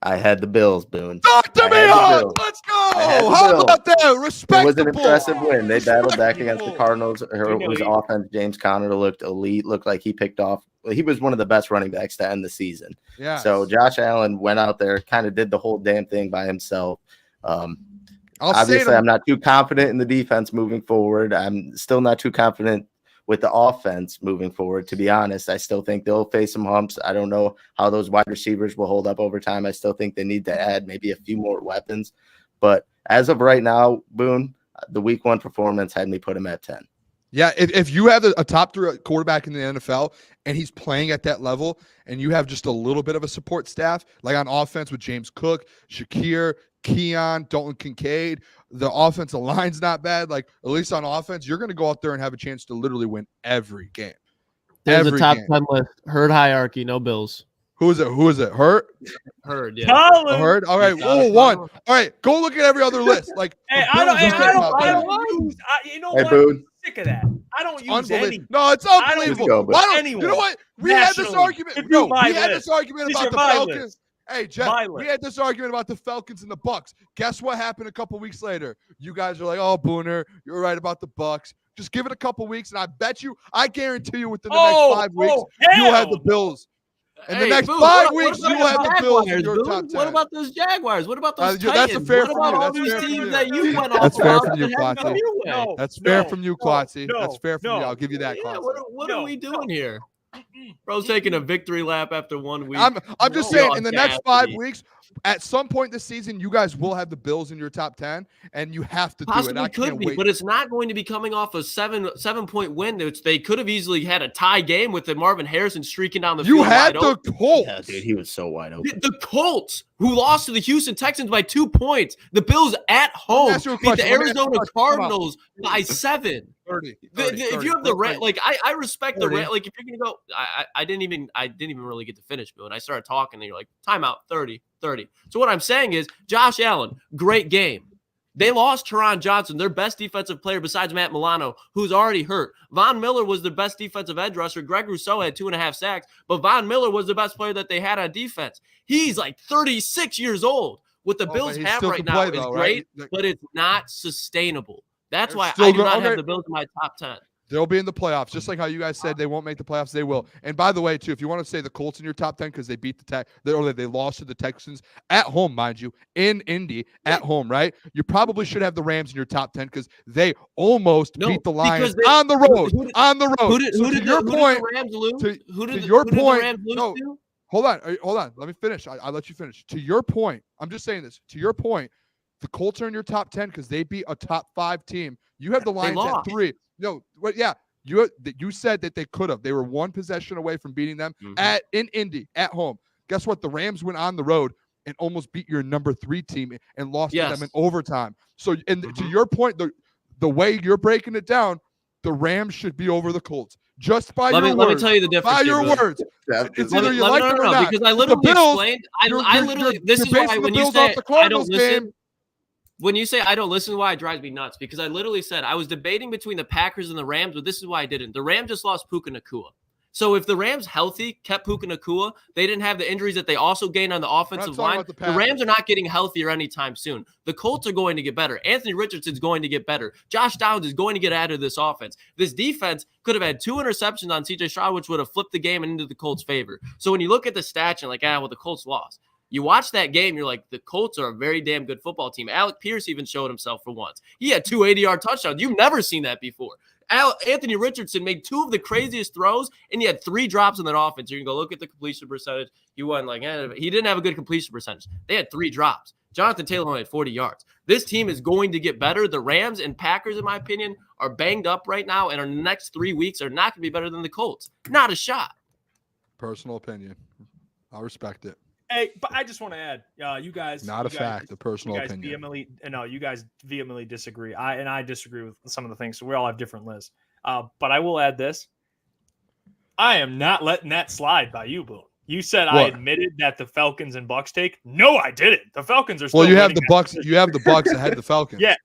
I had the Bills, Boone. Talk to me on! Let's go! How about that? Respectable. It was an impressive win. They battled back against the Cardinals. Whose offense, James Conner, looked elite. Looked like he picked off. He was one of the best running backs to end the season. Yeah. So Josh Allen went out there, kind of did the whole damn thing by himself. Obviously, I'm not too confident in the defense moving forward. I'm still not too confident with the offense moving forward. To be honest, I still think they'll face some humps. I don't know how those wide receivers will hold up over time. I still think they need to add maybe a few more weapons. But as of right now, Boone, the week 1 performance had me put him at 10. Yeah, if you have a top 3 quarterback in the NFL and he's playing at that level and you have just a little bit of a support staff, like on offense with James Cook, Shakir, Keon, Dalton Kincaid, the offensive line's not bad. Like, at least on offense, you're going to go out there and have a chance to literally win every game. There's a top 10 list. Herd hierarchy, no Bills. Who is it? Hurt? Herd, yeah. Hurt? All right. Oh, 1. All right. Go look at every other list. Like, hey, I don't use, you know what? Boone. I'm sick of that. I don't use any. No, it's unbelievable. Why don't anyone? You know what? We had this argument. No, we had this argument about the Falcons. List. Hey, Jeff, we had this argument about the Falcons and the Bucks. Guess what happened a couple weeks later? You guys are like, oh, Booner, you're right about the Bucks. Just give it a couple weeks, and I guarantee you within the next 5 weeks, you'll have the Bills. In the next 5 weeks, you'll have the Bills in your top 10. What about those Jaguars? What about those Titans? That's fair from you. What about all these teams that you went off? That's fair from you, Klotzy. That's fair from you, Klotzy. That's fair from you. I'll give you that, Yeah, Klotzy. what are we doing here? Bro's taking a victory lap after 1 week. I'm just saying, in the next 5 weeks, at some point this season, you guys will have the Bills in your top 10, and you have to do it. I could be, but it's not going to be coming off a 7-point win. They could have easily had a tie game with the Marvin Harrison streaking down the field. You had the Colts. Yeah, dude, he was so wide open. The Colts, who lost to the Houston Texans by 2 points. The Bills at home beat the Arizona Cardinals by 7. 30. If you have the rant, like I respect 30. The rant. Like if you're gonna go, I didn't even really get to finish, Bill. And I started talking, and you're like, timeout, 30. So what I'm saying is, Josh Allen, great game. They lost Teron Johnson, their best defensive player besides Matt Milano, who's already hurt. Von Miller was the best defensive edge rusher. Greg Rousseau had 2.5 sacks, but Von Miller was the best player that they had on defense. He's like 36 years old. What the Bills have right now is great, but it's not sustainable. That's why I do not have the Bills in my top 10. They'll be in the playoffs, just like how you guys said they won't make the playoffs. They will. And by the way, too, if you want to say the Colts in your top 10 because they beat they lost to the Texans at home, mind you, in Indy at home, right? You probably should have the Rams in your top 10 because they almost beat the Lions on the road. Who did the Rams lose? Who did the Rams lose to? Hold on. Let me finish. I'll let you finish. To your point, I'm just saying this. To your point, the Colts are in your top 10 because they beat a top 5 team. You have the Lions at 3. No, yeah. You said that they could have. They were 1 possession away from beating them in Indy at home. Guess what? The Rams went on the road and almost beat your number 3 team and lost to them in overtime. So, to your point, the way you're breaking it down, the Rams should be over the Colts. Just by Let your me words. tell you the difference. By here, your Booner. words. It's either you like it or no, not. because I With literally the Bills, explained. you're- I you're- literally. you're- This you're is why basing when the you Bills say off the I don't Cardinals listen. game. When you say I don't listen, why it drives me nuts? Because I literally said I was debating between the Packers and the Rams, but this is why I didn't. The Rams just lost Puka Nacua. So if the Rams healthy kept Puka Nacua, they didn't have the injuries that they also gained on the offensive line. The Rams are not getting healthier anytime soon. The Colts are going to get better. Anthony Richardson's going to get better. Josh Downs is going to get added to this offense. This defense could have had 2 interceptions on CJ Stroud, which would have flipped the game and into the Colts' favor. So when you look at the stats, you're like, well, the Colts lost. You watch that game, you're like, the Colts are a very damn good football team. Alec Pierce even showed himself for once. He had 2 80-yard touchdowns. You've never seen that before. Anthony Richardson made 2 of the craziest throws, and he had 3 drops in that offense. You can go look at the completion percentage. He wasn't like, he didn't have a good completion percentage. They had 3 drops. Jonathan Taylor only had 40 yards. This team is going to get better. The Rams and Packers, in my opinion, are banged up right now, and our next 3 weeks are not going to be better than the Colts. Not a shot. Personal opinion. I respect it. Hey, but I just want to add, you guys. Not a fact, a personal opinion. You guys vehemently disagree. I disagree with some of the things, so we all have different lists. But I will add this. I am not letting that slide by you, Boone. You said I admitted that the Falcons and Bucks take. No, I didn't. The Falcons are still. Well, you have the Bucks. You have the Bucks ahead of the Falcons. Yeah.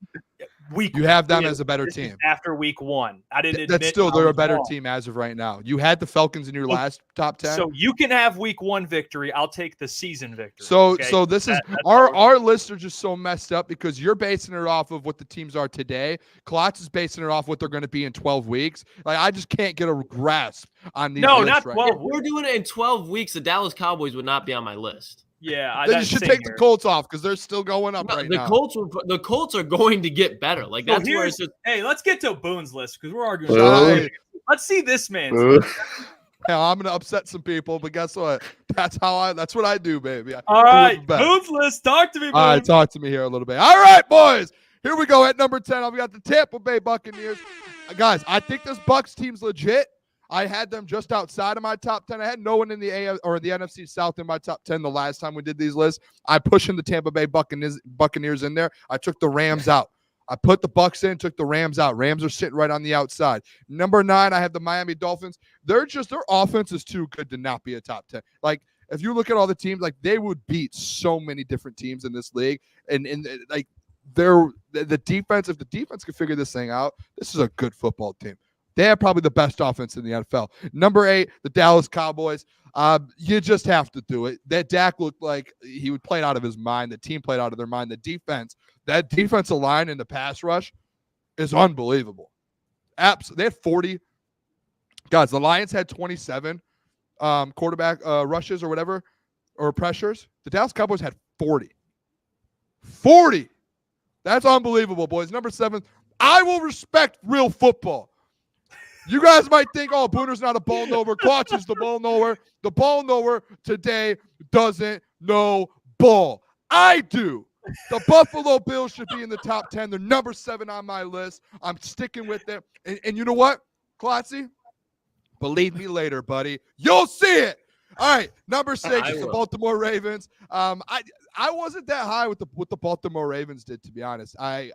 You have them as a better team. After week 1. I didn't admit. That's still, they're a better team as of right now. You had the Falcons in your last top 10. So you can have week 1 victory. I'll take the season victory. So this is our lists are just so messed up because you're basing it off of what the teams are today. Klotz is basing it off what they're going to be in 12 weeks. Like, I just can't get a grasp on these. No, lists not 12. Right If we're doing it in 12 weeks, the Dallas Cowboys would not be on my list. Yeah, then you should take the Colts off because they're still going up right now. The Colts are going to get better. Like, that's where it's just. Hey, let's get to Boone's list because we're arguing. Let's see this man's. Hell, I'm gonna upset some people, but guess what? That's what I do, baby. All right, Boone's list. Talk to me, Boone. All right, talk to me here a little bit. All right, boys. Here we go at number 10. I've got the Tampa Bay Buccaneers. Guys, I think this Bucs team's legit. I had them just outside of my top 10. I had no one in the NFC South in my top 10 the last time we did these lists. I pushed in the Tampa Bay Buccaneers in there. I took the Rams out. I put the Bucs in, took the Rams out. Rams are sitting right on the outside. Number 9, I have the Miami Dolphins. Their offense is too good to not be a top 10. Like, if you look at all the teams, like, they would beat so many different teams in this league. And like, the defense, if the defense can figure this thing out, this is a good football team. They have probably the best offense in the NFL. Number 8, the Dallas Cowboys. You just have to do it. That Dak looked like he would play out of his mind. The team played out of their mind. The defense, that defensive line in the pass rush is unbelievable. They had 40. Guys, the Lions had 27 quarterback rushes or whatever, or pressures. The Dallas Cowboys had 40. 40. That's unbelievable, boys. Number 7, I will respect real football. You guys might think, oh, Booner's not a ball knower. Klotz is the ball knower. The ball knower today doesn't know ball. I do. The Buffalo Bills should be in the top 10. They're number 7 on my list. I'm sticking with it. And you know what, Klotzy? Believe me later, buddy. You'll see it. All right, number 6 is the Baltimore Ravens. I wasn't that high with what the Baltimore Ravens did, to be honest. The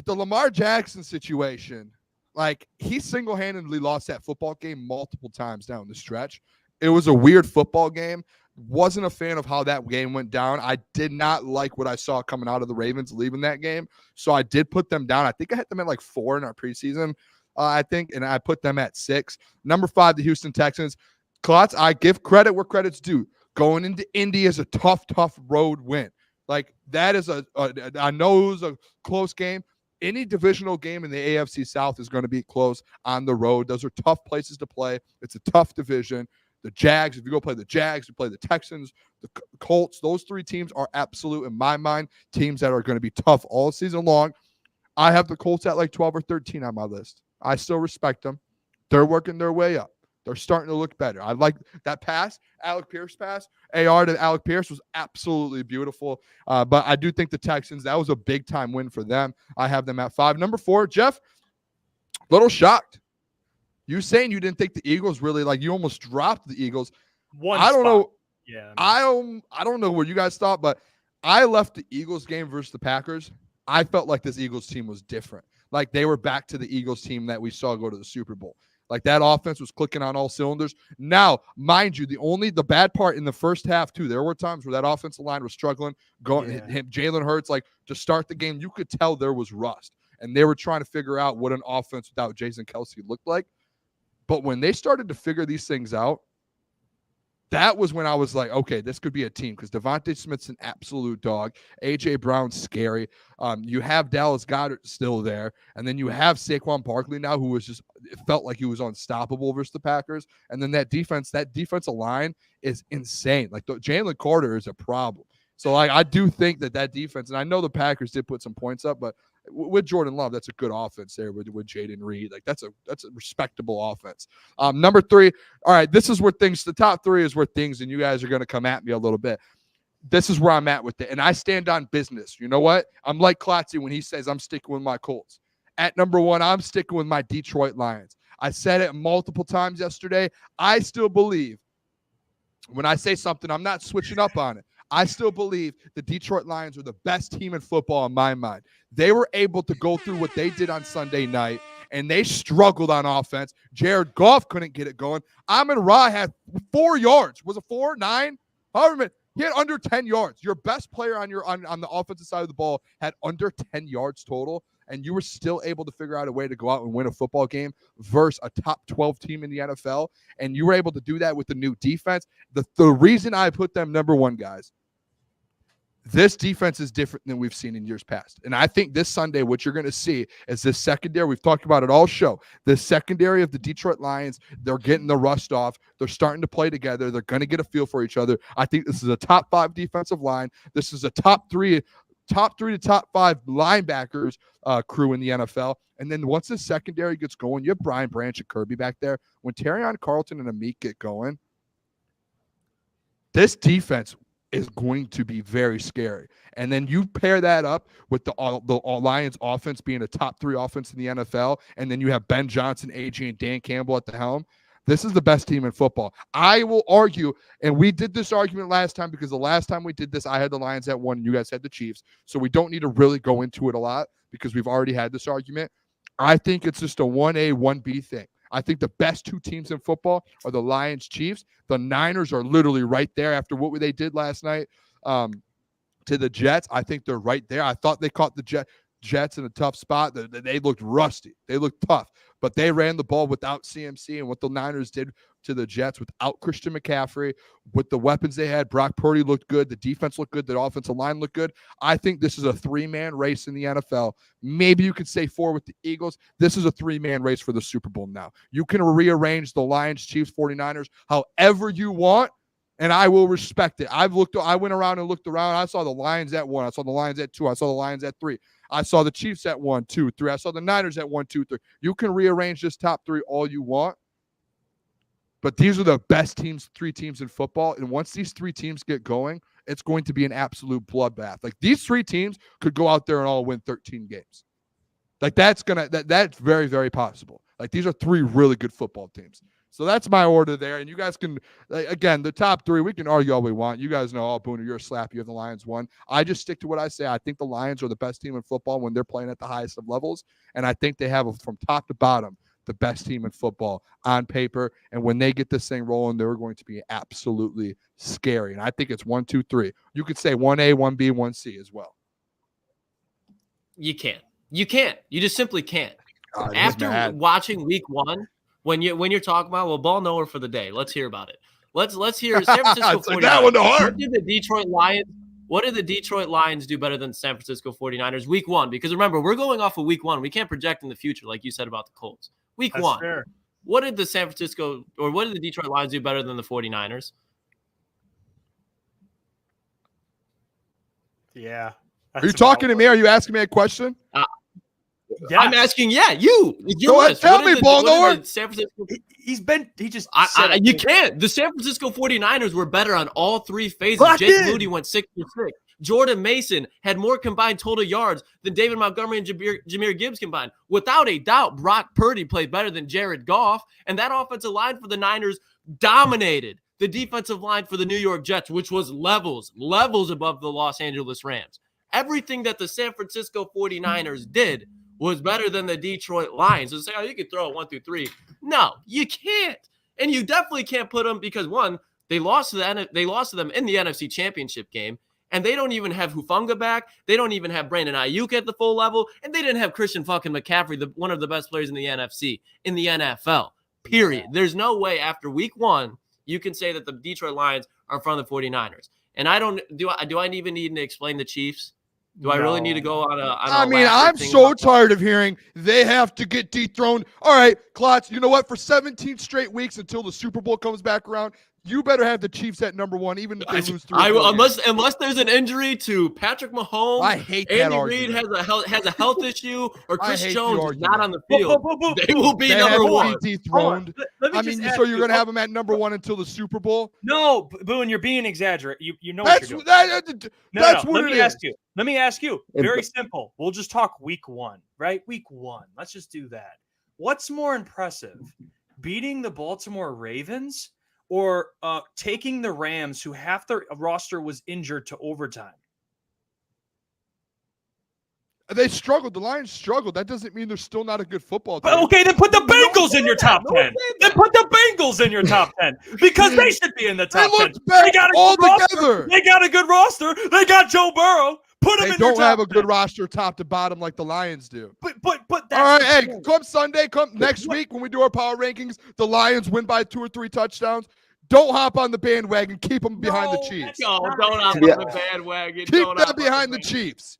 Lamar Jackson situation. Like, he single-handedly lost that football game multiple times down the stretch. It was a weird football game. Wasn't a fan of how that game went down. I did not like what I saw coming out of the Ravens leaving that game. So I did put them down. I think I had them at like 4 in our preseason, and I put them at 6. Number 5, the Houston Texans. Klotz, I give credit where credit's due. Going into Indy is a tough road win. Like, that is I know it was a close game. Any divisional game in the AFC South is going to be close on the road. Those are tough places to play. It's a tough division. The Jags, if you go play the Jags, you play the Texans, the Colts, those 3 teams are absolute, in my mind, teams that are going to be tough all season long. I have the Colts at like 12 or 13 on my list. I still respect them. They're working their way up. They're starting to look better. I like that pass, Alec Pierce pass. AR to Alec Pierce was absolutely beautiful. But I do think the Texans, that was a big-time win for them. I have them at 5. Number 4, Jeff, a little shocked. You saying you didn't think the Eagles really, like, you almost dropped the Eagles. I don't know. Yeah. I don't know what you guys thought, but I left the Eagles game versus the Packers. I felt like this Eagles team was different. Like, they were back to the Eagles team that we saw go to the Super Bowl. Like that offense was clicking on all cylinders. Now, mind you, the bad part in the first half too, there were times where that offensive line was struggling. Jalen Hurts, like to start the game, you could tell there was rust. And they were trying to figure out what an offense without Jason Kelce looked like. But when they started to figure these things out, that was when I was like, okay, this could be a team because Devontae Smith's an absolute dog. A.J. Brown's scary. You have Dallas Goedert still there. And then you have Saquon Barkley now, who was just – it felt like he was unstoppable versus the Packers. And then that defensive line is insane. Like Jalen Carter is a problem. So I do think that defense – and I know the Packers did put some points up, but – with Jordan Love, that's a good offense there with Jaden Reed. Like that's a respectable offense. Number 3, all right, this is where things, the top 3 is where things, and you guys are going to come at me a little bit. This is where I'm at with it, and I stand on business. You know what? I'm like Klotzy when he says I'm sticking with my Colts. At number 1, I'm sticking with my Detroit Lions. I said it multiple times yesterday. I still believe when I say something, I'm not switching up on it. I still believe the Detroit Lions are the best team in football in my mind. They were able to go through what they did on Sunday night, and they struggled on offense. Jared Goff couldn't get it going. Amon-Ra had 4 yards. Was it 4, 9? However many. He had under 10 yards. Your best player on the offensive side of the ball had under 10 yards total, and you were still able to figure out a way to go out and win a football game versus a top 12 team in the NFL, and you were able to do that with the new defense. The reason I put them number 1, guys, this defense is different than we've seen in years past. And I think this Sunday, what you're going to see is this secondary. We've talked about it all show. The secondary of the Detroit Lions, they're getting the rust off. They're starting to play together. They're going to get a feel for each other. I think this is a top 5 defensive line. This is a top 3 to top 5 linebackers crew in the NFL. And then once the secondary gets going, you have Brian Branch and Kirby back there. When Terrion Carlton and Amik get going, this defense is going to be very scary. And then you pair that up with the Lions offense being a top 3 offense in the NFL, and then you have Ben Johnson, AJ, and Dan Campbell at the helm. This is the best team in football. I will argue, and we did this argument last time because the last time we did this, I had the Lions at 1, and you guys had the Chiefs. So we don't need to really go into it a lot because we've already had this argument. I think it's just a 1A, 1B thing. I think the best 2 teams in football are the Lions, Chiefs. The Niners are literally right there after what they did last night to the Jets. I think they're right there. I thought they caught the Jets in a tough spot. They looked rusty. They looked tough. But they ran the ball without CMC, and what the Niners did to the Jets without Christian McCaffrey, with the weapons they had, Brock Purdy looked good. The defense looked good. The offensive line looked good. I think this is a 3-man race in the NFL. Maybe you could say 4 with the Eagles. This is a 3-man race for the Super Bowl now. You can rearrange the Lions, Chiefs, 49ers however you want, and I will respect it. I went around and looked around. I saw the Lions at 1. I saw the Lions at 2. I saw the Lions at 3. I saw the Chiefs at 1, 2, 3. I saw the Niners at 1, 2, 3. You can rearrange this top 3 all you want, but these are the best 3 teams in football. And once these 3 teams get going, it's going to be an absolute bloodbath. Like these 3 teams could go out there and all win 13 games. Like that's very, very possible. Like these are 3 really good football teams. So that's my order there. And you guys can, again, the top 3, we can argue all we want. You guys know, Booner, you're a slap. You have the Lions 1. I just stick to what I say. I think the Lions are the best team in football when they're playing at the highest of levels. And I think they have, from top to bottom, the best team in football on paper. And when they get this thing rolling, they're going to be absolutely scary. And I think it's 1, 2, 3. You could say 1A, 1B, 1C as well. You can't. You can't. You just simply can't. After watching week 1, when you're talking about, well, ball nowhere for the day. Let's hear about it. Let's hear San Francisco 49ers. That one to heart. What did the Detroit Lions do better than the San Francisco 49ers week 1? Because remember, we're going off of week 1. We can't project in the future like you said about the Colts. Week That's 1. Fair. What did the Detroit Lions do better than the 49ers? Yeah. Are you talking to me? Are you asking me a question? Yeah. I'm asking, you. Go ahead, tell me, ball nowhere. You can't. The San Francisco 49ers were better on all 3 phases. Jake Moody went 6 for 6. Jordan Mason had more combined total yards than David Montgomery and Jahmyr Gibbs combined. Without a doubt, Brock Purdy played better than Jared Goff, and that offensive line for the Niners dominated the defensive line for the New York Jets, which was levels above the Los Angeles Rams. Everything that the San Francisco 49ers did was better than the Detroit Lions. So say, you could throw it 1 through 3. No, you can't. And you definitely can't put them because, one, they lost to them in the NFC Championship game, and they don't even have Hufanga back. They don't even have Brandon Ayuk at the full level, and they didn't have Christian fucking McCaffrey, one of the best players in the NFC, in the NFL, period. Yeah. There's no way after week 1 you can say that the Detroit Lions are in front of the 49ers. And do I even need to explain the Chiefs? Do I really need to go on a I'm so tired of hearing they have to get dethroned. All right, Klotz, you know what? For 17 straight weeks until the Super Bowl comes back around, you better have the Chiefs at number 1, even if they lose 3. Unless there's an injury to Patrick Mahomes, I hate Andy that Reid argument. has a health issue, or Chris Jones is not on the field. They will be number 1. Dethroned. So you're going to have them at number 1 until the Super Bowl? No, Boone, you're being exaggerated. You know what you're doing. That's what it is. Let me ask you. Very simple. We'll just talk week 1, right? Week 1. Let's just do that. What's more impressive, beating the Baltimore Ravens or taking the Rams, who half their roster was injured, to overtime? They struggled. The Lions struggled. That doesn't mean they're still not a good football team. But okay, then put the Bengals in your top 10. Then put the Bengals in your top 10 because they should be in the top 10. They got all together. They got a good roster. They got Joe Burrow. Put them in your top 10. They don't have a good roster top to bottom like the Lions do. But that's all right. Hey, come Sunday, come next week when we do our power rankings, the Lions win by 2 or 3 touchdowns. Don't hop on the bandwagon. Keep them behind the Chiefs. No, don't hop on the bandwagon. Keep them behind the Chiefs.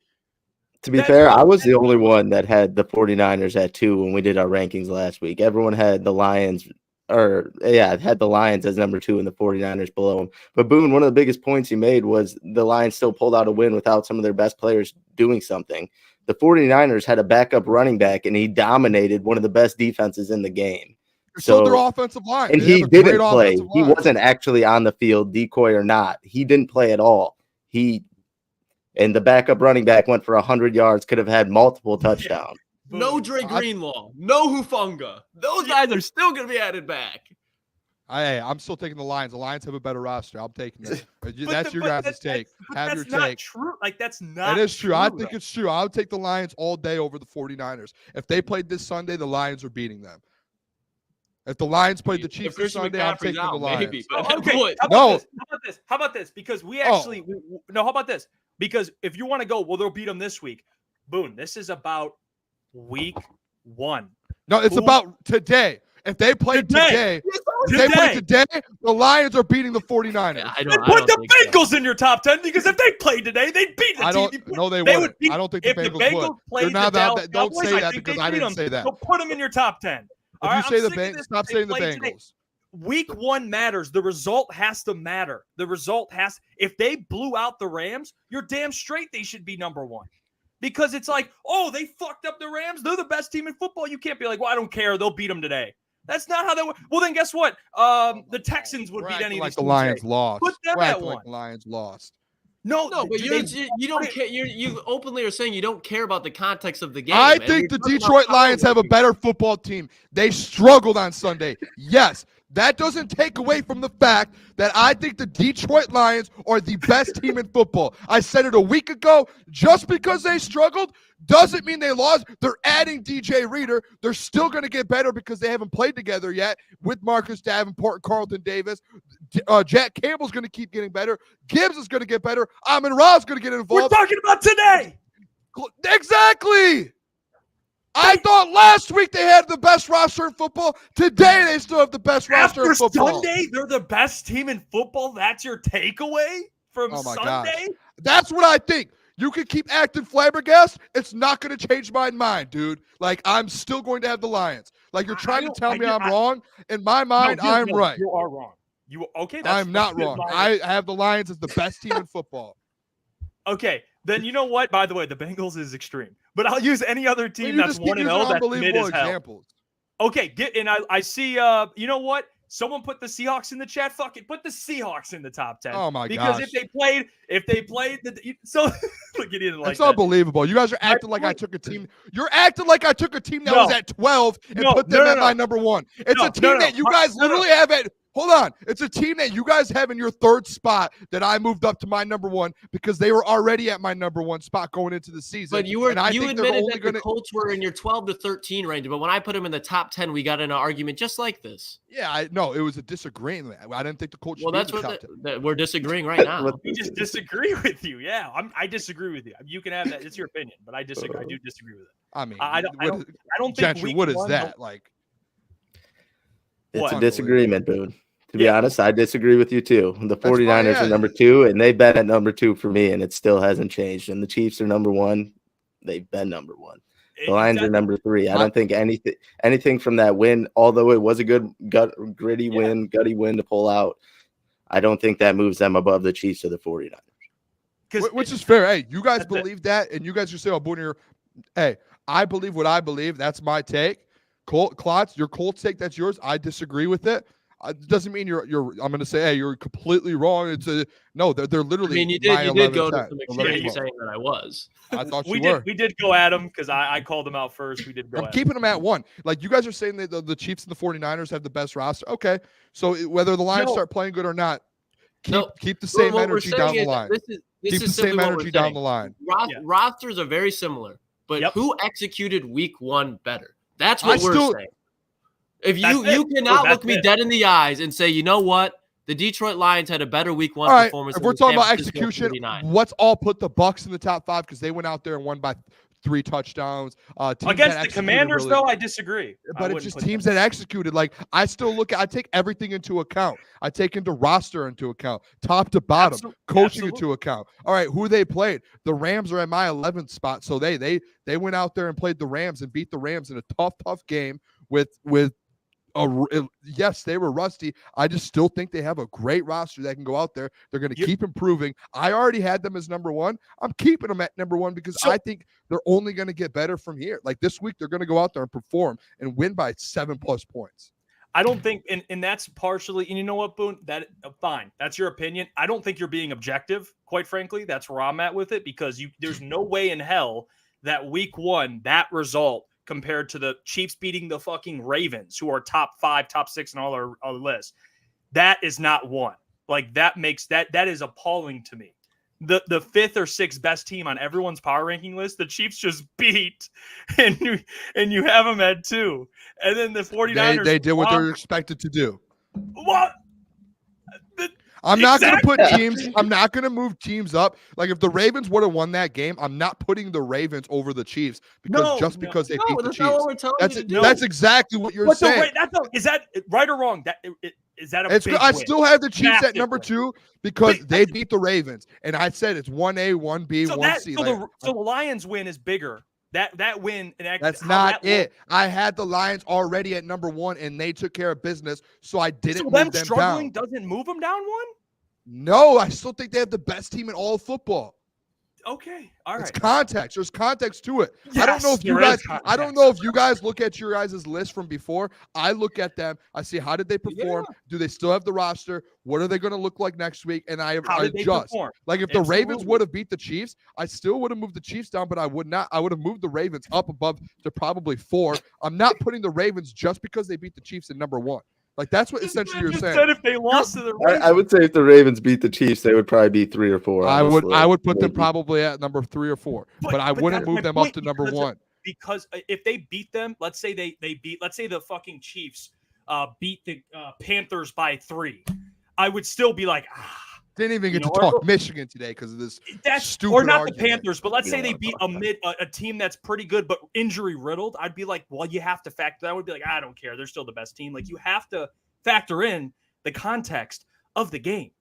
To be fair, I was the only one that had the 49ers at 2 when we did our rankings last week. Everyone had the Lions, had the Lions as number 2 and the 49ers below them. But Boone, one of the biggest points he made was the Lions still pulled out a win without some of their best players doing something. The 49ers had a backup running back, and he dominated one of the best defenses in the game. So their offensive line. And he didn't play. He wasn't actually on the field, decoy or not. He didn't play at all. And the backup running back went for 100 yards, could have had multiple touchdowns. No Dre Greenlaw, no Hufanga. Those guys are still going to be added back. I'm still taking the Lions. The Lions have a better roster. I'm taking it. That's your guys' take. Have your take. True. Like, that's not. It is true. I think it's true. I would take the Lions all day over the 49ers. If they played this Sunday, the Lions are beating them. If the Lions played the Chiefs this Sunday, I'm taking the Lions. Maybe, okay. How about this? Because we actually how about this? Because if you want to go, well, they'll beat them this week. Boone, this is about week 1. No, it's about today. If they play today, the Lions are beating the 49ers. Put the Bengals in your top 10 because if they played today, they'd beat the team. No, they wouldn't. I don't think the Bengals would. Don't say that because I didn't say that. So put them in your top 10. If you say the Bengals, stop saying the Bengals. Week 1 matters. The result has to matter. If they blew out the Rams, you're damn straight they should be number 1. Because it's like, oh, they fucked up the Rams. They're the best team in football. You can't be like, well, I don't care. They'll beat them today. That's not how they work. Well, then guess what? The Texans would beat any of these. The Lions lost. Put them at 1. Like the Lions lost. No, but you don't care. You openly are saying you don't care about the context of the game. I think the Detroit Lions have a better football team. They struggled on Sunday. Yes, that doesn't take away from the fact that I think the Detroit Lions are the best team in football. I said it a week ago. Just because they struggled doesn't mean they lost. They're adding DJ Reader. They're still going to get better because they haven't played together yet with Marcus Davenport and Carlton Davis. Jack Campbell's going to keep getting better. Gibbs is going to get better. Amon-Ra's going to get involved. We're talking about today. Exactly. I thought last week they had the best roster in football. Today they still have the best roster in football. Sunday, they're the best team in football. That's your takeaway from Sunday? Gosh. That's what I think. You can keep acting flabbergasted. It's not going to change my mind, dude. Like, I'm still going to have the Lions. Like, you're trying to tell me I'm wrong. In my mind, I'm right. You are wrong. I'm not wrong. I have the Lions as the best team in football. Okay, then you know what? By the way, the Bengals is extreme. But I'll use any other team that's 1-0 that's mid as hell. Okay, I see, you know what? Someone put the Seahawks in the chat. Fuck it, put the Seahawks in the top 10. Oh my god! Because if they played so look at it like it's unbelievable. You guys are acting like I took a team. You're acting like I took a team that was at 12 and put them at my number 1. It's a team that you guys literally have at. Hold on. It's a team that you guys have in your third spot that I moved up to my number one because they were already at my number one spot going into the season. But you admitted that the Colts were in your 12 to 13 range. But when I put them in the top 10, we got in an argument just like this. Yeah, no, it was a disagreement. I didn't think the Colts. Well, that's what we're disagreeing right now. We just disagree with you. Yeah, I disagree with you. You can have that. It's your opinion, but I disagree. I do disagree with it. I mean, I don't think Gentry, what is that like? It's a disagreement, Boone. To be honest, I disagree with you too. The 49ers are number 2, and they've been at number 2 for me, and it still hasn't changed. And the Chiefs are number 1. They've been number 1. The Lions are number 3. I don't think anything from that win, although it was a good gutty win to pull out, I don't think that moves them above the Chiefs or the 49ers. Which is fair. Hey, you guys believe that, and you guys just say, "Oh, Booner." Hey, I believe what I believe. That's my take. Klotz, your Colts take, that's yours. I disagree with it. It doesn't mean you're. I'm going to say, hey, you're completely wrong. No. They're literally. I mean, you did go to some extent saying that I was. I thought we did. We did go at them because I called them out first. We did go. I'm keeping them at 1. Like you guys are saying that the Chiefs and the 49ers have the best roster. Okay, so whether the Lions start playing good or not, keep the same energy down the line. Keep the same energy down the line. Rosters are very similar, but who executed week 1 better? That's what we're saying. If you cannot look me dead in the eyes and say, you know what, the Detroit Lions had a better week 1 performance. If we're talking about execution, let's all put the Bucs in the top 5 because they went out there and won by 3 touchdowns. Against the Commanders, though, I disagree. But it's just teams that executed. Like I take everything into account. I take into roster into account, top to bottom, coaching into account. All right, who they played? The Rams are at my 11th spot, so they went out there and played the Rams and beat the Rams in a tough game with. Yes, they were rusty. I just still think they have a great roster that can go out there. They're going to keep improving. I already had them as number 1. I'm keeping them at number 1 because I think they're only going to get better from here. Like this week, they're going to go out there and perform and win by 7+ points. I don't think, and that's partially, and you know what, Boone, that fine. That's your opinion. I don't think you're being objective, quite frankly. That's where I'm at with it because there's no way in hell that week 1, that result compared to the Chiefs beating the fucking Ravens, who are top 5, top 6 in all our list. That is not 1. Like that makes that is appalling to me. The 5th or 6th best team on everyone's power ranking list, the Chiefs just beat, and you have them at 2. And then the 49ers. They did what they're expected to do. What? I'm not going to put teams. I'm not going to move teams up. Like if the Ravens would have won that game, I'm not putting the Ravens over the Chiefs because because they beat the Chiefs. That's exactly what you're saying. Is that right or wrong? Is that a big I win? still have the Chiefs at number 2 because they beat the Ravens, and I said it's 1A, 1B, 1C. So the Lions win is bigger. That win. That's not it. I had the Lions already at number 1, and they took care of business, so I didn't move them struggling down. Doesn't move them down 1? No, I still think they have the best team in all of football. Okay, all right. It's context. There's context to it. Yes, I don't know if you guys look at your guys' list from before. I look at them. I see how did they perform? Yeah. Do they still have the roster? What are they going to look like next week? And I adjust. Like if the Ravens would have beat the Chiefs, I still would have moved the Chiefs down, but I would not. I would have moved the Ravens up above to probably 4. I'm not putting the Ravens just because they beat the Chiefs at number 1. Like that's what essentially you're saying. Said if they lost to the Ravens. I would say if the Ravens beat the Chiefs, they would probably be 3 or 4. I would put them probably at number 3 or 4, but I wouldn't move them up to number 1. Because if they beat them, let's say let's say the fucking Chiefs beat the Panthers by 3, I would still be like, didn't even get to talk Michigan today because of this stupid or not argument. The Panthers, but let's say they beat a team that's pretty good but injury riddled. I'd be like, well, you have to factor. I would be like, I don't care. They're still the best team. Like you have to factor in the context of the game.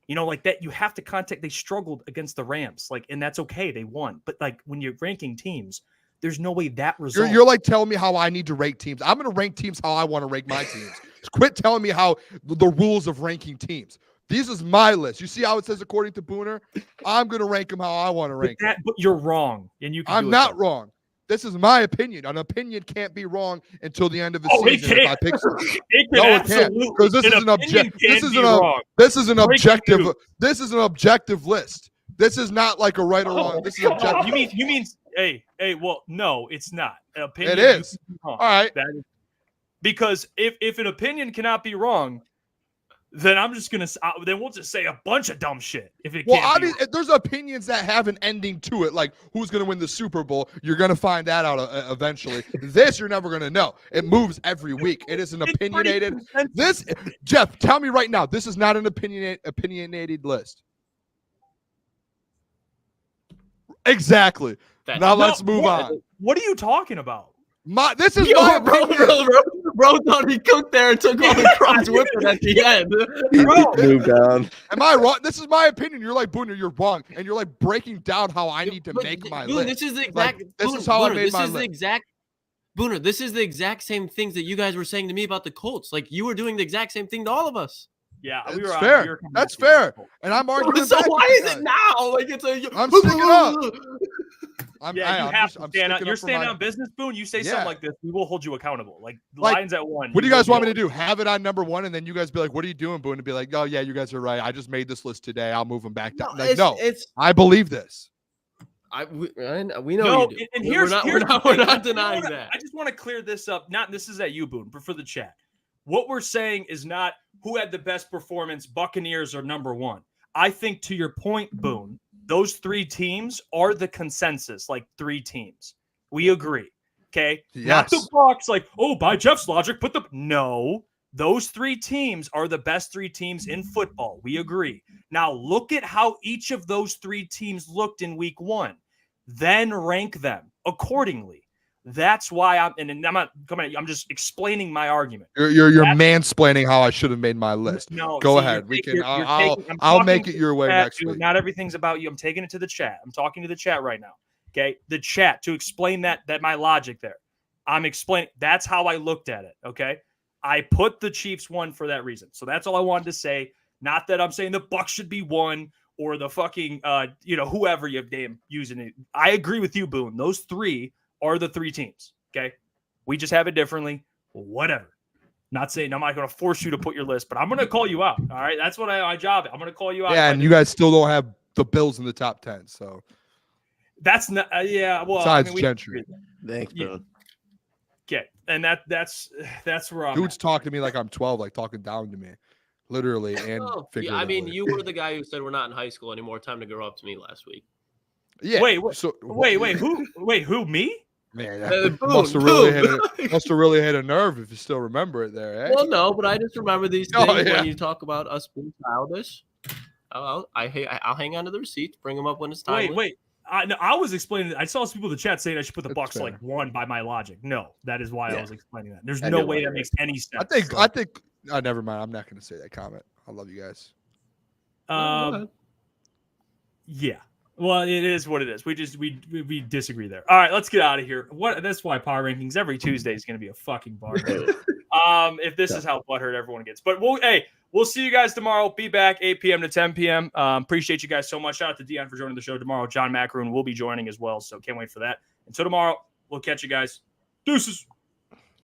Like that. You have to context. They struggled against the Rams, and that's okay. They won, but like when you're ranking teams, there's no way that result. You're like telling me how I need to rank teams. I'm going to rank teams how I want to rank my teams. Quit telling me how the rules of ranking teams. This is my list. You see how it says according to Booner? I'm going to rank them how I want to rank them. But you're wrong, and you. I'm not wrong. This is my opinion. An opinion can't be wrong until the end of the season. If I pick something. It can't because this is an objective. This is an objective list. This is not like a right or wrong. This is objective. You mean? Hey. Well, no, it's not. An opinion. It is. All right. Because if an opinion cannot be wrong, then I'm just gonna. Then we'll just say a bunch of dumb shit if it Well, can't. obviously, there's opinions that have an ending to it, like who's going to win the Super Bowl. You're going to find that out eventually. This you're never going to know. It moves every week. It is an opinionated. This, Jeff, tell me right now, this is not an opinionated list. Exactly. Now let's move on. What are you talking about? This is my opinion. Bro thought he cooked there and took all the crumbs with it at the end. Moved on. Am I wrong? This is my opinion. You're like, Booner, you're wrong. And you're like breaking down how I need to make my list. This is the exact. Like, this is how I made my list. Booner, this is the exact same things that you guys were saying to me about the Colts. Like, you were doing the exact same thing to all of us. Yeah, it's fair. That's fair. And I'm arguing. So why is it now? Like, it's a. I'm sticking up. You have to stand out. You're standing on business, Boone. You say something like this, we will hold you accountable. Like Lions at 1. What do you guys want me to do? Have it on number 1, and then you guys be like, "What are you doing, Boone?" And be like, "Oh yeah, you guys are right. I just made this list today. I'll move them back down." I believe this. We know. No, you do. And we're not denying that. I just want to clear this up. This is at you, Boone, but for the chat. What we're saying is not who had the best performance, Buccaneers or number 1. I think to your point, Boone, those 3 teams are the consensus, like 3 teams. We agree. Okay. Yes. Not the Bucs, like, oh, by Jeff's logic, no. Those 3 teams are the best 3 teams in football. We agree. Now look at how each of those 3 teams looked in week 1. Then rank them accordingly. That's why I'm not coming. I'm just explaining my argument. You're mansplaining how I should have made my list. No, go ahead. We can. I'll make it your way next week. Not everything's about you. I'm taking it to the chat. I'm talking to the chat right now. Okay, the chat to explain that my logic there. I'm explaining. That's how I looked at it. Okay, I put the Chiefs 1 for that reason. So that's all I wanted to say. Not that I'm saying the Bucs should be 1 or the fucking whoever you damn using it. I agree with you, Boone. Those 3 are the 3 teams, okay? We just have it differently. Whatever. Not saying I'm not going to force you to put your list, but I'm going to call you out, all right? That's what my job is. I'm going to call you out. Yeah, and you guys still don't have the Bills in the top 10, so. That's not well. Besides Gentry. Thanks, Boone. Okay, and that's where I'm Dude's talking to me like I'm 12, like talking down to me. Literally and figuratively. I mean, you were the guy who said we're not in high school anymore. Time to grow up to me last week. Yeah. Wait, who, me? Man, that must have really hit a nerve if you still remember it there. Eh? Well, no, but I just remember these things when you talk about us being childish. I'll hang on to the receipts, bring them up when it's time. Wait. I was explaining. I saw some people in the chat saying I should put the Bucs like 1 by my logic. No, that is why I was explaining that. There's no way that makes any sense. I think. Never mind. I'm not going to say that comment. I love you guys. Yeah. Well, it is what it is. We disagree there. All right, let's get out of here. That's why power rankings every Tuesday is going to be a fucking bar. If this is how butthurt everyone gets. But we'll see you guys tomorrow. Be back 8 p.m. to 10 p.m. Appreciate you guys so much. Shout out to Dion for joining the show tomorrow. John Macaroon will be joining as well, so can't wait for that. Until tomorrow, we'll catch you guys. Deuces.